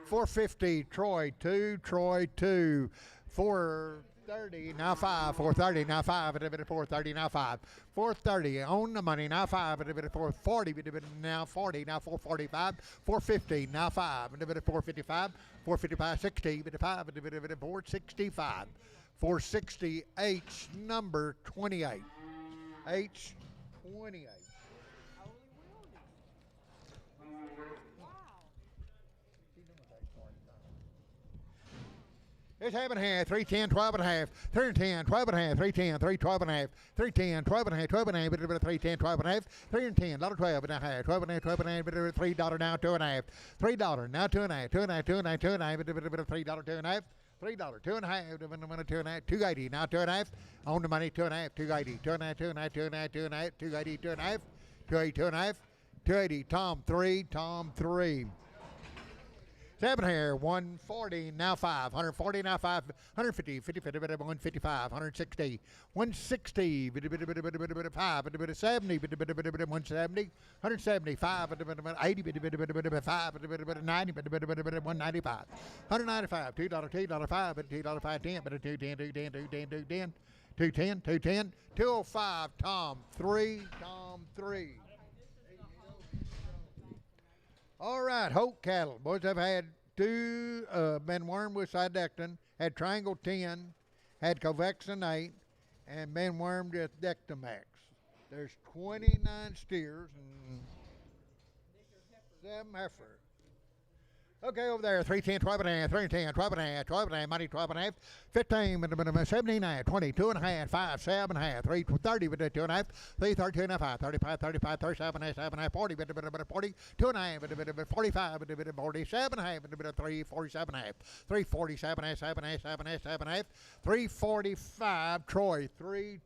A: 450, Troy 2, 430 now 5, 430 now 5, 430 now 5, 430 on the money now 5, 440 now 40 now 445, 450 now 5, 455, 455, 60, 465, 460 H number 28, H 28. It's half and a half, 310, 12 and a half, 310, 12 and a half, 310, 3, 12 and a half, 310, 12 and a half, 12 and a half, bit of 310, 12 and a half, 310, $12 and a half, 12 and a half, 12 and a half, bit of $3 now, 2 and a half, $3 now, 2 and a half, 2 and a half, 2 and a half, 2 and a half, bit of $3, 2 and a half, $3, 2 and a half, 2 and a half, 280 now, 2 and a half, on the money, 2 and a half, 280, 2 and a half, 2 and a half, 2 and a half, 2 and a half, 280, 2 and a half, 280, 2 and a half, 280, Tom 3. 7 here, 140, now 5, 140, now 5, 150, 50, 50, 155, 160, 160, 5, 70, 170, 175, 80, 5, 90, 195, 195, $2, $5, $2, 10, but 210, 205, Tom 3. All right, Hope cattle. Boys, I've had 2 been wormed with Sidectin, had Triangle 10, had Covexin 8, and been wormed with Dectomax. There's 29 steers and 7 heifers. Okay, over there, 310, 12 and a half, 310, 12 and a half, 12 and a half, money, 12 and a half, 15, 17, 20, 2 and a half, 5, 7 and a half, 3, 30, 2 and a half, 3, 30, 2 and a half, 35, 35, 37 and a half, 7 and a half, 40, 40, 2 and a half, 45, 47 and a half, 3, 47 and a half, 3, 47 and a half, 7 and a half, 7 and a half, 7 and a half, 345, Troy 3,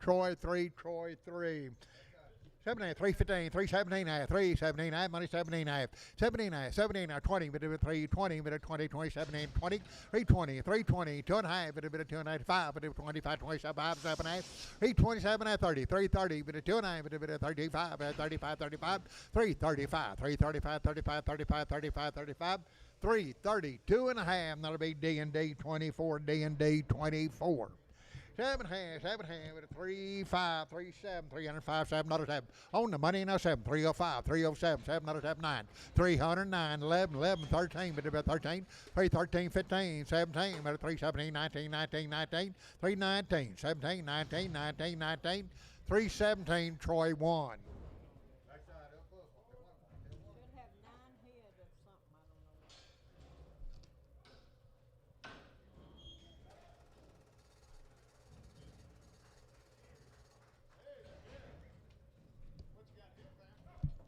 A: 7 315, 317, 317, money 17, 17, 17, 20, 3, 20, 20, 27, 20, 320, 320, 2 and a half, 2 and a half, 5, 25, 27, 5, 7 and a half, 327, 30, 330, 2 and a half, 35, 35, 35, 335, 335, 35, 35, 35, 35, 330, 2 and a half, that'll be D&D 24, D&D 24. 7 half, 3, 5, 3, 7, 305, $7, on the money now, 7, 305, 307, $7, 9, 309, 11, 11, 13, 13, 313, 15, 17, 317, 19, 19, 19, 319, 17, 19, 19, 19, 317, Troy 1.
C: Should have 9 head of something,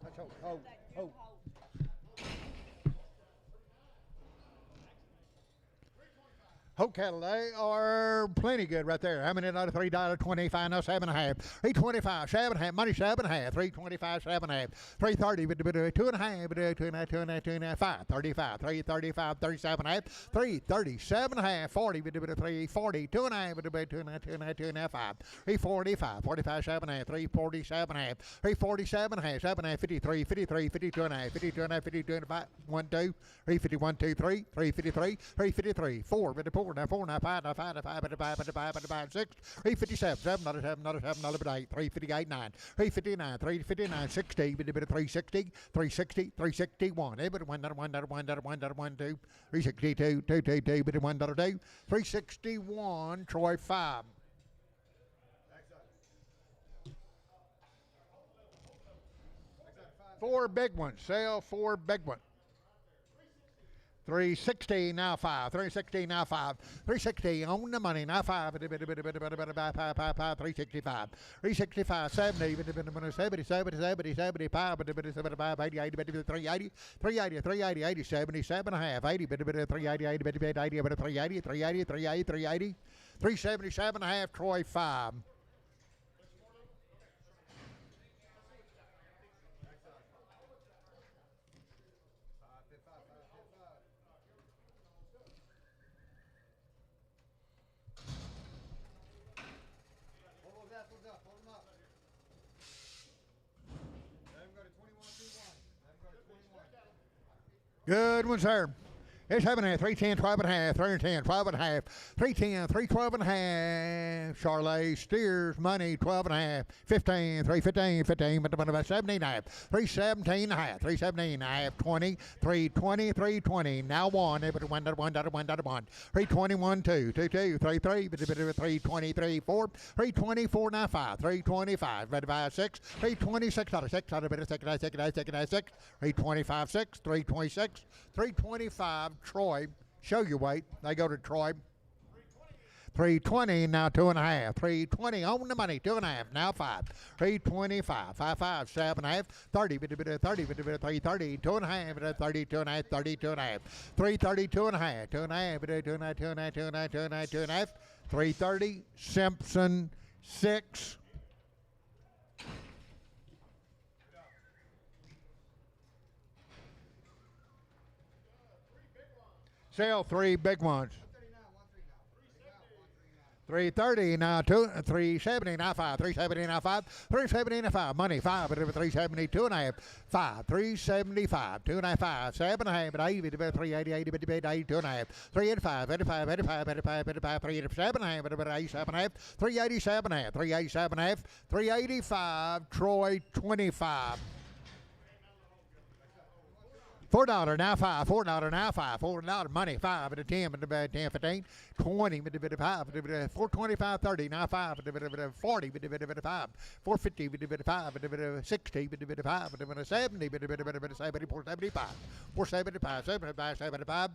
C: I don't know.
A: Let's hope.
C: That new hope.
A: Hope cattle, they are plenty good right there. How many out of $3.25? No, 7 and a half. 325, 7 and a half. Money 7 and a half. 325, 7 and a half. 330, 2 and a half. 2 and a half, 2 and a half, 2 and a half. 535, 335, 37 and a half. 337 and a half. 40, 340, 2 and a half. 2 and a half, 2 and a half, 2 and a half. 5. 345, 45, 7 and a half. 347 and a half. 347 and a half. 7 and a half. 53, 53, 52 and a half. 52 and a half. 52 and a half. 1, 2. 351, 2, 3. 353, 353. 4, 54. Now 4, now 5, now 5, now 5, now 5, now 5, now 6, 357, 7, not a 7, not a 7, not a 8, 358, 9, 359, 359, 60, 360, 360, 361, but 1, 2, 362, 2, 2, 2, but 1, 2, 361, Troy 5. Four big ones, sell 4 big ones. 360 now 5. 360 now 5. 360 on the money now 5. 365. 365. 70. 70. 70. 75. 75. 80. 80. 380. 380. 380. 80. 77 and a half. 80. 380. 80. 80. 380. 380. 380. 380. 377 and a half. Troy 5. Good one, sir. It's 7 and a half, 310, 12 and a half, 310, 12 and a half, 310, 312 and a half. Charlet steers money, 12 and a half, 15, 315, 15, but about 17 and a half, 317 and a half, 317 and a half, 20, 320, 320. Now 1, 1, 321, 2, 2, 2, 3, 3, 323, 4, 324, now 5, 325, 6, 326, out of 6, out of 6, 325, 6, 326, 325, Troy. Show your weight. They go to Troy. 320, now 2.5. 320 on the money, 2.5, now 5. 325, 5, 7 half, 30, 30, 330, 2.5, 30, 2.5, 30, 2.5. 330, 2.5, 2.5, 2.5, 2.5, 2.5, 2.5, 2.5. 330, Simpson, 6. Sell 3 big ones. 330 now 370 now 5 370 now 5 370 now 5 money 5 370 2.5 5 375 2.5 7 half 8 380 80 2.5 385 85 85 85 85 387 half 87 half 387 half 387 half 385 Troy 25. $4 now 5, $4 now 5, $4 money 5 at a 10, 10, 15, 20, 5, 425, 30 now 5, 40, 5, 450, 5, 60, 5, 70, 475, 475, 75, 75,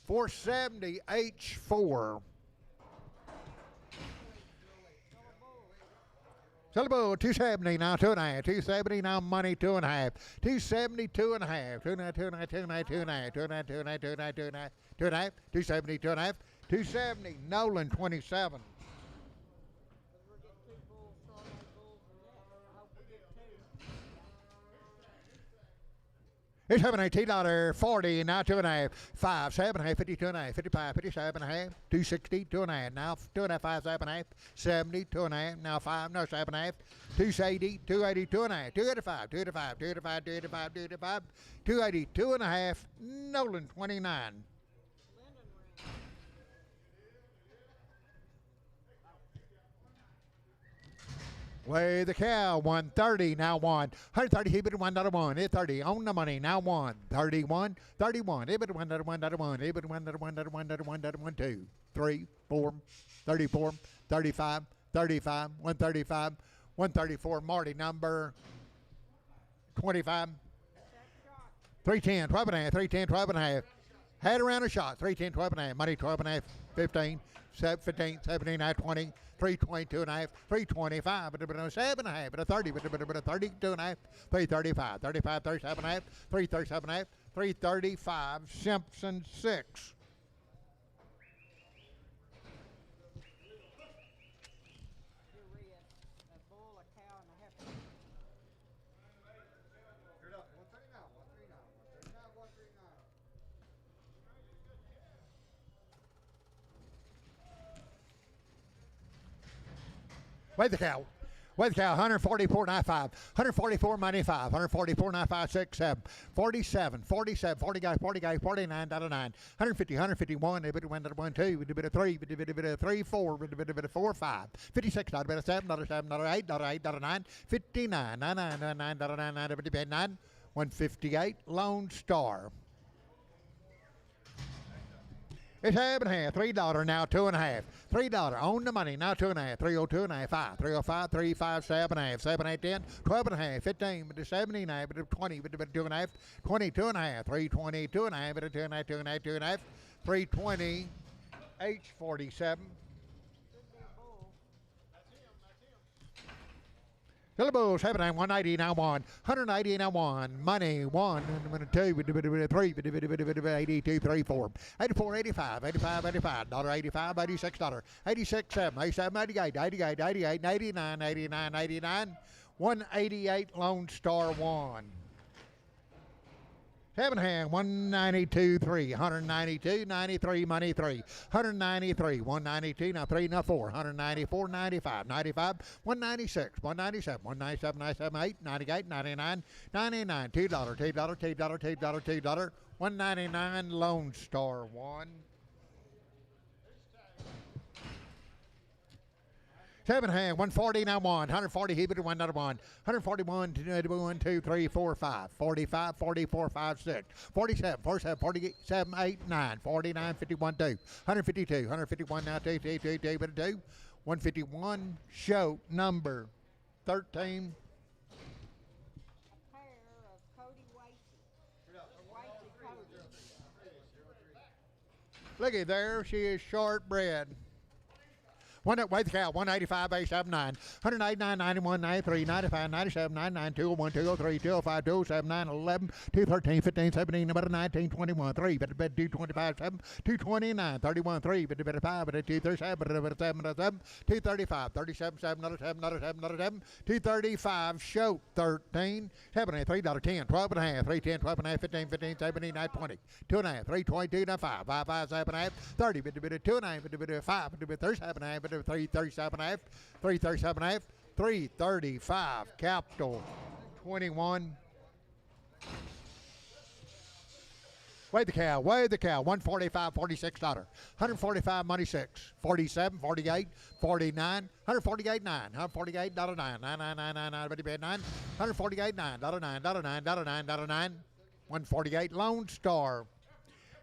A: 470 H4. Syllable 270 now 2.5, 270 now money 2.5, 270 2.5, 2.5, 2.5, 2.5, 2.5, 2.5, 2.5, 2.5, 2.5, 2.5, 270 2.5, 270 Nolan 27. It's $7 now 2.5, 5, 7 half, 52.5, 55, 57 half, 260, 2.5, now 2.5, 5, 7 half, 70, 2.5, now 5, no 7 half, 280, 280, 2.5, 285, 285, 285, 285, 285, 280, 2.5, Nolan 29. Weigh the cow, 130, now 1. 130, he bid $1.1. It's 30 on the money, now 1. 31, 31, he bid $1.1. He bid $1.1, 2, 3, 4, 34, 35, 35, 135, 134. Marty, number 25. 310, 12 and a half, 310, 12 and a half. Had around a shot, 310, 12 and a half. Money, 12 and a half, 15, 15, 17, 20. 322 and a half, 325, but a 7 and a half, but a 30, but a 32 and a half, 335, 35, 37 and a half, 337 and a half, 335, Simpson 6. Weigh the cow. Weigh the cow, 144.95, 144.95, 144.95, 6, 7, 47, 47, 40 guys, 49, $9, 150, 151, a bit of 1, 2, a bit of 3, a bit of 3, 4, a bit of 4, 5, $56, a bit of $7, $7, $8, 9, 59, 9, a bit of 9, 158, Lone Star. It's half and half, $3 now, 2.5. $3 on the money, now 2.5. 302 and a half, 5. 305, 3, 7 and a half, 7, 8, 10, 12 and a half, 15, but the 79, but 20, but 2.5, 22 and a half, 322 and a half, but 2 and a half, 2 and a half, 2 and a half, 320, H47. Syllables, 190 now 1, 190 now 1, money 1, 2, 3, 82, 3, 4, 84, 85, 85, 85, $85, $86, 86, 7, 87, 88, 88, 88, 89, 89, 89, 188, Lone Star 1. 7 hand, 192, 3, 192, 93, money 3, 193, 192, now 3, now 4, 194, 95, 95, 196, 197, 197, 97, 8, 98, 99, 99, $2, $2, $2, $2, $2, 199, Lone Star 1. 7 hand, 140 now 1, 140 he bid $1, 141, 2, 3, 4, 5, 45, 44, 5, 6, 47, 47, 47, 8, 9, 49, 51, 2, 152, 151 now 2, 2, 2, 2, 2, 151, show number 13.
C: A pair of Cody Cody.
A: Looky there, she is shortbred. One up, weigh the cow, 185, 87, 9. 189, 91, 93, 95, 97, 99, 201, 203, 205, 207, 9, 11, 213, 15, 17, about 19, 21, 3, but 225, 7, 229, 31, 3, but 5, but 237, but 7, 235, 37, 7, another 7, another 7, another 7, 235, show 13, 7, 3, 10, 12 and a half, 3, 10, 12 and a half, 15, 15, 17, 9, 20, 2 and a half, 3, 22, 5, 5, 5, 7 and a half, 30, but 2 and a half, but 5, but 37 and a half, but 3, 37 and a half, 3, 37 and a half, 335, capital 21. Weigh the cow, 145, $46. 145, money 6, 47, 48, 49, 148, 9, 148, $9, 9, 9, 9, 9, 9, 9, 148, $9, $9, $9, $9, $9, 148, Lone Star.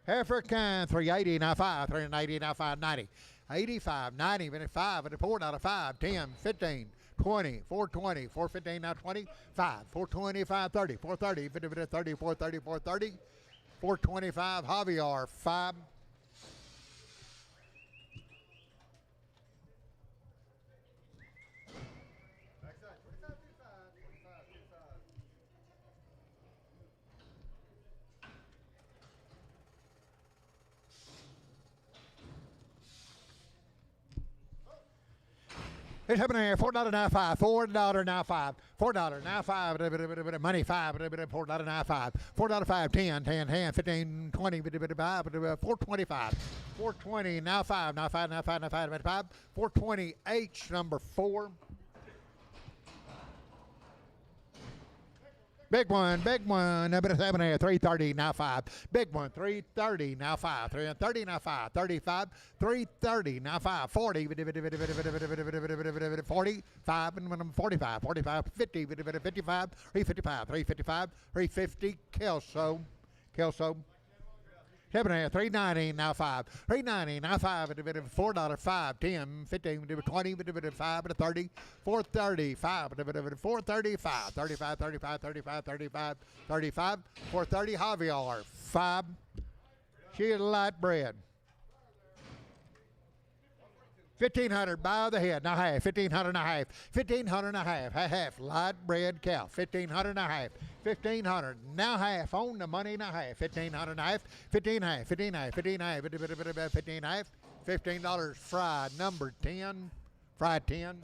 A: Heifer kind, 380, now 5, 380, now 590, 85, 90, 5, 4, out of 5, 10, 15, 20, 420, 415, now 20, 5, 420, 530, 430, 30, 430, 430, 425, Javier, 5. It's happening $4.95, $4.95, $4.95, money 5, $4.95, $4.5, 10, 10, 10, 15, 20, 425, 420, now 5, now 5, now 5, now 5, now 5, 420 H number 4. Big one, number 7 here, 330, now 5. Big one, 330, now 5. 330, now 5. 35, 330, now 5. 40, 45, and 45, 45, 50, 55, 355, 355, 350, Kelso. 7 here, 390, now 5. 390, now 5, $4, 5, 10, 15, 20, 5, 30, 435, 435, 35, 35, 35, 35, 35, 430, Javier, 5. She is light bread. 1,500 by the head, now half, 1,500 and a half, 1,500 and a half, light bread cow, 1,500 and a half, 1,500, now half, on the money, now half, 1,500 and a half, 15 half, 15 half, 15 half, 15 half, $15 fried, number 10, fried 10, 1,500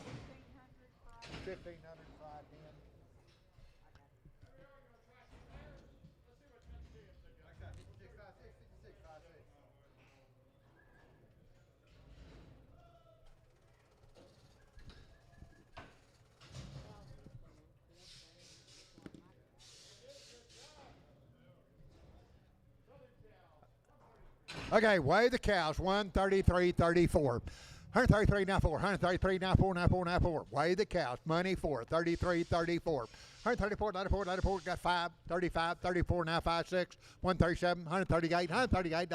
A: fried 10. Okay, weigh the cows, 133.34. 133 now 4, 133 now 4, now 4, now 4. Weigh the cows, money 4, 33.34. 134, 94, 94, got 5, 35, 34, now 5, 6, 137, 138, 138,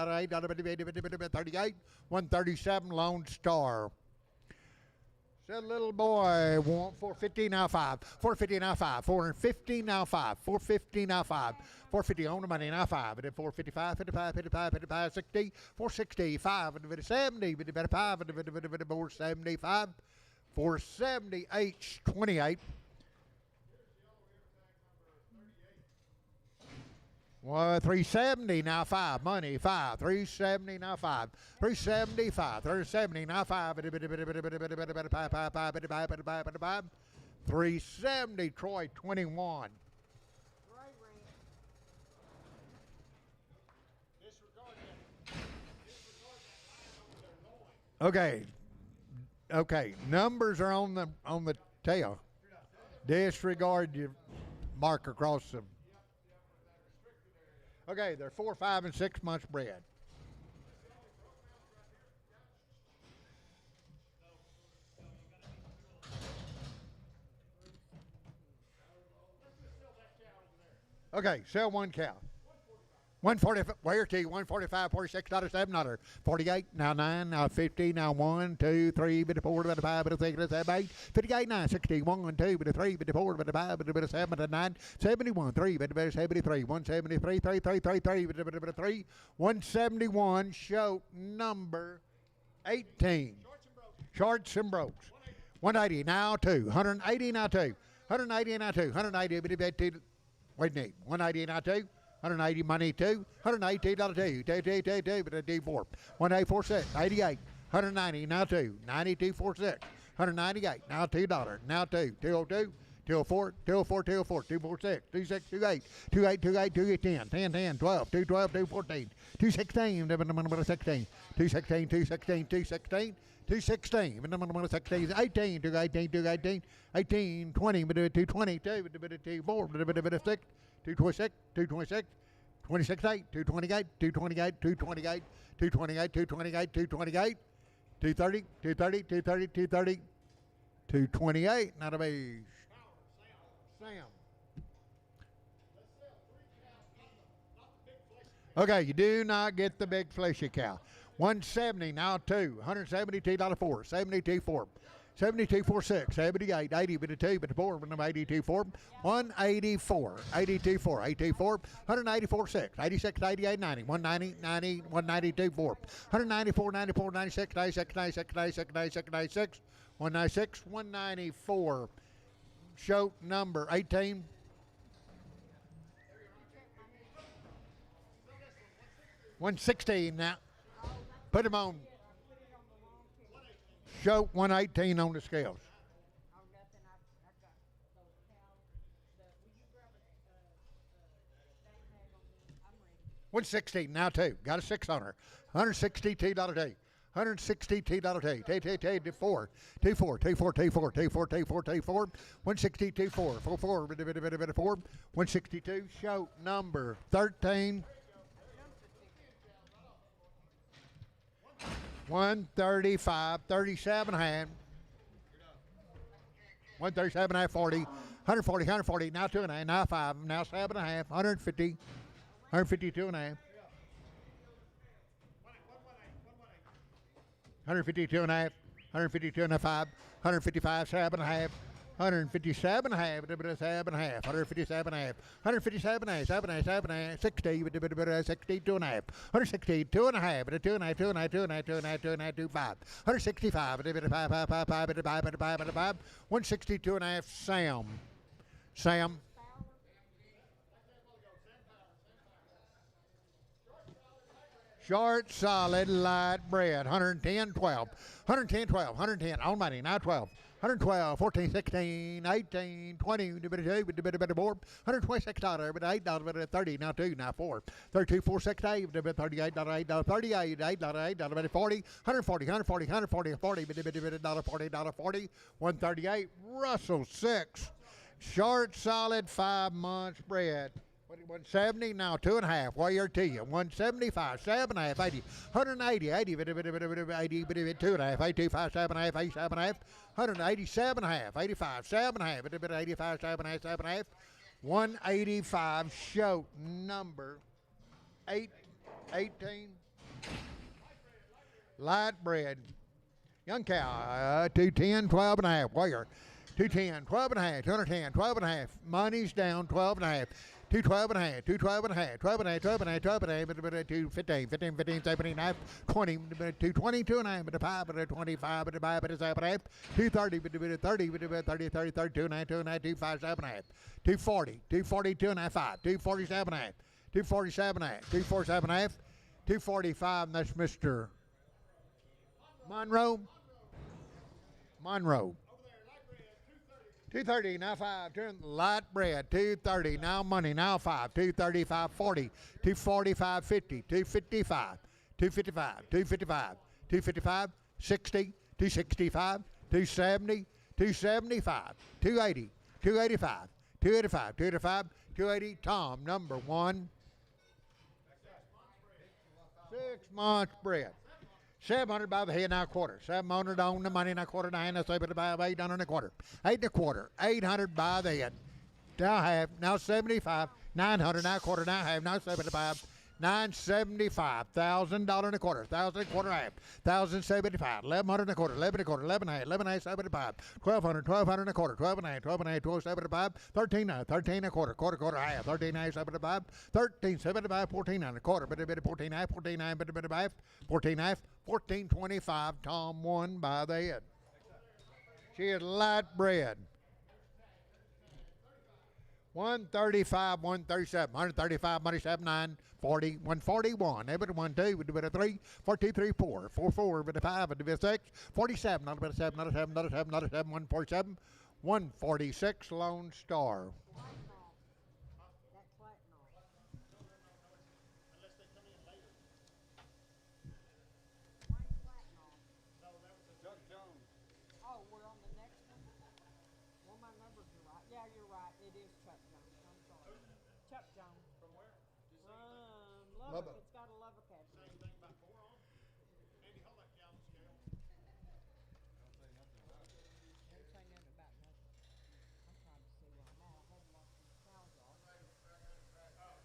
A: 38, 137, Lone Star. Said little boy, 450 now 5, 450 now 5, 450 now 5, 450 now 5, 450 on the money now 5, and then 455, 55, 55, 55, 60, 465, and then 70, 5, and then 475, 470 H 28. Well, 370 now 5, money 5, 370 now 5, 375, 370 now 5, 370 Troy 21. Okay, numbers are on the tail. Disregard your mark across them. Okay, they're 4, 5, and 6 months bred. Okay, sell one cow. 145, where to? 145, $46, $7, 48, now 9, now 50, now 1, 2, 3, 4, 5, 6, 7, 8, 58, 9, 60, 1, 2, 3, 4, 5, 7, 9, 71, 3, 73, 173, 3, 3, 3, 3, 3, 171, show number 18. Shorts and brokes. 180 now 2. 180 now 2. 180 now 2. 180 bitty bit 2. Wait, need 180 now 2. 180 money 2. 180 dollar 2. 2 but a D4. 1846. 88. 190 now 2. 9246. 198 now $2. Now 2. 202. 204, 204, 204, 246, 26, 28, 28, 28, 28, 10, 10, 10, 12, 212, 214, 216, 216, 216, 216, 216, 216, 216, 18, 218, 218, 18, 20, 220, 224, 226, 226, 226, 26, 8, 228, 228, 228, 228, 228, 228, 230, 230, 230, 230, 228, not a beige. Sam. Okay, you do not get the big fleshy cow. 170 now 2. 172 $4. 72 4. 72 46. 78 80 but a 2 but a 4 but 82 4. 184 82 4. 84 184 6. 86 88 90. 190 90 192 4. 194 94 96 96 96 96 96 96 196 194. Show number 18. $116 now. Put him on. Show 118 on the scales.
C: Oh, nothing. I got those cows. Will you grab a state tag on me? I'm ready.
A: 116 now 2. Got a 6 on her. $162 day. $162 day. T 4. T 4. T 4. T 4. T 4. T 4. T 4. 162 4. 4 4. 4. 162. Show number 13. 135. 37 hand. 137 half 40. 140. 140. Now 2.5. Now 5. Now 7.5. 150. 152 and a half. 152 and a half, 152 and a 5, 155, 7.5, 157 and a half, 7 and a half, 157 and a half, 157 and a half, 7 and a half, 7 and a half, 60, 62 and a half, 162 and a half, 2 and a half, 2 and a half, 2 and a half, 2 and a half, 2 and a half, 2 5, 165, 5, 162 and a half, Sam. Short, solid, light bread, 110, 12, 110, 12, 110, on money, now 12, 112, 14, 16, 18, 20, $2, $4, $126, $8, 30, now 2, now 4, 32, 4, 6, 8, $38, $8, 38, $8, 40, 140, 140, 140, 40, $40, 40, 138, Russell 6, short, solid, 5 months bread. 170 now 2.5. Wire to you. 175, 7.5, 80, 180, 80, 80, 2.5, 85, 7.5, 87.5, 187.5, 85, 7.5, 85, 7.5, 7.5, 185. Show number 18. Light bread. Young cow, 210, 12.5. Wire. 210, 12.5, 210, 12.5. Money's down, 12.5. 212 and a half, 212 and a half, 12 and a half, 12 and a half, 12 and a half, 215, 15, 15, 17 and a half, 20, 222 and a half, 5, 25, 5, 7 and a half, 230, 30, 30, 30, 32 and a half, 2 and a half, 25, 7 and a half, 240, 242 and a half, 5, 247 and a half, 247 and a half, 247 and a half, 245, and that's Mr. Monroe. 230, now 5, turn light bread, 230, now money, now 5, 235, 40, 245, 50, 255, 255, 255, 255, 60, 265, 270, 275, 280, 285, 285, 285, 280, Tom, number 1. 6 months bread. 700 by the head, now a quarter. 700 on the money, now quarter, now that's about 800 and a quarter. 8 and a quarter. 800 by the head. Now half, now 75. 900, now quarter, now half, now 75. $975, $1,000 and a quarter, $1,000 and a quarter half, $1,075, $1,100 and a quarter, $11 and a quarter, $11 half, $11 half, $75, $1,200, $1,200 and a quarter, $12 and a half, $12 and a half, $12.75, $13 $13 and a quarter, quarter half, $13 half, $75, $13.75, $14 and a quarter, $14 half, $14 half, $14 half, $14.25. Tom won by the head. She is light bred. 135, 137, 135, money 79, 40, 141, every 1, 2, with a 3, 4, 2, 3, 4, 4, 4, with a 5, with a 6, 47, not a 7, not a 7, not a 7, not a 7, 147, 146, Lone Star.
C: That's platinum.
D: Unless they come in later.
C: Wayne platinum.
D: No, that was a Doug Jones.
C: Oh, we're on the next one? Well, my numbers are right. Yeah, you're right. It is Chuck Jones. I'm sorry. Chuck Jones.
D: From where?
C: Lubbock.
A: Lubbock.
C: It's got a Lubbock address.
D: Same thing about 4 on. Andy, hold that cow on the scale.
C: Don't say nothing about nothing. I'm trying to see where I'm at. I had lost these cows off.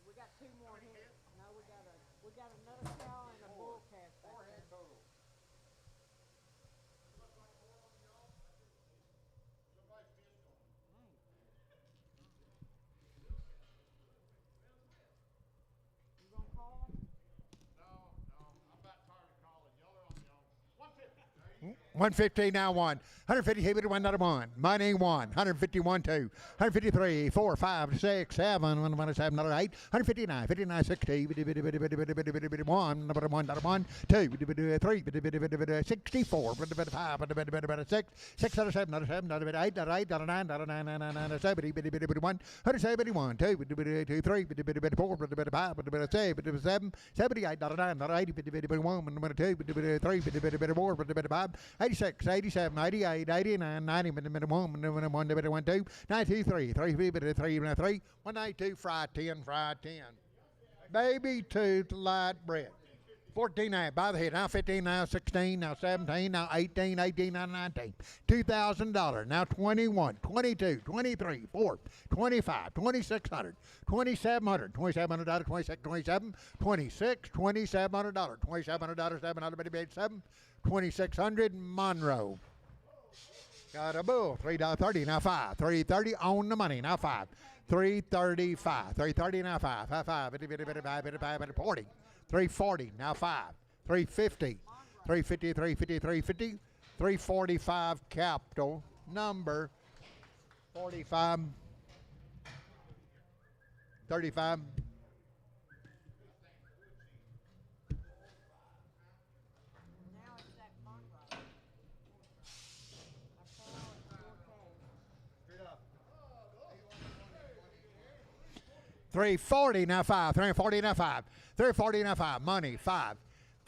C: We got 2 more here. No, we got another cow and a bull calf back there.
D: Total.
C: You gonna call them?
D: No, I'm about tired of calling. Y'all are on your own. 150.
A: 150 now 1. 150 hit with 1 not a 1. Money 1. 151 2. 153 4 5 6 7 1 1 7 not 8. 159 59 60 1 number 1 not a 1 2 3 64 5 6 6 not a 7 not a 7 not a 8 not a 8 not a 9 not a 9 not a 70 1 171 2 2 3 4 5 6 7 78 not a 9 not a 80 1 number 2 3 4 5 86 87 88 89 90 1 1 2 92 3 3 3 192 fry 10 baby tooth light bread 14 now by the head now 15 now 16 now 17 now 18 now 19 $2,000 now 21 22 23 4 25 2600 2700 $27 26 27 26 $2700 $2700 $787 $2,600 Monroe. Got a bull, $3.30 now 5, $3.30 on the money now 5, $3.35, $3.30 now 5, 40, $3.40 now 5, $3.50, $3.50, $3.50, $3.50, $3.45 capital number 45, 35.
C: Now it's that Monroe. A cow and 4 calves.
A: $340 now 5, $340 now 5, $340 now 5, money 5,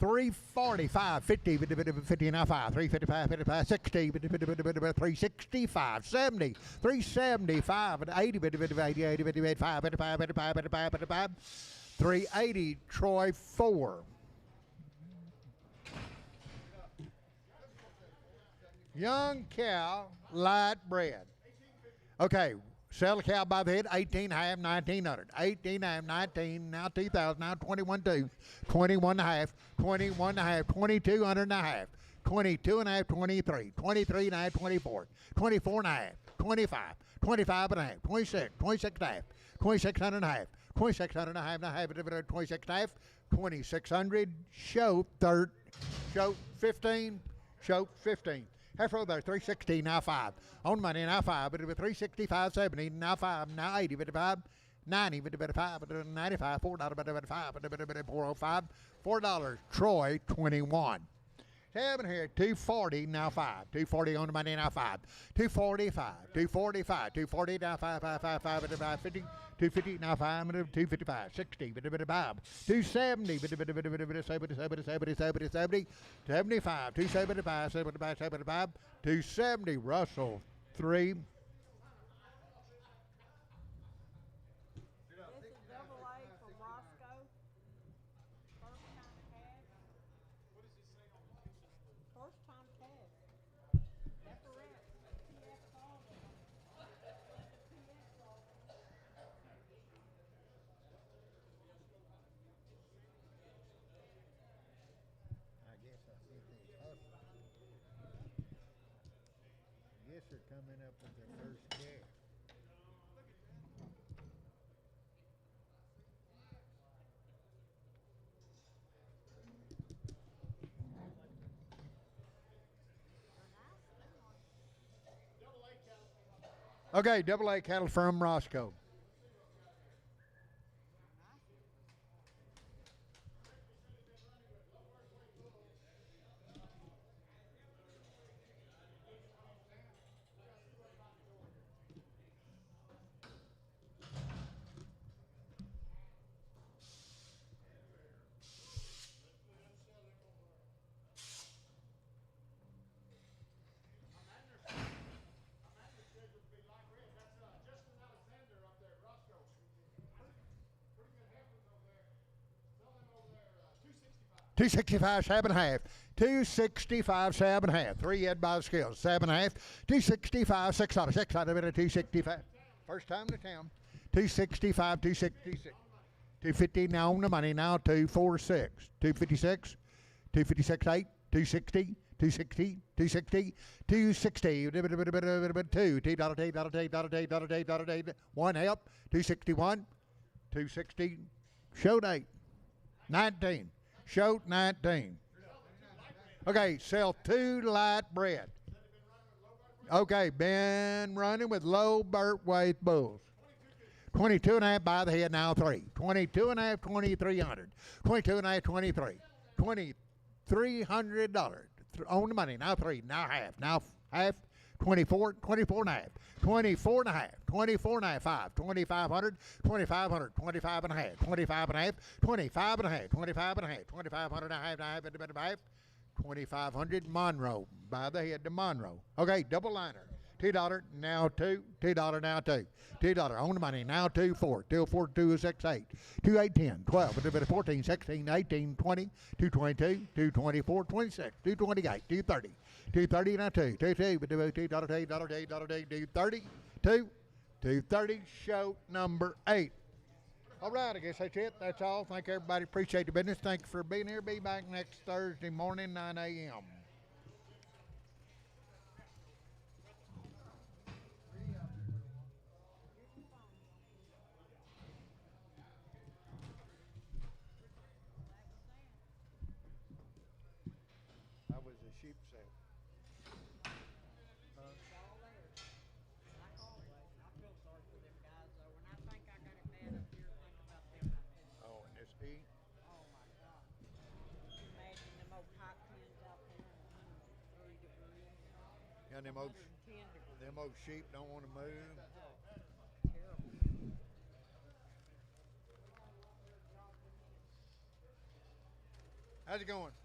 A: $345, 50, 50 now 5, $355, 55, 60, 365, 70, $375, 80, 80, 85, 55, 55, 55, 55, $380, Troy 4. Young cow, light bred. Okay, sell the cow by the head, 18 half, 1900. 18 half, 19, now 2000, now 21 2, 21 and a half, 21 and a half, 2200 and a half, 22 and a half, 23, 23 and a half, 24, 24 and a half, 25, 25 and a half, 26, 26 and a half, 2600 and a half, 2600 and a half, and a half, 26 and a half, 2600, show 15, show 15. Heifer there, 360 now 5. On money now 5, but it was 365, 70, now 5, now 80, but 5, 90, but 5, but 95, $4, but 5, but 405, $4. Troy 21. Seven here, 240 now 5. 240 on the money now 5. 245, 245, 240 now 5, 5, 5, 5, 550, 250 now 5, 255, 60, 270, 70, 75, 275, 75, 75, 270, Russell 3.
C: This is double A from Roscoe. First time calf. First time calf. Decorette. PF called it. PF called it.
A: coming up with their first calf. Okay, double A cattle from Roscoe. $265, 7.5. $265, 7.5. 3 head by the scales, 7.5. $265, 600. 600 at $265. First time to town. $265, $266. $250 now on the money. Now $246. $256. $256, 8. $260. $260. $260. $260. $2. One help. $261. $260. Showed 8. 19. Showed 19. Okay, sell 2 light bread. Okay, been running with low birth weight bulls. 22.5 by the head, now 3. 22.5, 2,300. 22.5, 23. $2,300 on the money, now 3. Now half. 24, 24.5. 24.5. 24.5, 5. 2,500. 2,500. 25.5. 25.5. 25.5. 25.5. 2,500. 2,500 Monroe by the head to Monroe. Okay, double liner. $2 now 2. $2 now 2. $2 on the money now 2 4. 2 4 2 6 8. 2 8 10 12 14 16 18 20 222 224 26 228 230 230 now 2 2 2 $2 230 show number 8. All right, I guess that's it. That's all. Thank everybody. Appreciate the business. Thank you for being here. Be back next Thursday morning, 9 a.m. That was a sheep sale.
C: Like always, I feel sorry for them guys though. When I think I got it bad up here, think about them right now.
A: Oh, and this heat.
C: Oh my God. Can you imagine them old hot pins out there at 103 degrees?
A: Yeah, them old
C: 110 degrees.
A: Them old sheep don't want to move.
C: Oh, terrible.
A: How's it going?